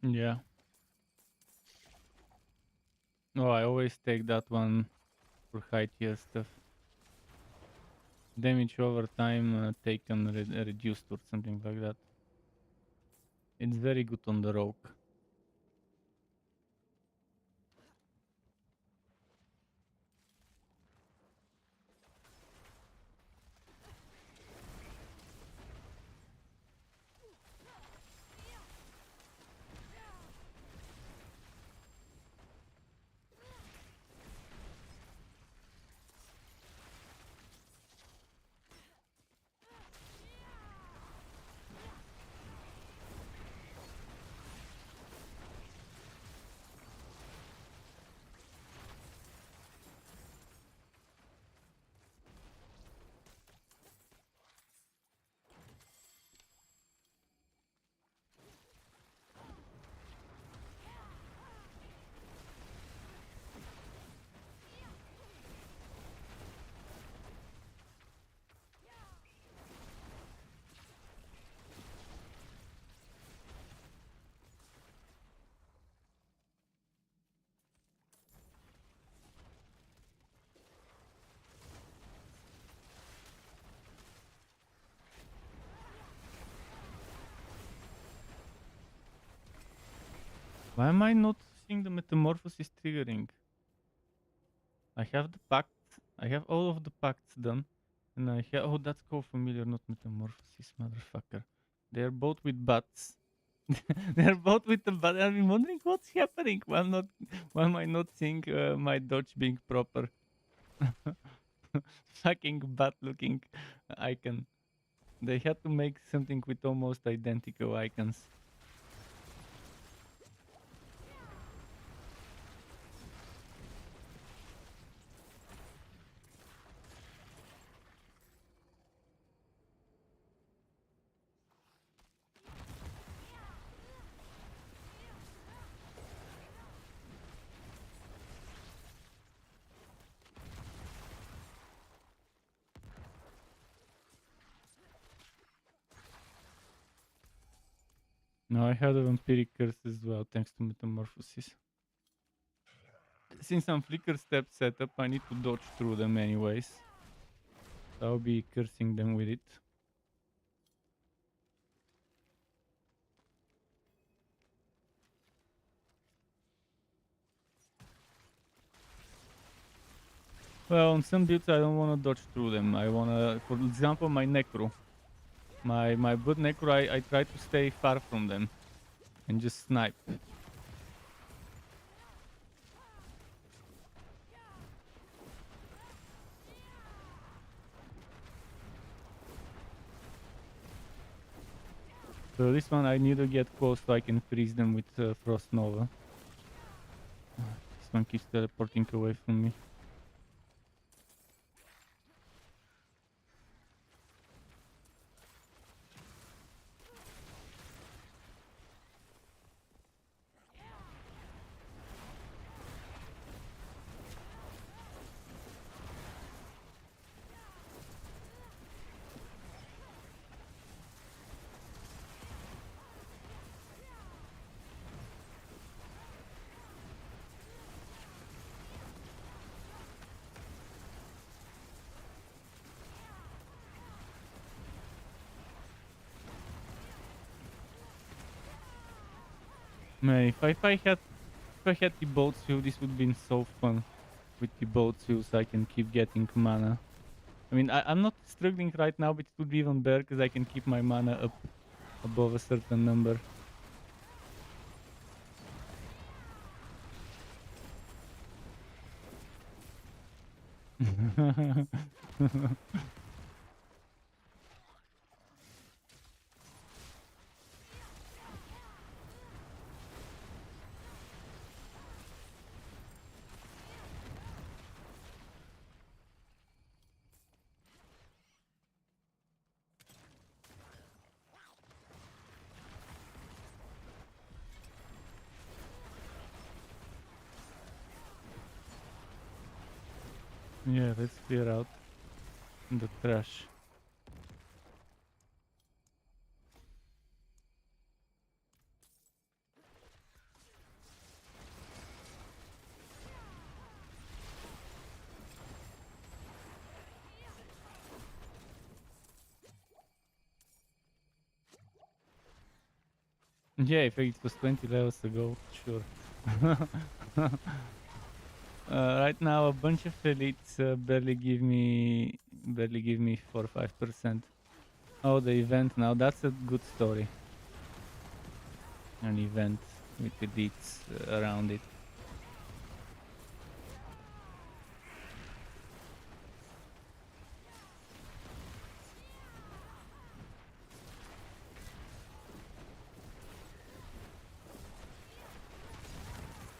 Yeah. Oh, I always take that one for high tier stuff. Damage over time taken reduced or something like that. It's very good on the rogue. Why am I not seeing the metamorphosis triggering? I have the pacts. I have all of the pacts done. And I have... Oh, that's called familiar, not metamorphosis, motherfucker. They're both with butts. They're both with the butt. I've been wondering what's happening. Why am I not seeing my dodge being proper? Fucking butt-looking icon. They had to make something with almost identical icons. No, I had a vampiric curse as well, thanks to metamorphosis. Since I'm flicker step setup, I need to dodge through them anyways. So I'll be cursing them with it. Well, on some builds I don't want to dodge through them. I want to, for example, my necro. My blood necro, I try to stay far from them and just snipe. So this one I need to get close so I can freeze them with Frost Nova. This one keeps teleporting away from me. Man, if I had the boat seal, this would have been so fun. With the boat seal, so I can keep getting mana. I mean, I'm not struggling right now, but it would be even better because I can keep my mana up above a certain number. Yeah, let's clear out the trash. Yeah, if it was 20 levels ago, sure. Right now, a bunch of elites barely give me 4 or 5%. Oh, the event now, that's a good story. An event with elites around it.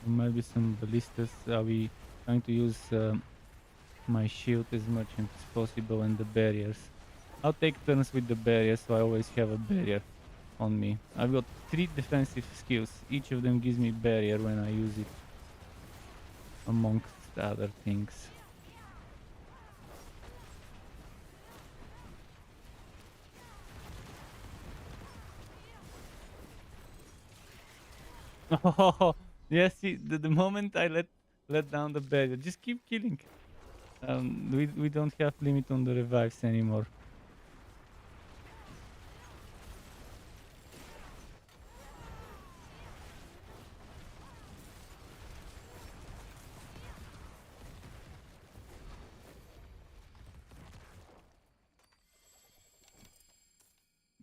Maybe some ballistas. I'll be trying to use my shield as much as possible and the barriers. I'll take turns with the barriers, so I always have a barrier on me. I've got 3 defensive skills. Each of them gives me barrier when I use it, amongst other things. Oh, yeah, see, the moment I let down the barrier, just keep killing. We don't have limit on the revives anymore.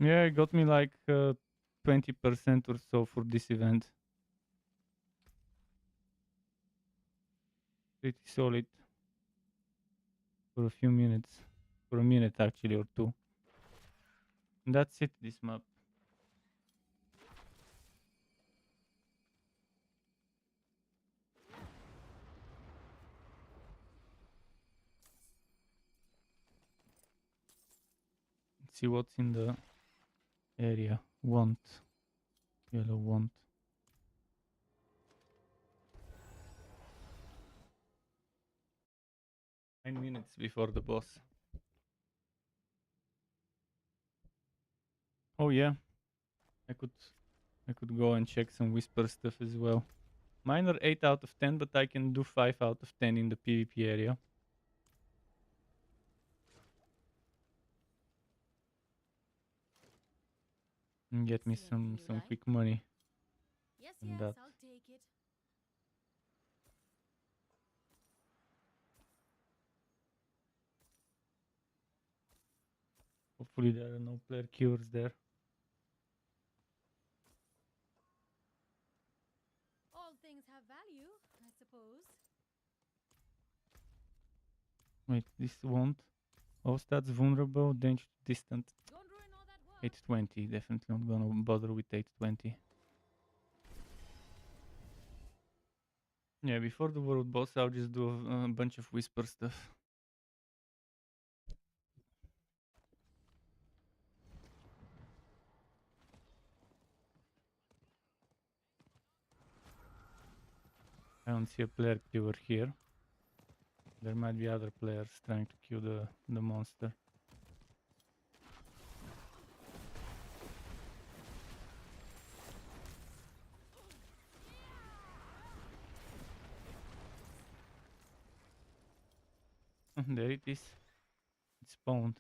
Yeah, it got me like 20% or so for this event. Pretty solid. For a few minutes. For a minute actually, or 2. And that's it, this map. Let's see what's in the area. Want. Yellow want. Nine minutes before the boss. Oh yeah. I could I could go and check some whisper stuff as well. Mine are 8 out of 10, but I can do 5 out of 10 in the PvP area. And get me some quick money. Yes, And yes, that. I'll take it. Hopefully there are no player cures there. All things have value, I suppose. Wait, this won't. All stats vulnerable, danger to distant. Don't ruin all that work. 820, definitely not gonna bother with 820. Yeah, before the world boss, I'll just do a bunch of whisper stuff. I don't see a player killer here. There might be other players trying to kill the monster. There it is. It spawned.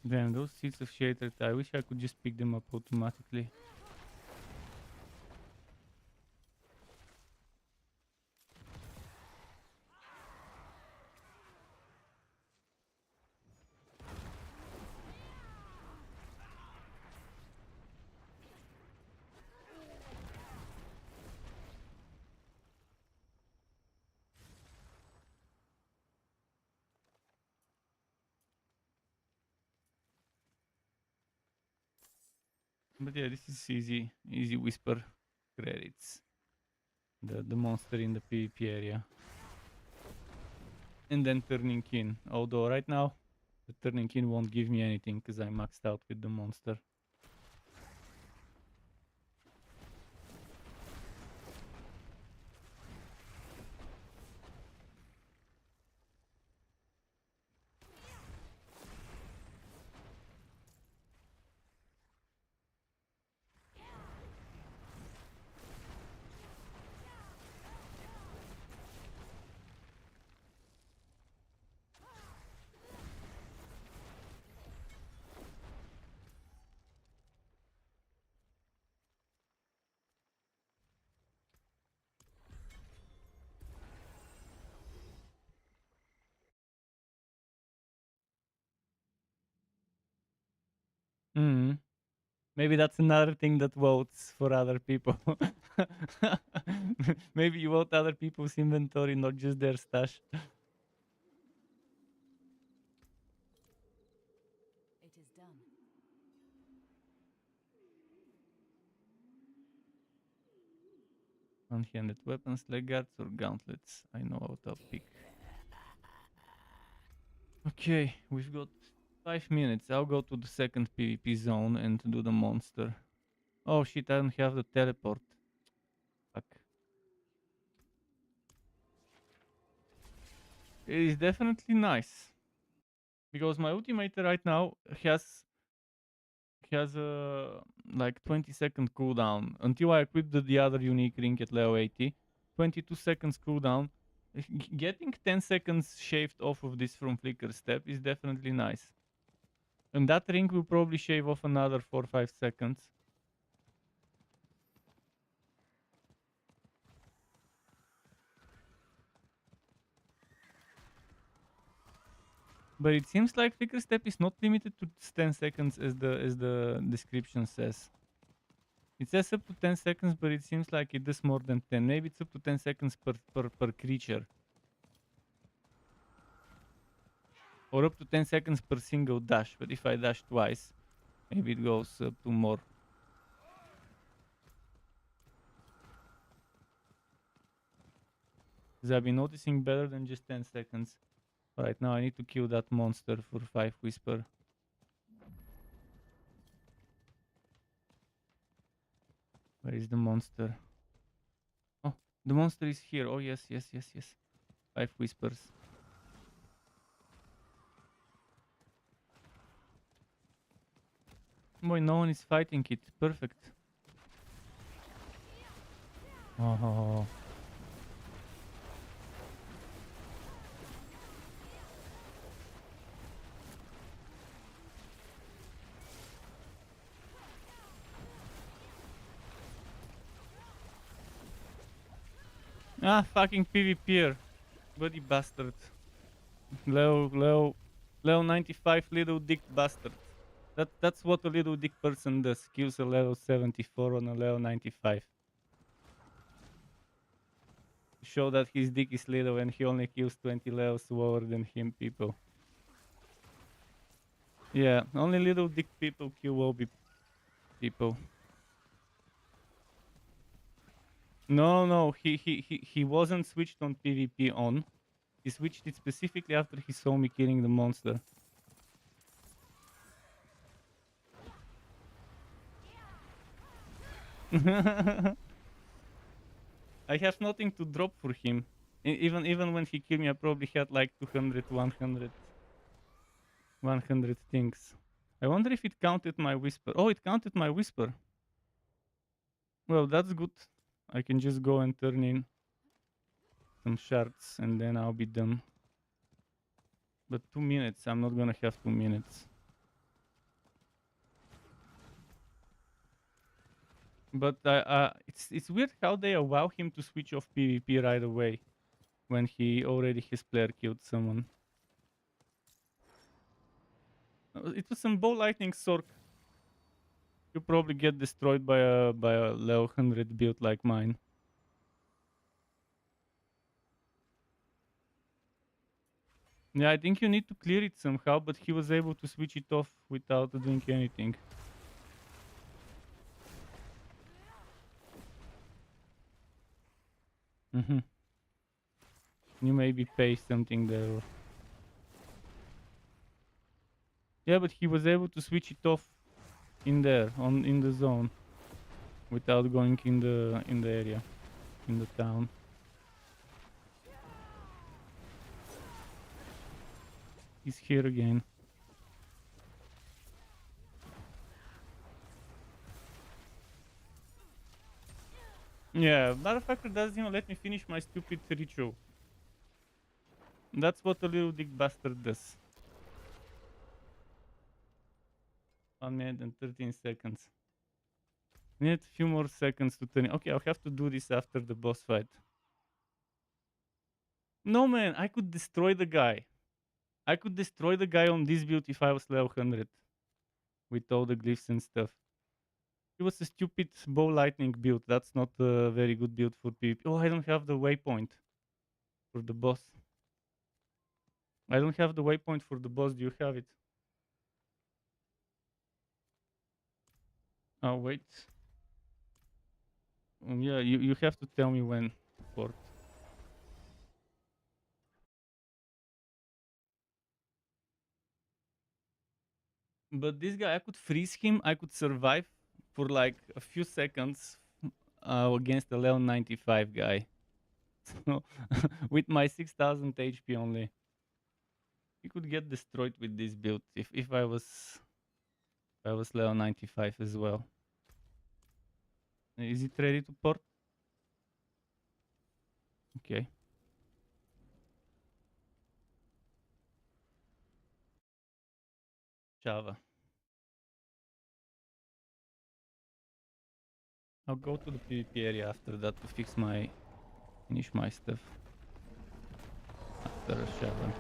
Damn, those seeds of shattered, I wish I could just pick them up automatically. But yeah, this is easy whisper credits. The monster in the PvP area. And then turning in. Although right now, the turning in won't give me anything because I maxed out with the monster. Mm. Maybe that's another thing that votes for other people. Maybe you vote other people's inventory, not just their stash. It is done. One-handed weapons, leg guards, or gauntlets. I know what I'll pick. Okay, we've got 5 minutes. I'll go to the second PvP zone and do the monster. Oh shit, I don't have the teleport. Fuck. It is definitely nice. Because my ultimate right now has a like 20-second cooldown until I equip the other unique ring at level 80. 22 seconds cooldown. Getting 10 seconds shaved off of this from flicker step is definitely nice. And that ring will probably shave off another 4-5 seconds. But it seems like flicker step is not limited to 10 seconds as the description says. It says up to 10 seconds, but it seems like it does more than 10. Maybe it's up to 10 seconds per creature. Or up to 10 seconds per single dash. But if I dash twice, maybe it goes up to more. Because I've been noticing better than just 10 seconds. Right now I need to kill that monster for 5 whisper. Where is the monster? Oh, the monster is here. Oh yes, yes, yes, yes. 5 whispers. Boy, no one is fighting it. Perfect. Oh. Ah, fucking PvPer. Bloody bastard. Low 95 little dick bastard. That's what a little dick person does. Kills a level 74 on a level 95. Show that his dick is little and he only kills 20 levels lower than him, people. Yeah, only little dick people kill OB people. No, he wasn't switched on PvP on. He switched it specifically after he saw me killing the monster. I have nothing to drop for him. Even when he killed me, I probably had like 200, 100 things. I wonder if it counted my whisper. Oh, it counted my whisper. Well, that's good. I can just go and turn in some shards and then I'll be done. But 2 minutes, I'm not gonna have 2 minutes. But it's weird how they allow him to switch off PvP right away when he already his player killed someone. It was some bow lightning Sorc. You probably get destroyed by a level 100 build like mine. Yeah, I think you need to clear it somehow, but he was able to switch it off without doing anything. You maybe pay something there. Yeah, but he was able to switch it off in there, in the zone, without going in the area, in the town. He's here again. Yeah, motherfucker doesn't even let me finish my stupid ritual. That's what a little dick bastard does. 1 minute and 13 seconds. Need a few more seconds to turn. Okay, I'll have to do this after the boss fight. No, man, I could destroy the guy. I could destroy the guy on this build if I was level 100. With all the glyphs and stuff. It was a stupid bow lightning build. That's not a very good build for PvP. Oh, I don't have the waypoint for the boss. I don't have the waypoint for the boss. Do you have it? Oh, wait. Yeah, you have to tell me when. Port. But this guy, I could freeze him. I could survive for like a few seconds against the level 95 guy. So, with my 6000 HP only. He could get destroyed with this build if I was level 95 as well. Is it ready to port? Okay. Java. I'll go to the PvP area after that to finish my stuff. After Java.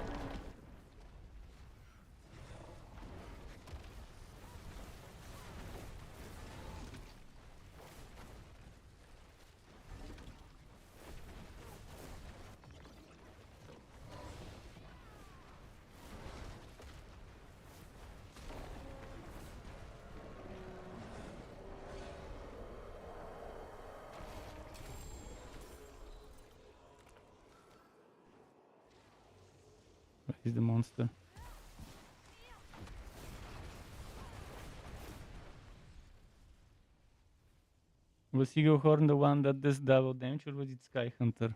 is the monster. Was Eagle Horn the one that does double damage, or was it Sky Hunter?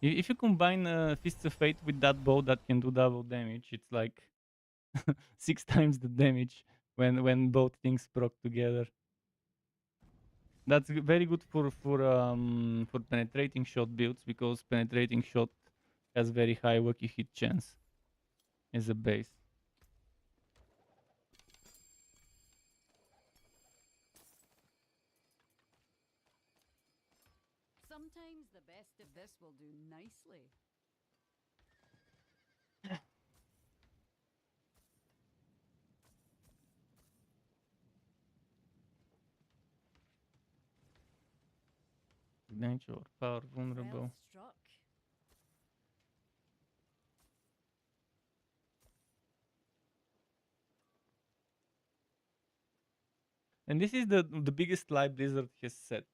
If you combine Fists of Fate with that bow that can do double damage, it's like 6 times the damage when both things proc together. That's very good for penetrating shot builds, because penetrating shot has very high wacky hit chance as a base. Sometimes the best of this will do nicely. Damage or power vulnerable. Well struck. And this is the biggest lie Blizzard has set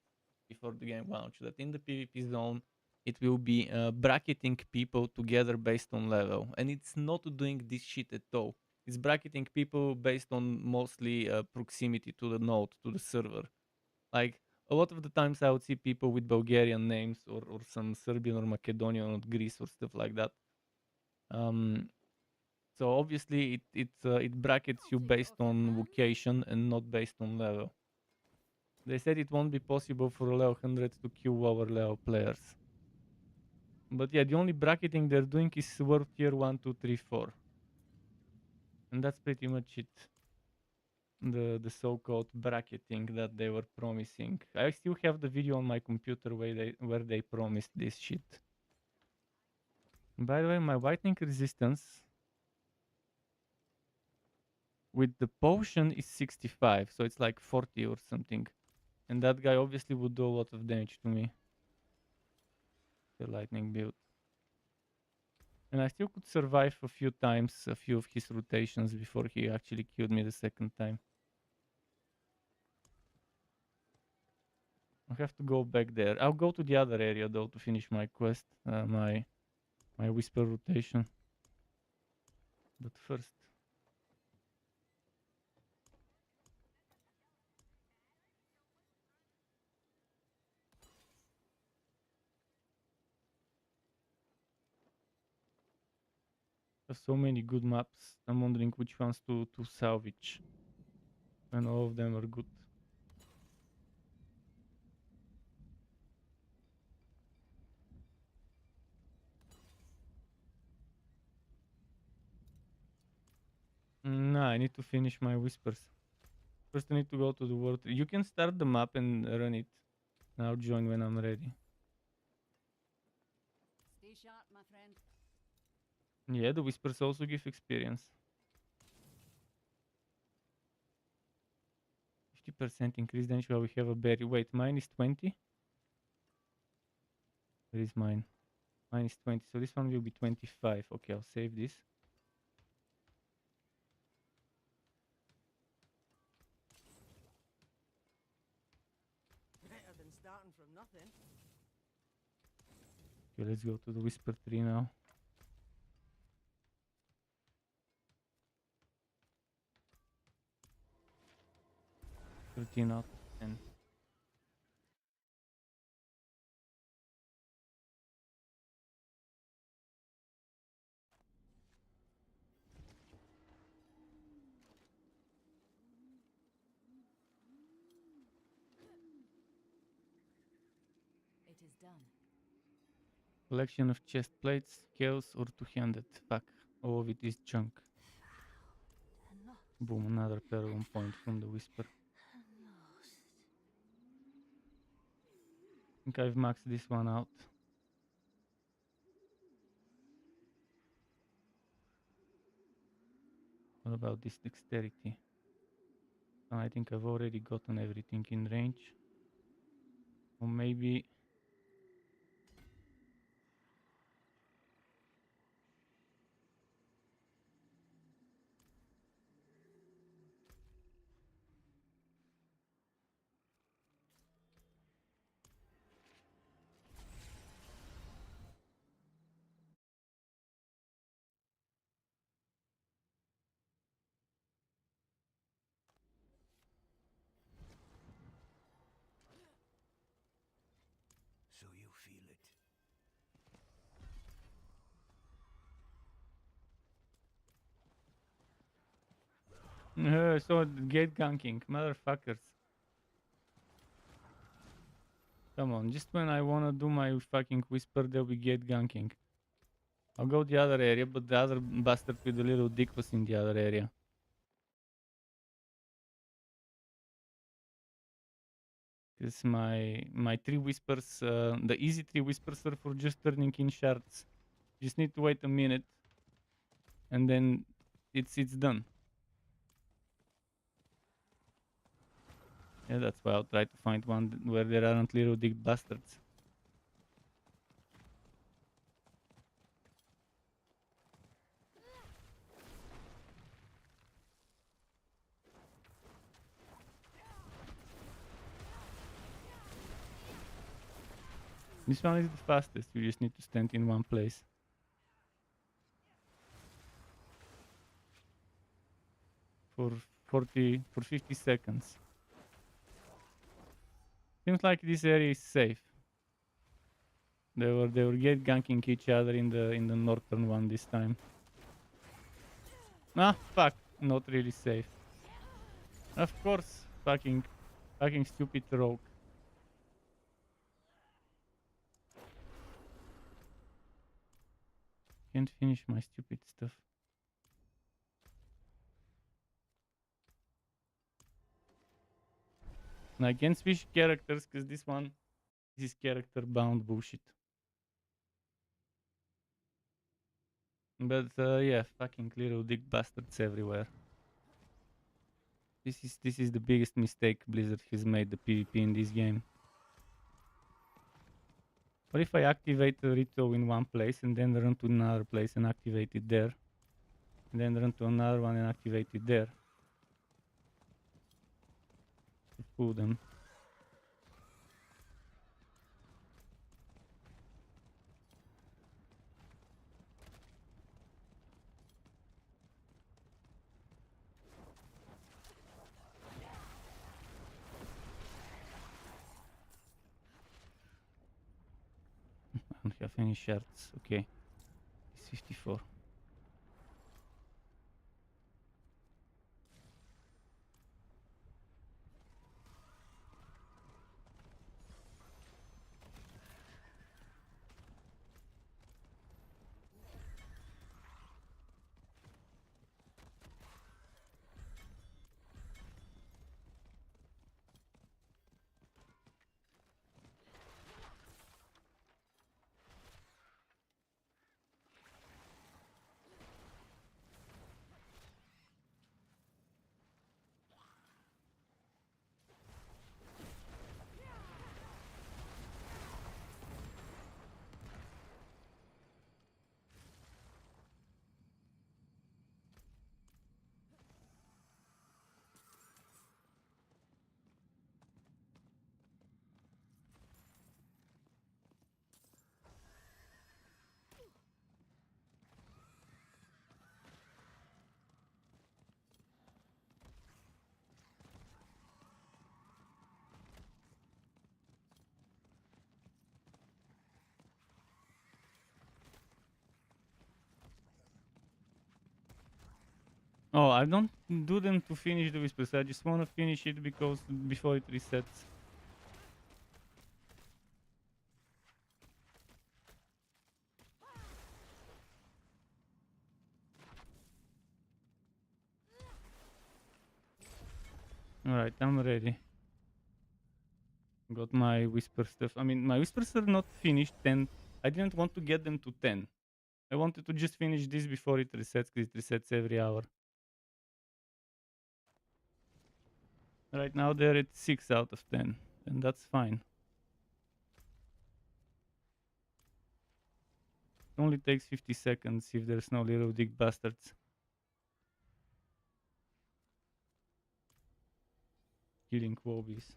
before the game launch, that in the PvP zone it will be bracketing people together based on level, and it's not doing this shit at all. It's bracketing people based on mostly proximity to the node, to the server. Like, a lot of the times I would see people with Bulgarian names, or some Serbian or Macedonian or Greece or stuff like that. So obviously it brackets you based on location and not based on level. They said it won't be possible for level 100 to kill lower level players. But yeah, the only bracketing they're doing is world tier 1, 2, 3, 4. And that's pretty much it. The so-called bracketing that they were promising. I still have the video on my computer where they promised this shit. By the way, my lightning resistance with the potion is 65, so it's like 40 or something. And that guy obviously would do a lot of damage to me. The lightning build. And I still could survive a few times, a few of his rotations before he actually killed me the second time. I have to go back there. I'll go to the other area though to finish my quest, my whisper rotation. But first, there's so many good maps. I'm wondering which ones to salvage. And all of them are good. Nah, I need to finish my whispers. First I need to go to the world. You can start the map and run it. I'll join when I'm ready. Stay sharp, my friend. Yeah, the whispers also give experience. 50% increased damage while we have a berry. Wait, mine is 20? Where is mine? Mine is 20, so this one will be 25. Okay, I'll save this. Better than starting from nothing. Okay, let's go to the whisper tree now. Out of 10. It is done. Collection of chest plates, scales, or two-handed. Fuck, all of it is junk. Boom, another paragon point from the whisper. I think I've maxed this one out. What about this dexterity? I think I've already gotten everything in range. Or maybe So gate ganking, motherfuckers. Come on, just when I wanna do my fucking whisper, they'll be gate ganking. I'll go the other area, but the other bastard with the little dick was in the other area. Because my 3 whispers, the easy 3 whispers are for just turning in shards. Just need to wait a minute, and then it's done. Yeah, that's why I'll try to find one where there aren't little dick bastards. This one is the fastest, you just need to stand in one place. For 50 seconds. Seems like this area is safe. They were gate ganking each other in the northern one this time. Ah, fuck, not really safe. Of course, fucking stupid rogue. Can't finish my stupid stuff. And I can't switch characters because this is character bound bullshit. But yeah, fucking little dick bastards everywhere. This is the biggest mistake Blizzard has made the PvP in this game. What if I activate the Rito in one place and then run to another place and activate it there? And then run to another one and activate it there? To fool them. I don't have any shards. Okay. It's 54. Oh, I don't do them to finish the whispers. I just want to finish it because before it resets. Alright, I'm ready. Got my whisper stuff. I mean, my whispers are not finished 10. I didn't want to get them to 10. I wanted to just finish this before it resets, because it resets every hour. Right now they're at 6 out of 10, and that's fine. It only takes 50 seconds if there's no little dick bastards killing wobbies.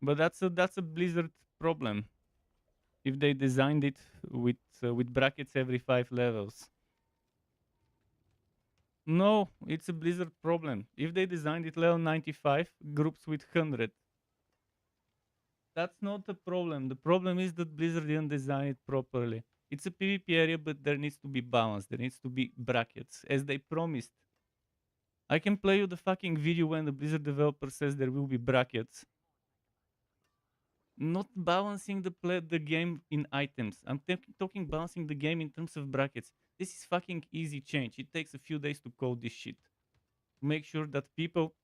But that's a Blizzard problem. If they designed it with brackets every 5 levels. No, it's a Blizzard problem. If they designed it level 95, groups with 100. That's not the problem. The problem is that Blizzard didn't design it properly. It's a PvP area, but there needs to be balance. There needs to be brackets, as they promised. I can play you the fucking video when the Blizzard developer says there will be brackets. Not balancing the game in items. I'm talking balancing the game in terms of brackets. This is fucking easy change. It takes a few days to code this shit. Make sure that people...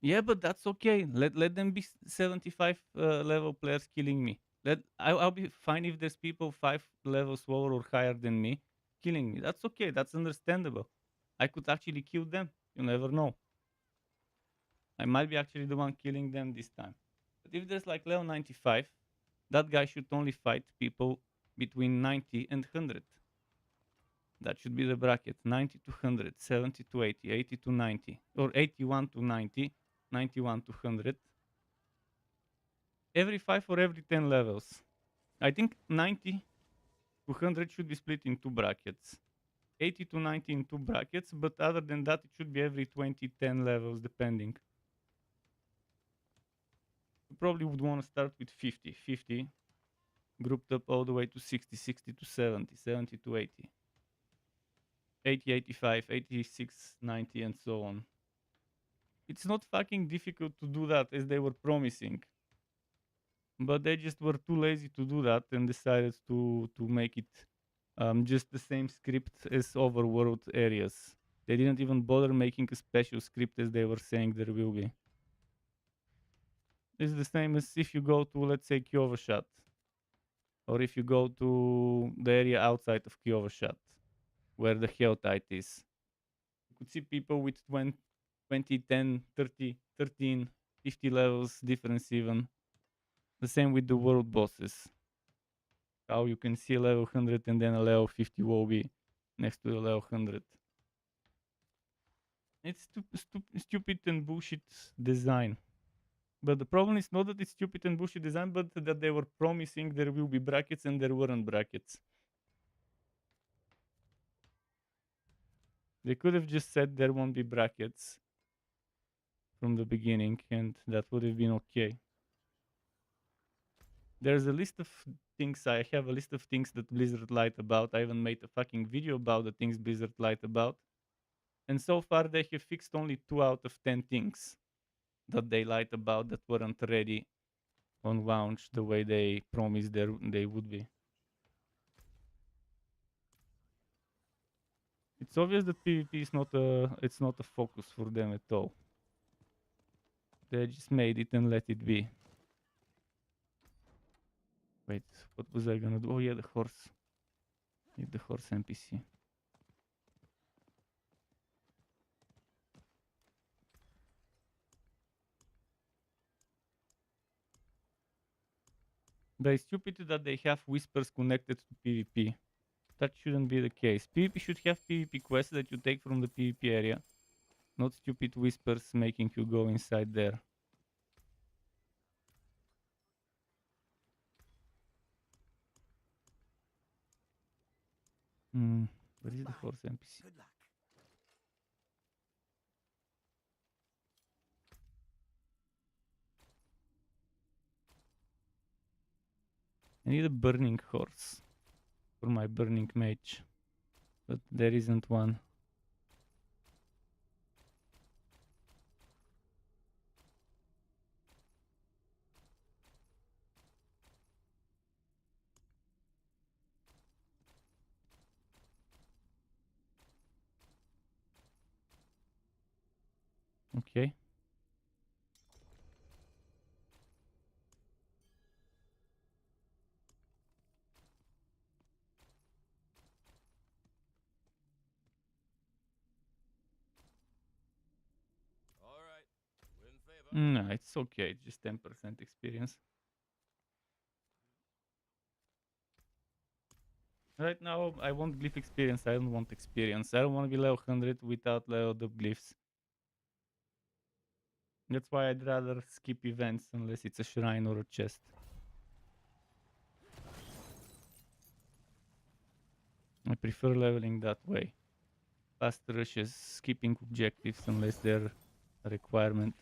Yeah, but that's okay. Let them be 75 level players killing me. I'll be fine if there's people 5 levels lower or higher than me killing me. That's okay. That's understandable. I could actually kill them. You never know. I might be actually the one killing them this time. But if there's like level 95, that guy should only fight people between 90 and 100. That should be the bracket. 90 to 100, 70 to 80, 80 to 90, or 81 to 90, 91 to 100. Every 5 or every 10 levels. I think 90 to 100 should be split in 2 brackets. 80 to 90 in 2 brackets, but other than that, it should be every 20, 10 levels, depending. You probably would want to start with 50. 50 grouped up all the way to 60, 60 to 70, 70 to 80. 80, 85, 86, 90, and so on. It's not fucking difficult to do that as they were promising. But they just were too lazy to do that and decided to make it just the same script as overworld areas. They didn't even bother making a special script as they were saying there will be. It's the same as if you go to, let's say, Kyovashat. Or if you go to the area outside of Kyovashat, where the Helltide is. You could see people with 20, 10, 30, 13, 50 levels difference even. The same with the world bosses. How you can see a level 100 and then a level 50 WoW next to the level 100. It's stupid and bullshit design. But the problem is not that it's stupid and bullshit design, but that they were promising there will be brackets and there weren't brackets. They could have just said there won't be brackets from the beginning, and that would have been okay. There's a list of things, I have a list of things that Blizzard lied about. I even made a fucking video about the things Blizzard lied about. And so far they have fixed only 2 out of 10 things that they lied about that weren't ready on launch the way they promised they would be. It's obvious that PvP is not a focus for them at all. They just made it and let it be. Wait, what was I gonna do? Oh yeah, the horse. Need the horse NPC. But it's stupid that they have whispers connected to PvP. That shouldn't be the case. PvP should have PvP quests that you take from the PvP area. Not stupid whispers making you go inside there. Where is the horse NPC? Good luck. I need a burning horse for my burning mage, but there isn't one. Okay. No, it's okay. It's just 10% experience. Right now, I want glyph experience. I don't want experience. I don't want to be level 100 without level the glyphs. That's why I'd rather skip events unless it's a shrine or a chest. I prefer leveling that way. Fast rushes, skipping objectives unless they're a requirement.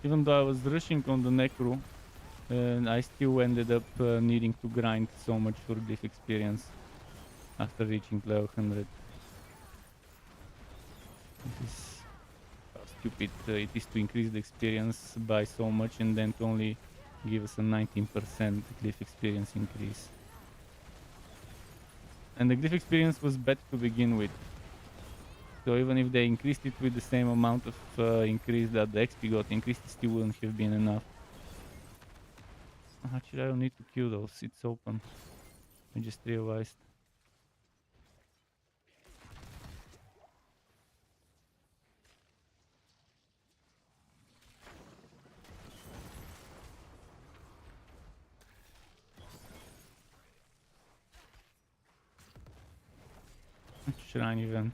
Even though I was rushing on the necro, I still ended up needing to grind so much for glyph experience after reaching level 100. This is how stupid it is to increase the experience by so much and then to only give us a 19% glyph experience increase. And the glyph experience was bad to begin with. So even if they increased it with the same amount of increase that the XP got increased, it still wouldn't have been enough. Actually, I don't need to kill those, it's open. I just realized. Shrine event.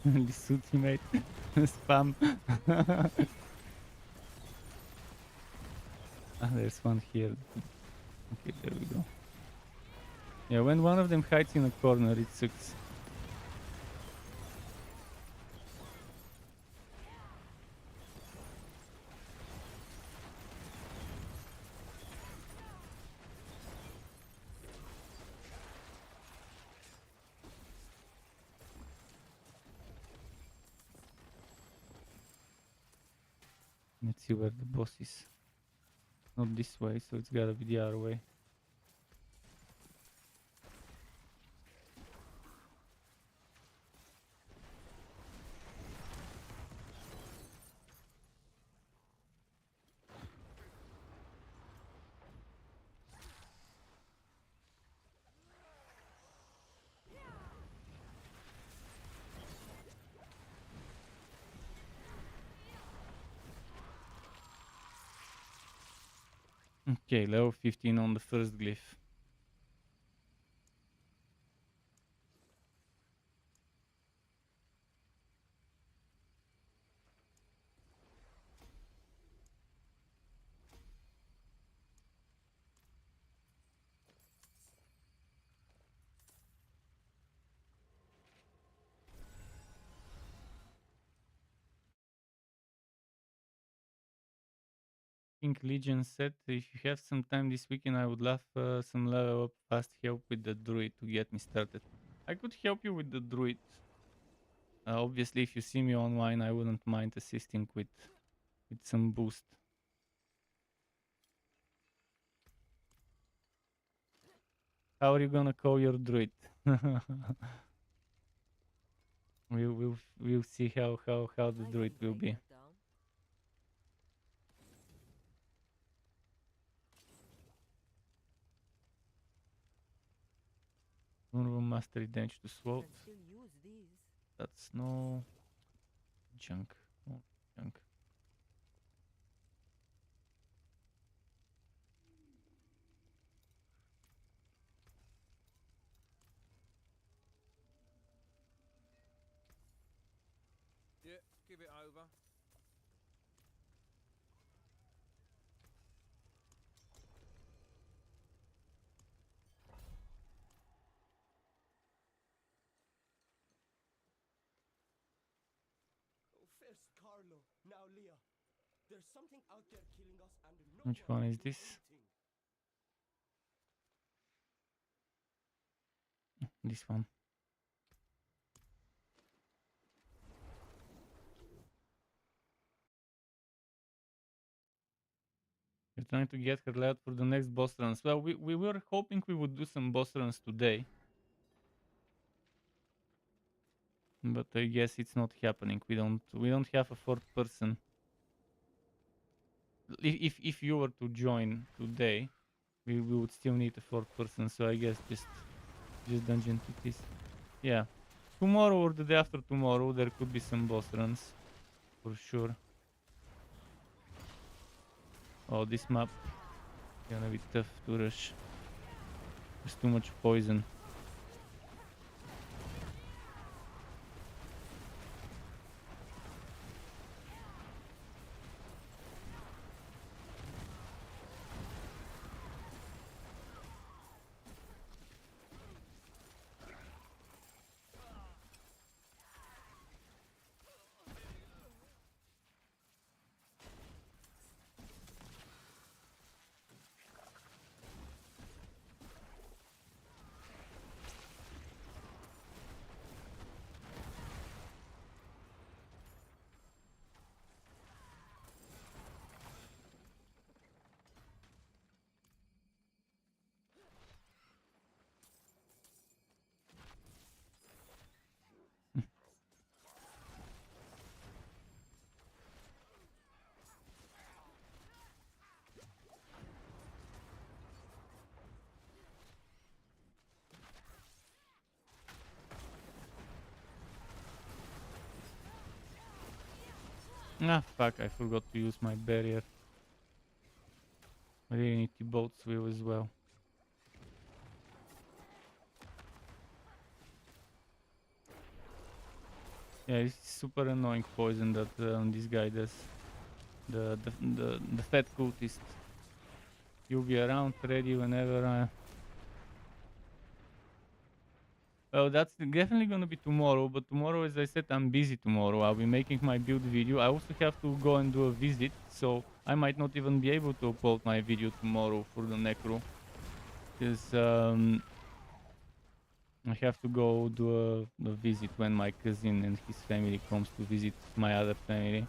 This ultimate spam. There's one here. Okay, there we go. Yeah, when one of them hides in a corner, it sucks. Let's see where the boss is. Not this way, so it's gotta be the other way. Okay, level 15 on the first glyph. Pink Legion said, if you have some time this weekend, I would love some level up fast help with the druid to get me started. I could help you with the druid. Obviously, if you see me online, I wouldn't mind assisting with some boost. How are you gonna call your druid? We'll see how the druid will be. Vulnerable mastery damage to swoop. That's no junk. No junk. Yeah, give it over. First Carlo, now Leah. There's something out there killing us and no Which one is this? This one. You're trying to get her layout for the next boss runs. Well, we were hoping we would do some boss runs today. But I guess it's not happening. We don't have a fourth person. If you were to join today, we would still need a fourth person, so I guess just dungeon TPs. Yeah. tomorrow or the day after tomorrow there could be some boss runs for sure. Oh, this map gonna be tough to rush. There's too much poison. Ah, fuck, I forgot to use my barrier. I really need the boat swivel as well. Yeah, it's super annoying poison that this guy does. The fat cultist. You'll be around ready whenever Well, that's definitely gonna be tomorrow, but tomorrow, as I said, I'm busy tomorrow. I'll be making my build video. I also have to go and do a visit, so I might not even be able to upload my video tomorrow for the necro. Because I have to go do a visit when my cousin and his family comes to visit my other family.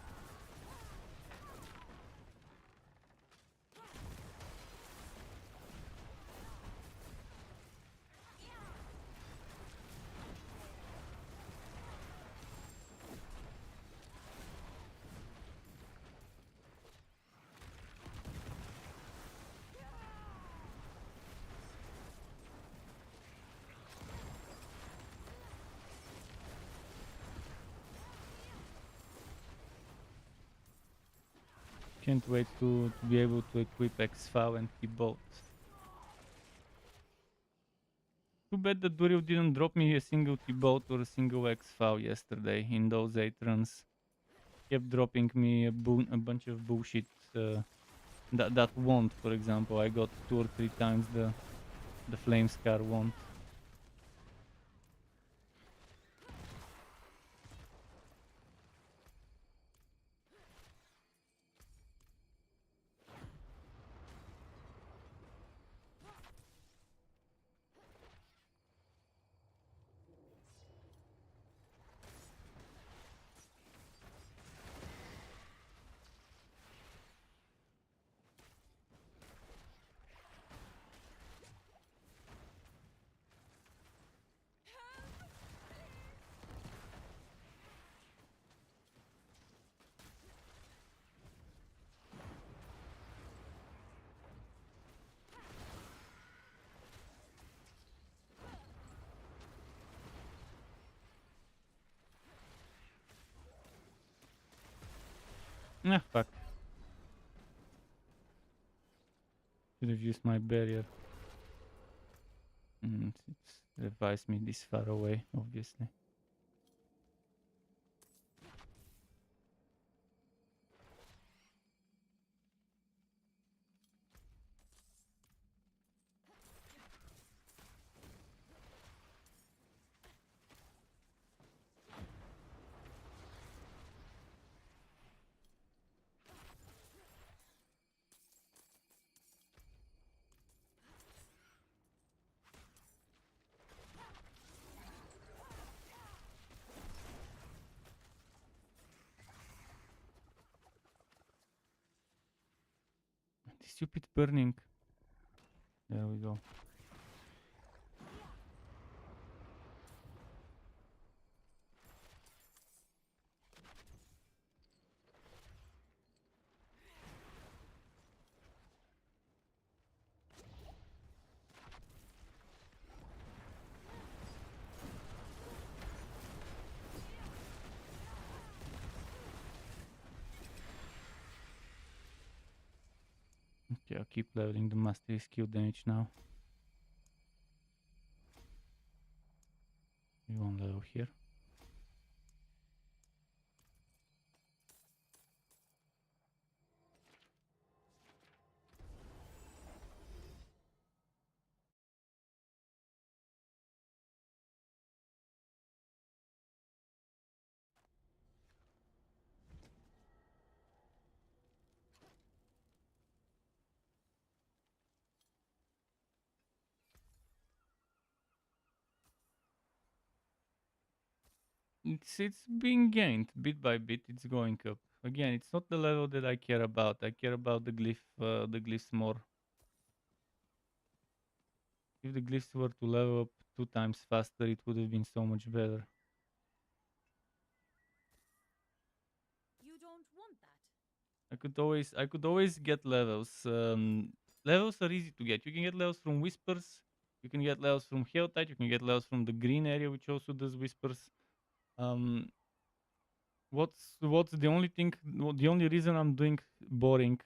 Can't wait to be able to equip X-File and keep both. Too bad that Duryl didn't drop me a single T-boat or a single X-File yesterday in those 8 runs. Kept dropping me a bunch of bullshit. That wand, for example, I got 2 or 3 times the flame scar wand. Ah, fuck. Should have used my barrier. It's revised me this far away, obviously. The stupid burning. There we go. Okay, I'll keep leveling the mastery skill damage now. We won't level here. It's being gained bit by bit. It's going up. Again, it's not the level that I care about. I care about the glyphs more. If the glyphs were to level up 2 times faster, it would have been so much better. You don't want that. I could always get levels. Levels are easy to get. You can get levels from whispers. You can get levels from Helltide. You can get levels from the green area, which also does whispers. What's the only thing? The only reason I'm doing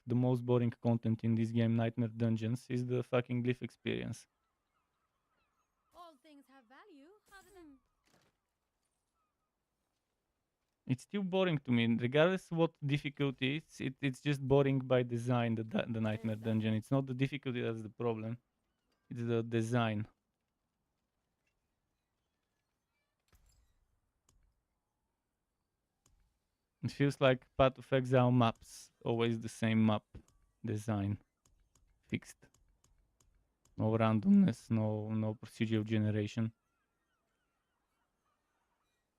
the most boring content in this game, Nightmare Dungeons, is the fucking glyph experience. All things have value. How does it? It's still boring to me, regardless of what difficulty it's just boring by design. The Nightmare Dungeon. It's not the difficulty that's the problem. It's the design. It feels like Path of Exile maps, always the same map design, fixed. No randomness, no procedural generation.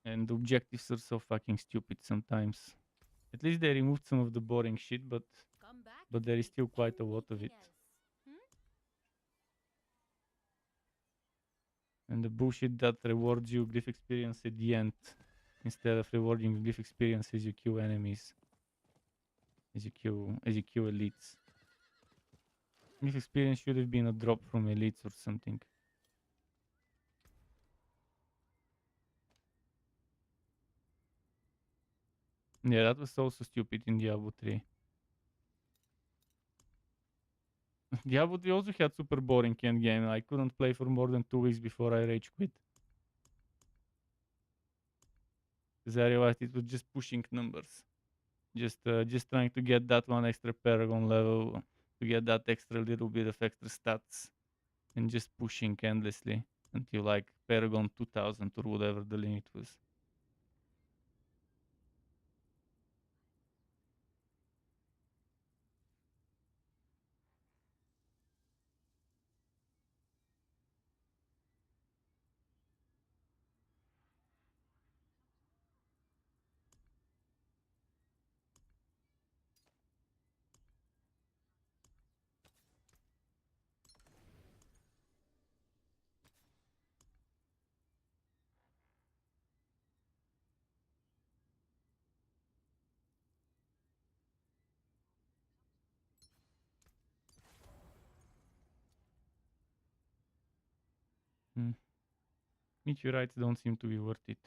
And the objectives are so fucking stupid sometimes. At least they removed some of the boring shit, but there is still quite a lot of it. And the bullshit that rewards you glyph experience at the end, instead of rewarding glyph experience as you kill enemies, as you kill elites. Glyph experience should have been a drop from elites or something. Yeah, that was also stupid in Diablo 3. Diablo 3 also had super boring endgame. I couldn't play for more than 2 weeks before I rage quit. Because I realized it was just pushing numbers. Just trying to get that one extra Paragon level, to get that extra little bit of extra stats. And just pushing endlessly until like Paragon 2000 or whatever the limit was. Meteorites don't seem to be worth it.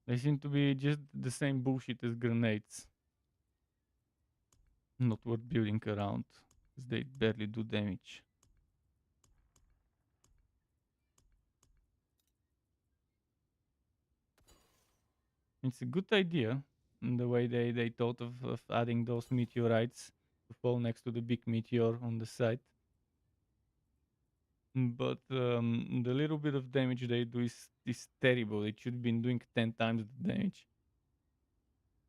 They seem to be just the same bullshit as grenades. Not worth building around, because they barely do damage. It's a good idea, in the way they thought of adding those meteorites to fall next to the big meteor on the side. But the little bit of damage they do is terrible. It should have been doing 10 times the damage.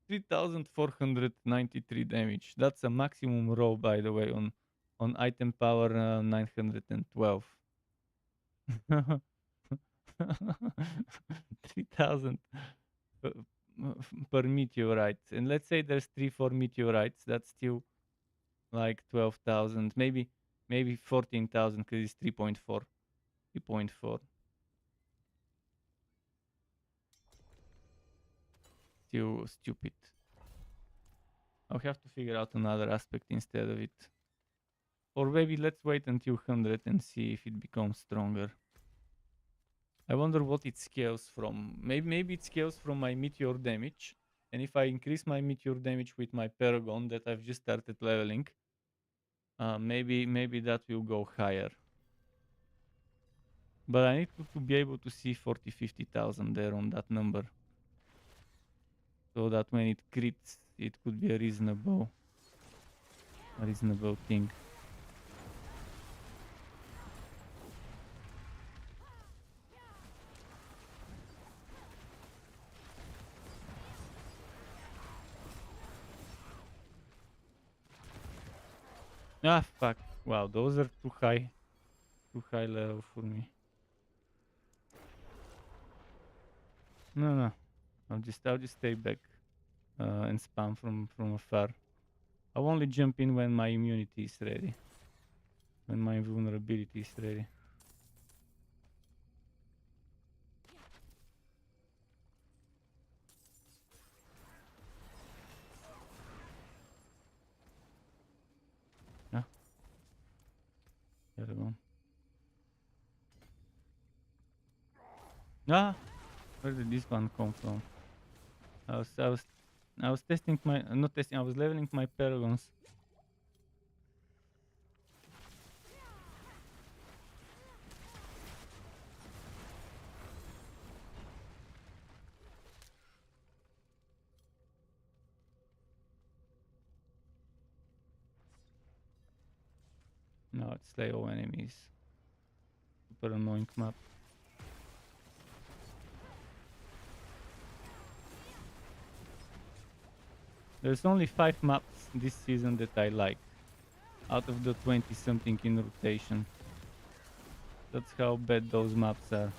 3,493 damage. That's a maximum roll, by the way, on item power 912. 3,000 per meteorite. And let's say there's 3-4 meteorites. That's still like 12,000. Maybe 14,000 because it's 3.4. 3.4. Still stupid. I'll have to figure out another aspect instead of it. Or maybe let's wait until 100 and see if it becomes stronger. I wonder what it scales from. Maybe it scales from my meteor damage, And if I increase my meteor damage with my Paragon that I've just started leveling, maybe that will go higher. But I need to be able to see 40, 50,000 there on that number. So that when it crits, it could be a reasonable thing. Ah, fuck. Wow, those are too high level for me. No. I'll just stay back and spam from afar. I'll only jump in when my immunity is ready. When my vulnerability is ready. There we go. Ah, where did this one come from? I was testing my not testing. I was leveling my Paragons. No, it's slay all enemies. Super annoying map. There's only 5 maps this season that I like, out of the 20 something in rotation. That's how bad those maps are.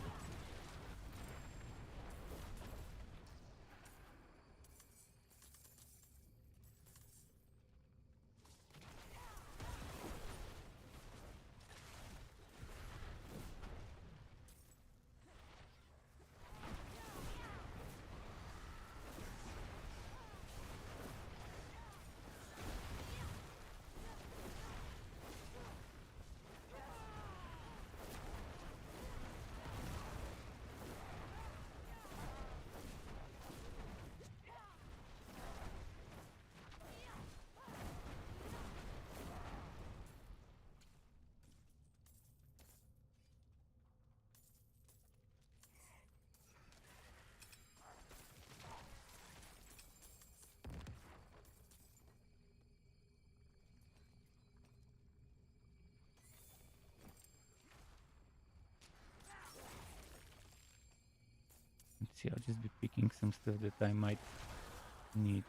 Let's see, I'll just be picking some stuff that I might need.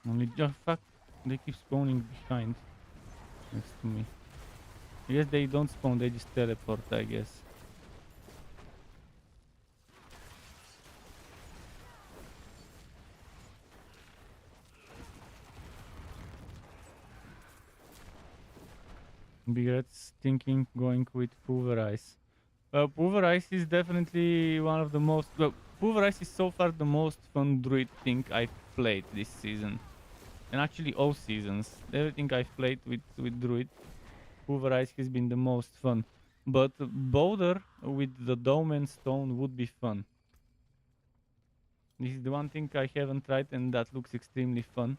Only fuck, they keep spawning behind next to me. I guess they don't spawn, they just teleport, I guess. Big Red's thinking going with Pulverize. Pulverize is definitely one of the most... Well, Pulverize is so far the most fun druid thing I've played this season. And actually all seasons. Everything I've played with druid, Pulverize has been the most fun. But Boulder with the Dome and Stone would be fun. This is the one thing I haven't tried and that looks extremely fun.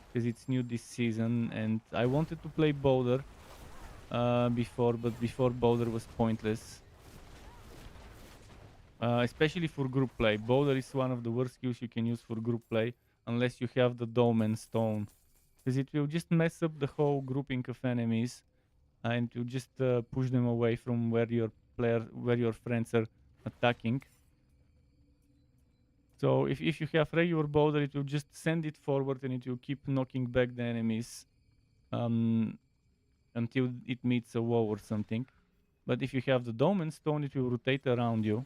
Because it's new this season and I wanted to play Boulder before, but before Boulder was pointless. Especially for group play. Boulder is one of the worst skills you can use for group play unless you have the Dome and Stone. Because it will just mess up the whole grouping of enemies and you just push them away from where your friends are attacking. So if you have regular boulder, it will just send it forward and it will keep knocking back the enemies until it meets a wall or something. But if you have the dome and stone, it will rotate around you,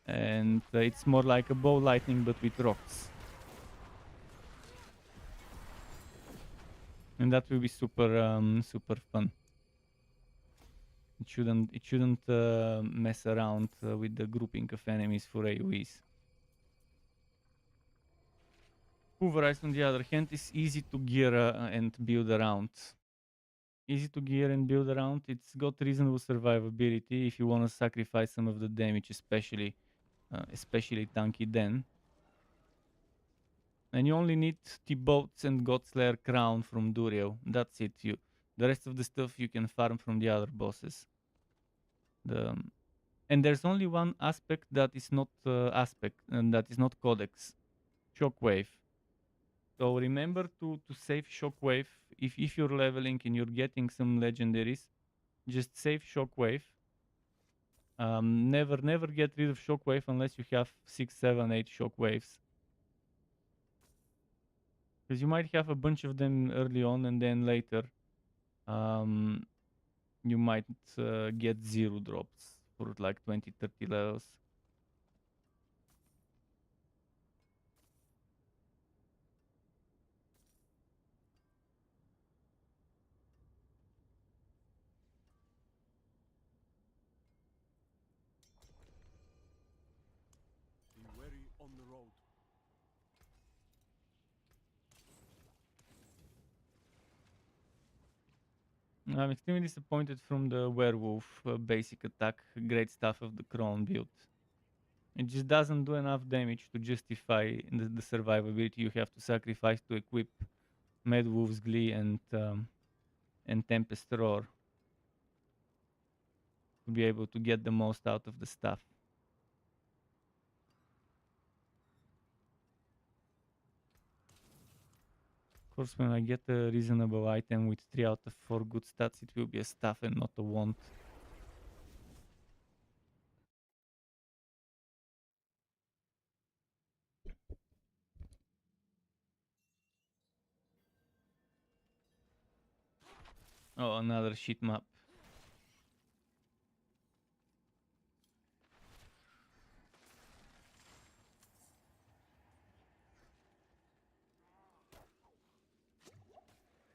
and it's more like a bow lightning but with rocks. And that will be super fun. It shouldn't mess around with the grouping of enemies for AoEs. Pulverize, on the other hand, is easy to gear and build around. Easy to gear and build around. It's got reasonable survivability if you want to sacrifice some of the damage, especially tanky then. And you only need T-Boats and Godslayer Crown from Duriel. That's it. The rest of the stuff you can farm from the other bosses. And there's only one aspect that is not and that is not Codex. Shockwave. So remember to save Shockwave. If you're leveling and you're getting some legendaries, just save Shockwave. Never get rid of Shockwave unless you have 6, 7, 8 Shockwaves. Because you might have a bunch of them early on and then later you might get 0 drops for like 20, 30 levels. Be wary on the road. I'm extremely disappointed from the werewolf basic attack, great stuff of the Crown build. It just doesn't do enough damage to justify the survivability you have to sacrifice to equip Mad Wolf's Glee and Tempest Roar to be able to get the most out of the stuff. Of course, when I get a reasonable item with 3 out of 4 good stats, it will be a staff and not a wand. Oh, another shit map.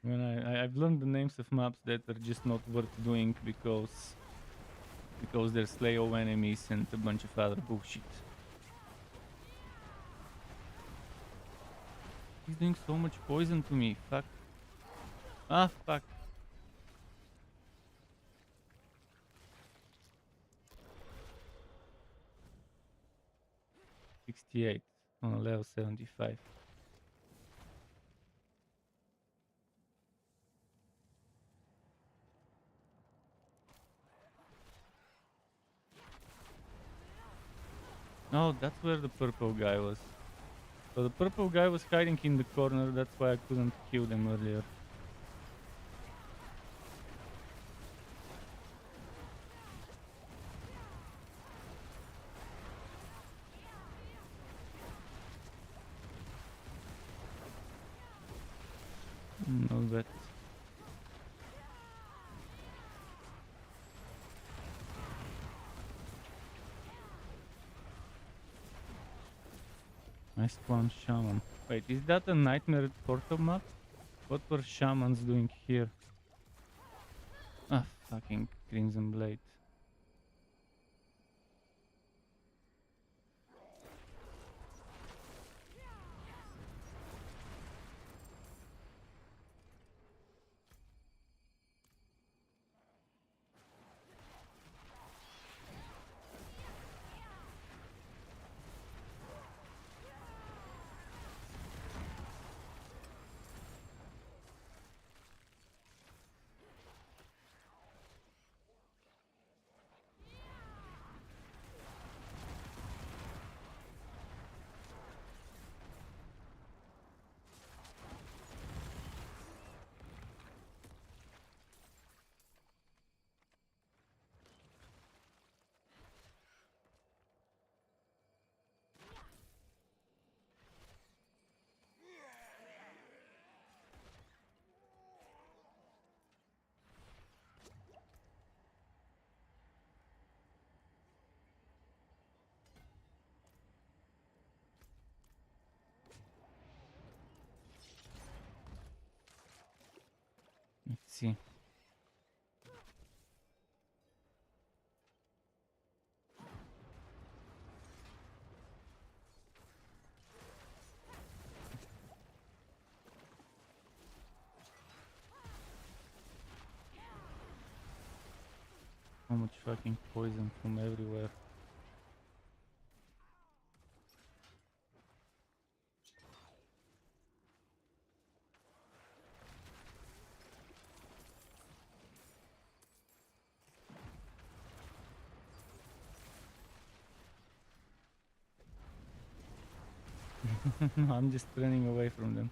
When I've learned the names of maps that are just not worth doing because there's Slayo enemies and a bunch of other bullshit. He's doing so much poison to me. Fuck. Ah, fuck. $68 on a level 75. Oh, that's where the purple guy was. So the purple guy was hiding in the corner, that's why I couldn't kill them earlier. No bet. Nice one, shaman. Wait, is that a nightmare portal map? What were shamans doing here? Ah, fucking Crimson Blade. see. How much fucking poison from everywhere. No, I'm just running away from them.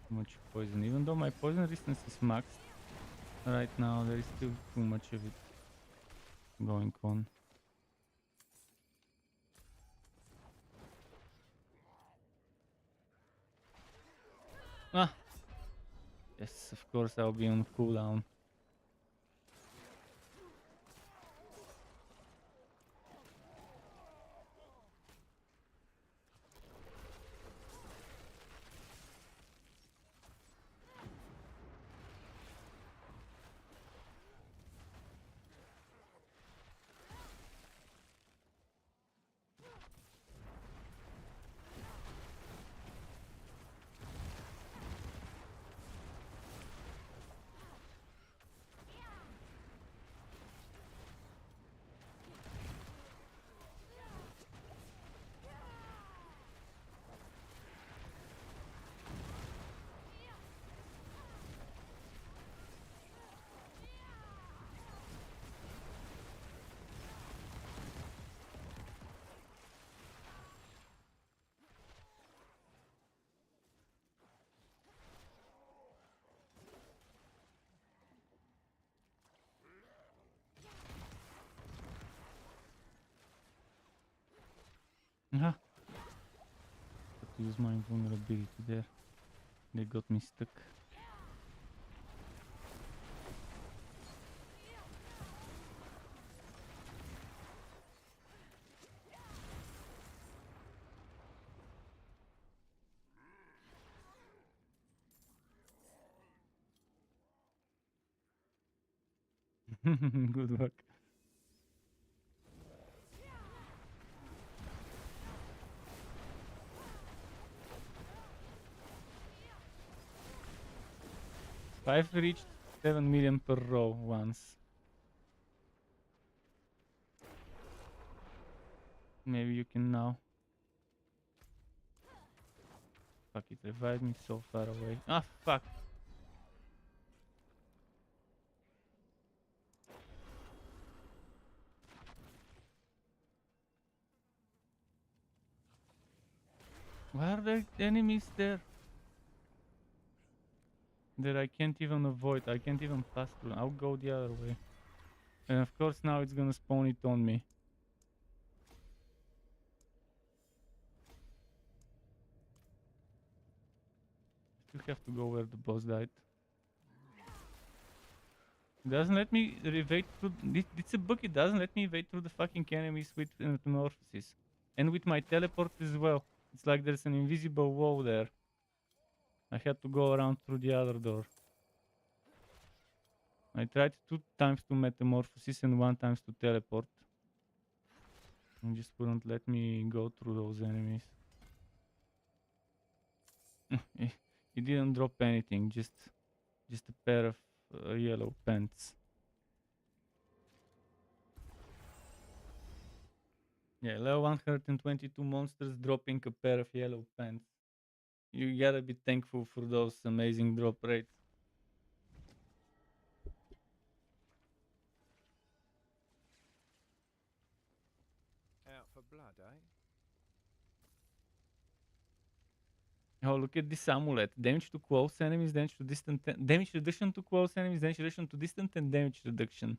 Too much poison. Even though my poison resistance is maxed right now, there is still too much of it going on. Ah! Yes, of course I'll be on cooldown. Ah! Got to use my vulnerability there. They got me stuck. Good luck. I've reached 7 million per row once. Maybe you can now. Fuck, it revived me so far away. Ah, fuck! Why are there enemies there? That I can't even avoid, I can't even pass through. I'll go the other way. And of course now it's gonna spawn it on me. Still have to go where the boss died. It doesn't let me evade through. It's a book, it doesn't let me evade through the fucking enemies with metamorphosis. And with my teleport as well. It's like there's an invisible wall there. I had to go around through the other door. I tried 2 times to metamorphosis and 1 time to teleport. And just wouldn't let me go through those enemies. It didn't drop anything, just a pair of yellow pants. Yeah, level 122 monsters dropping a pair of yellow pants. You gotta be thankful for those amazing drop rates. Out for blood, eh? Oh, look at this amulet. Damage to close enemies, damage to distant, damage reduction to close enemies, damage reduction to distant, and damage reduction.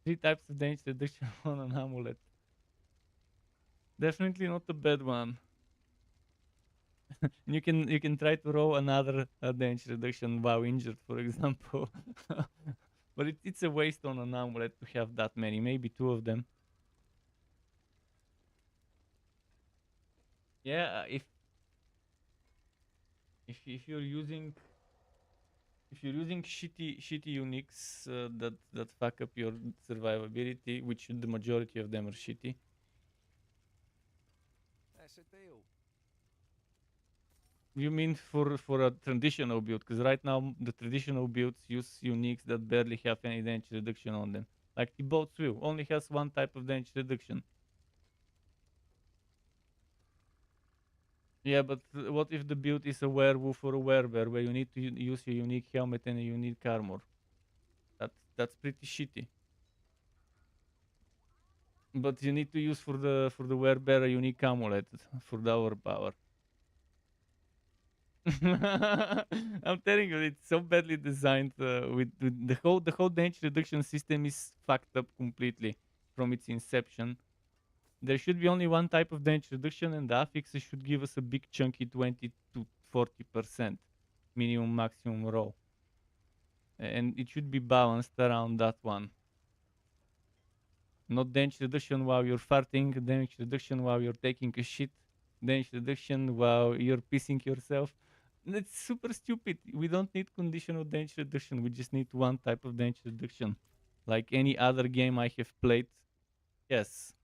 3 types of damage reduction on an amulet. Definitely not a bad one. you can try to roll another damage reduction while injured, for example. But it's a waste on an amulet to have that many. Maybe 2 of them. Yeah, if If you're using shitty uniques that fuck up your survivability, which the majority of them are shitty. That's a deal. You mean for a traditional build? Because right now the traditional builds use uniques that barely have any damage reduction on them. Like the boat's wheel only has one type of damage reduction. Yeah, but what if the build is a werewolf or a werebear where you need to use a unique helmet and a unique armor? That's pretty shitty. But you need to use for the werebear a unique amulet for the overpower. I'm telling you, it's so badly designed. With the whole damage reduction system is fucked up completely from its inception. There should be only one type of damage reduction, and the affixes should give us a big chunky 20 to 40% minimum maximum roll, and it should be balanced around that one. Not damage reduction while you're farting, damage reduction while you're taking a shit, damage reduction while you're pissing yourself. It's super stupid. We don't need conditional damage reduction. We just need one type of damage reduction. Like any other game I have played. Yes.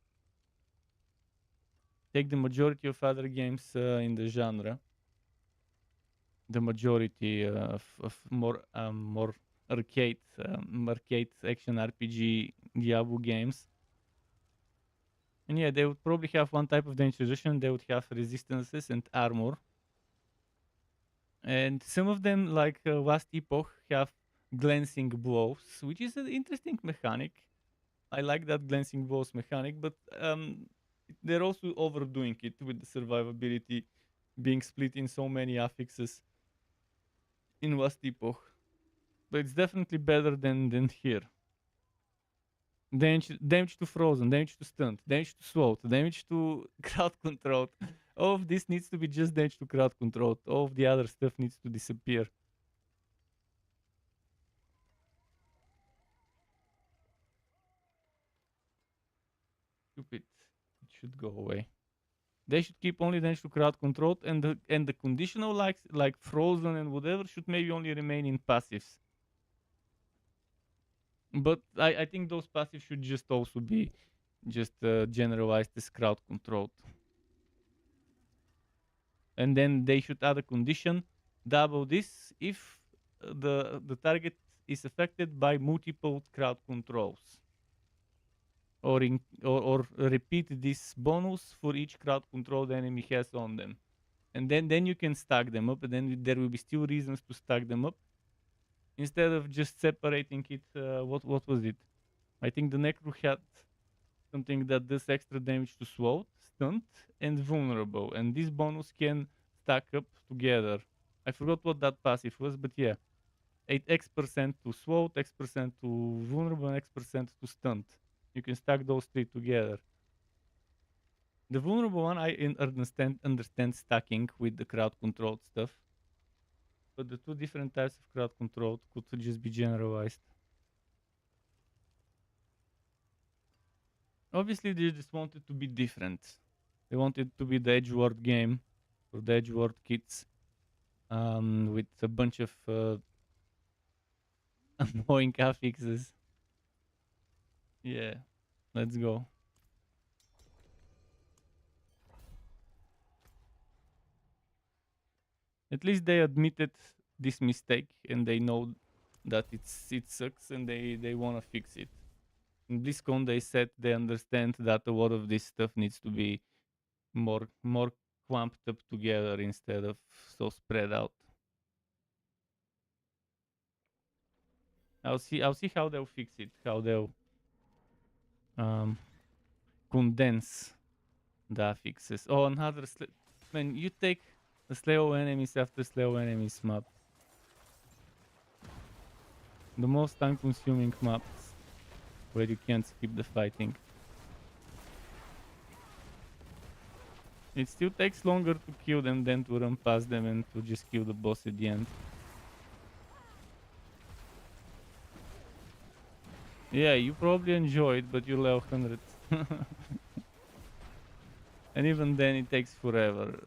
Take the majority of other games in the genre. The majority of more arcade action RPG Diablo games. And yeah, they would probably have one type of damage reduction. They would have resistances and armor. And some of them, like Last Epoch, have glancing blows, which is an interesting mechanic. I like that glancing blows mechanic, but they're also overdoing it with the survivability being split in so many affixes in Last Epoch. But it's definitely better than here. Damage to frozen, damage to stunned, damage to sword, damage to crowd control. All of this needs to be just damage to crowd control. All of the other stuff needs to disappear. Stupid. It should go away. They should keep only damage to crowd control, and the conditional like frozen and whatever should maybe only remain in passives. But I think those passives should just also be just generalized as crowd controlled. And then they should add a condition, double this if the target is affected by multiple crowd controls. Or repeat this bonus for each crowd control the enemy has on them. And then you can stack them up, and then there will be still reasons to stack them up. Instead of just separating it, what was it? I think the Necro had something that does extra damage to SWOT, stunned, and vulnerable. And this bonus can stack up together. I forgot what that passive was, but yeah. 8x% to SWOT, x% to vulnerable, and x% to stunned. You can stack those three together. The vulnerable one, I understand stacking with the crowd controlled stuff. But the two different types of crowd controlled could just be generalized. Obviously, they just wanted to be different. They wanted to be the Edgelord game for the Edgelord kids, with a bunch of annoying affixes. Yeah, let's go. At least they admitted this mistake and they know that it sucks and they want to fix it. In BlizzCon, they said they understand that a lot of this stuff needs to be more clumped up together instead of so spread out. I'll see how they'll fix it, how they'll condense the affixes. Oh, another man, you take the slay all enemies after slay all enemies map. The most time-consuming maps where you can't skip the fighting. It still takes longer to kill them than to run past them and to just kill the boss at the end. Yeah, you probably enjoy it, but you're level 100. And even then it takes forever.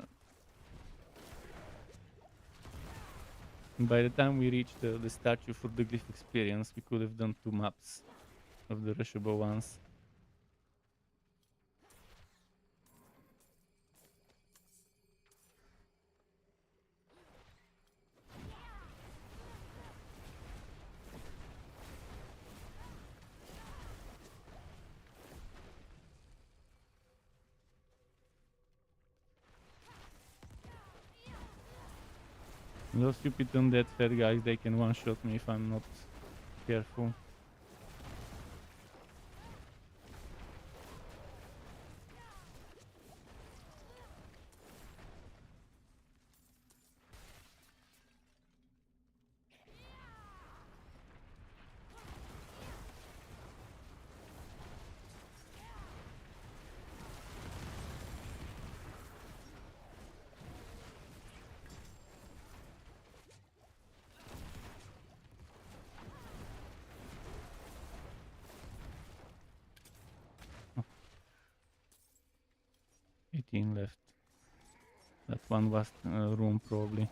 And by the time we reach the statue for the glyph experience, we could have done 2 maps of the rushable ones. Those stupid undead fat guys, they can one-shot me if I'm not careful. Oh. 18 left. That one was room probably.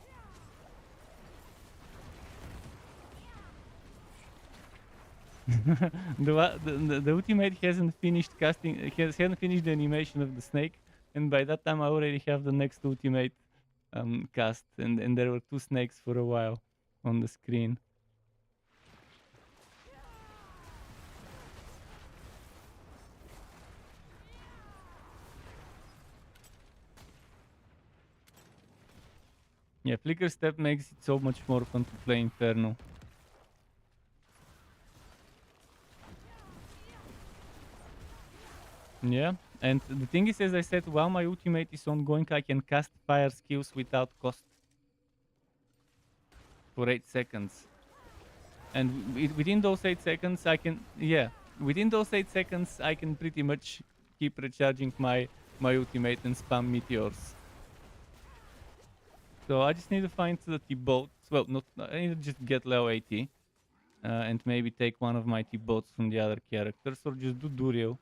The ultimate hasn't finished casting, hasn't finished the animation of the snake, and by that time I already have the next ultimate cast, and there were 2 snakes for a while on the screen. Yeah, Flicker Step makes it so much more fun to play Inferno. Yeah, and the thing is, as I said, while my ultimate is ongoing, I can cast fire skills without cost for 8 seconds. And within those 8 seconds, I can, yeah, within those 8 seconds, I can pretty much keep recharging my ultimate and spam meteors. So I just need to find the T-boats. Well, not, I need to just get level 80 and maybe take one of my T-boats from the other characters, or just do Duriel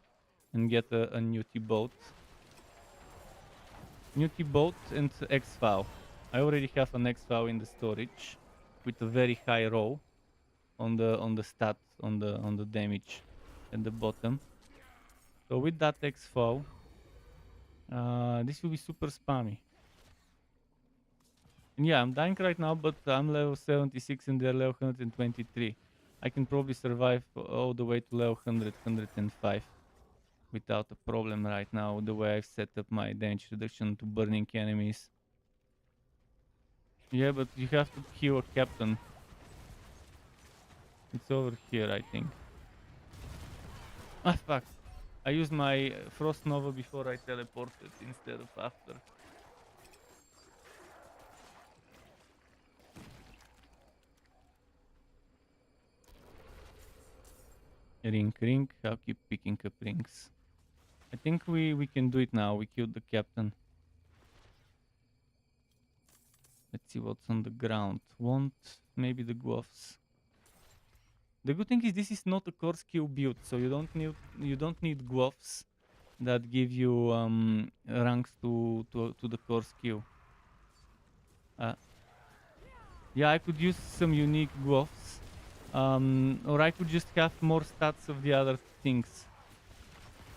and get a new T-boat. New T-boat and X-Fow. I already have an X-Fow in the storage with a very high roll on the stat, on the damage at the bottom. So with that X-Fow, this will be super spammy. And yeah, I'm dying right now, but I'm level 76 and they're level 123. I can probably survive all the way to level 100, 105 without a problem right now, the way I've set up my damage reduction to burning enemies. Yeah, but you have to kill a captain. It's over here, I think. Ah, fuck. I used my Frost Nova before I teleported instead of after. Ring, ring. I'll keep picking up rings. I think we can do it now. We killed the captain. Let's see what's on the ground. Want maybe the gloves. The good thing is this is not a core skill build, so you don't need gloves that give you ranks to the core skill. Yeah, I could use some unique gloves, or I could just have more stats of the other things.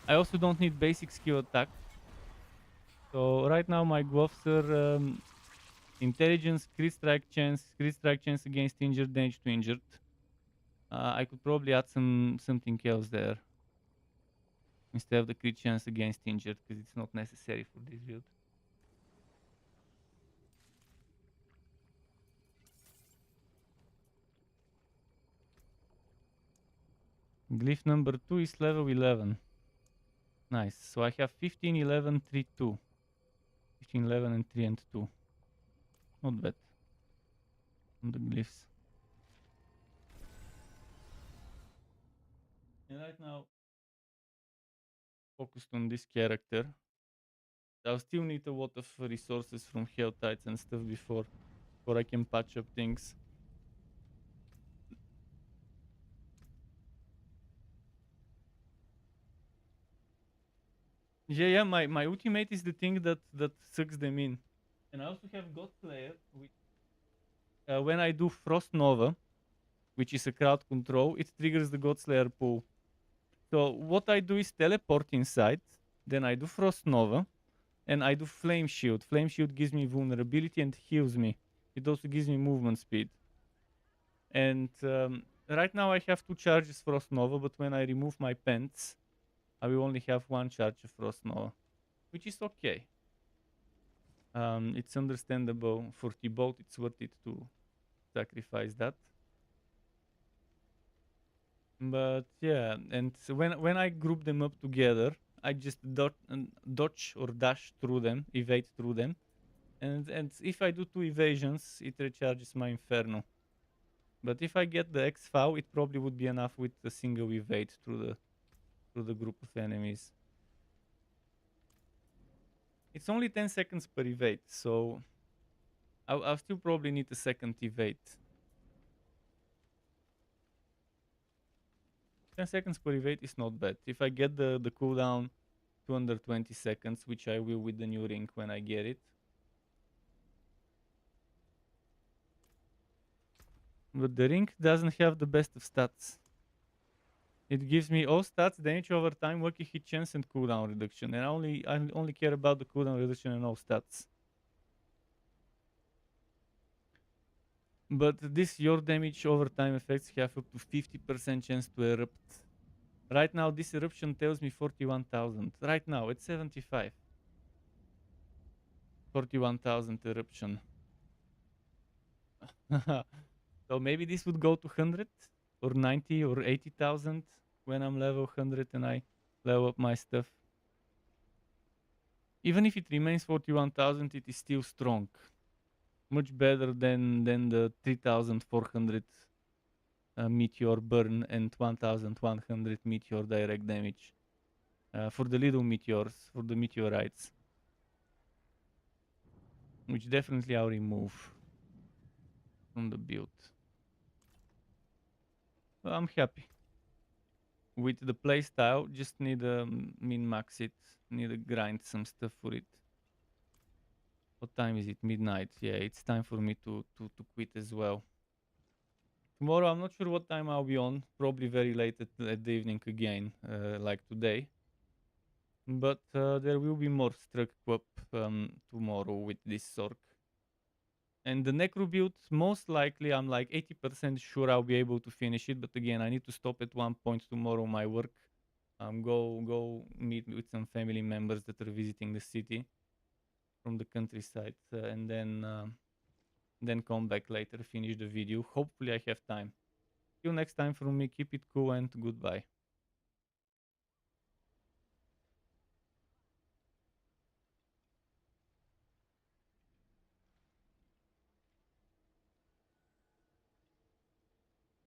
I also don't need basic skill attack. So right now my gloves are intelligence, crit strike chance against injured, damage to injured. I could probably add something else there instead of the crit chance against injured, because it's not necessary for this build. Glyph number 2 is level 11. Nice. So I have 15, 11, 3, 2. 15, 11, and 3 and 2. Not bad. On the glyphs. And right now, focused on this character. I'll still need a lot of resources from Helltides and stuff before I can patch up things. Yeah, my ultimate is the thing that sucks them in. And I also have God Slayer, which when I do Frost Nova, which is a crowd control, it triggers the Godslayer pool. So what I do is teleport inside, then I do Frost Nova, and I do Flame Shield. Flame Shield gives me vulnerability and heals me. It also gives me movement speed. And right now I have 2 charges Frost Nova, but when I remove my pants, I will only have 1 charge of Frost Nova, which is okay. It's understandable for T-Bolt, it's worth it to sacrifice that. But yeah, and so when I group them up together, I just dodge or dash through them, evade through them. And if I do 2 evasions, it recharges my Inferno. But if I get the X-Foul, it probably would be enough with a single evade through the group of enemies. It's only 10 seconds per evade, so I'll still probably need a second evade. 10 seconds per evade is not bad. If I get the cooldown to under 20 seconds, which I will with the new ring when I get it. But the ring doesn't have the best of stats. It gives me all stats, damage over time, lucky hit chance, and cooldown reduction. And I only care about the cooldown reduction and all stats. But this your damage over time effects have up to 50% chance to erupt. Right now, this eruption tells me 41,000. Right now, it's 75. 41,000 eruption. So maybe this would go to 100 or 90 or 80,000 when I'm level 100 and I level up my stuff. Even if it remains 41,000, it is still strong. Much better than the 3,400 meteor burn and 1,100 meteor direct damage. For the little meteors, for the meteorites. Which definitely I'll remove from the build. Well, I'm happy. With the playstyle, just need to min-max it. Need to grind some stuff for it. What time is it? Midnight. Yeah, it's time for me to quit as well. Tomorrow, I'm not sure what time I'll be on. Probably very late at the evening again, like today. But there will be more STRUCKTLF tomorrow with this Sorc. And the Necro build, most likely, I'm like 80% sure I'll be able to finish it. But again, I need to stop at one point tomorrow my work. Go meet with some family members that are visiting the city from the countryside. And then come back later, finish the video. Hopefully I have time. Till next time from me, keep it cool and goodbye.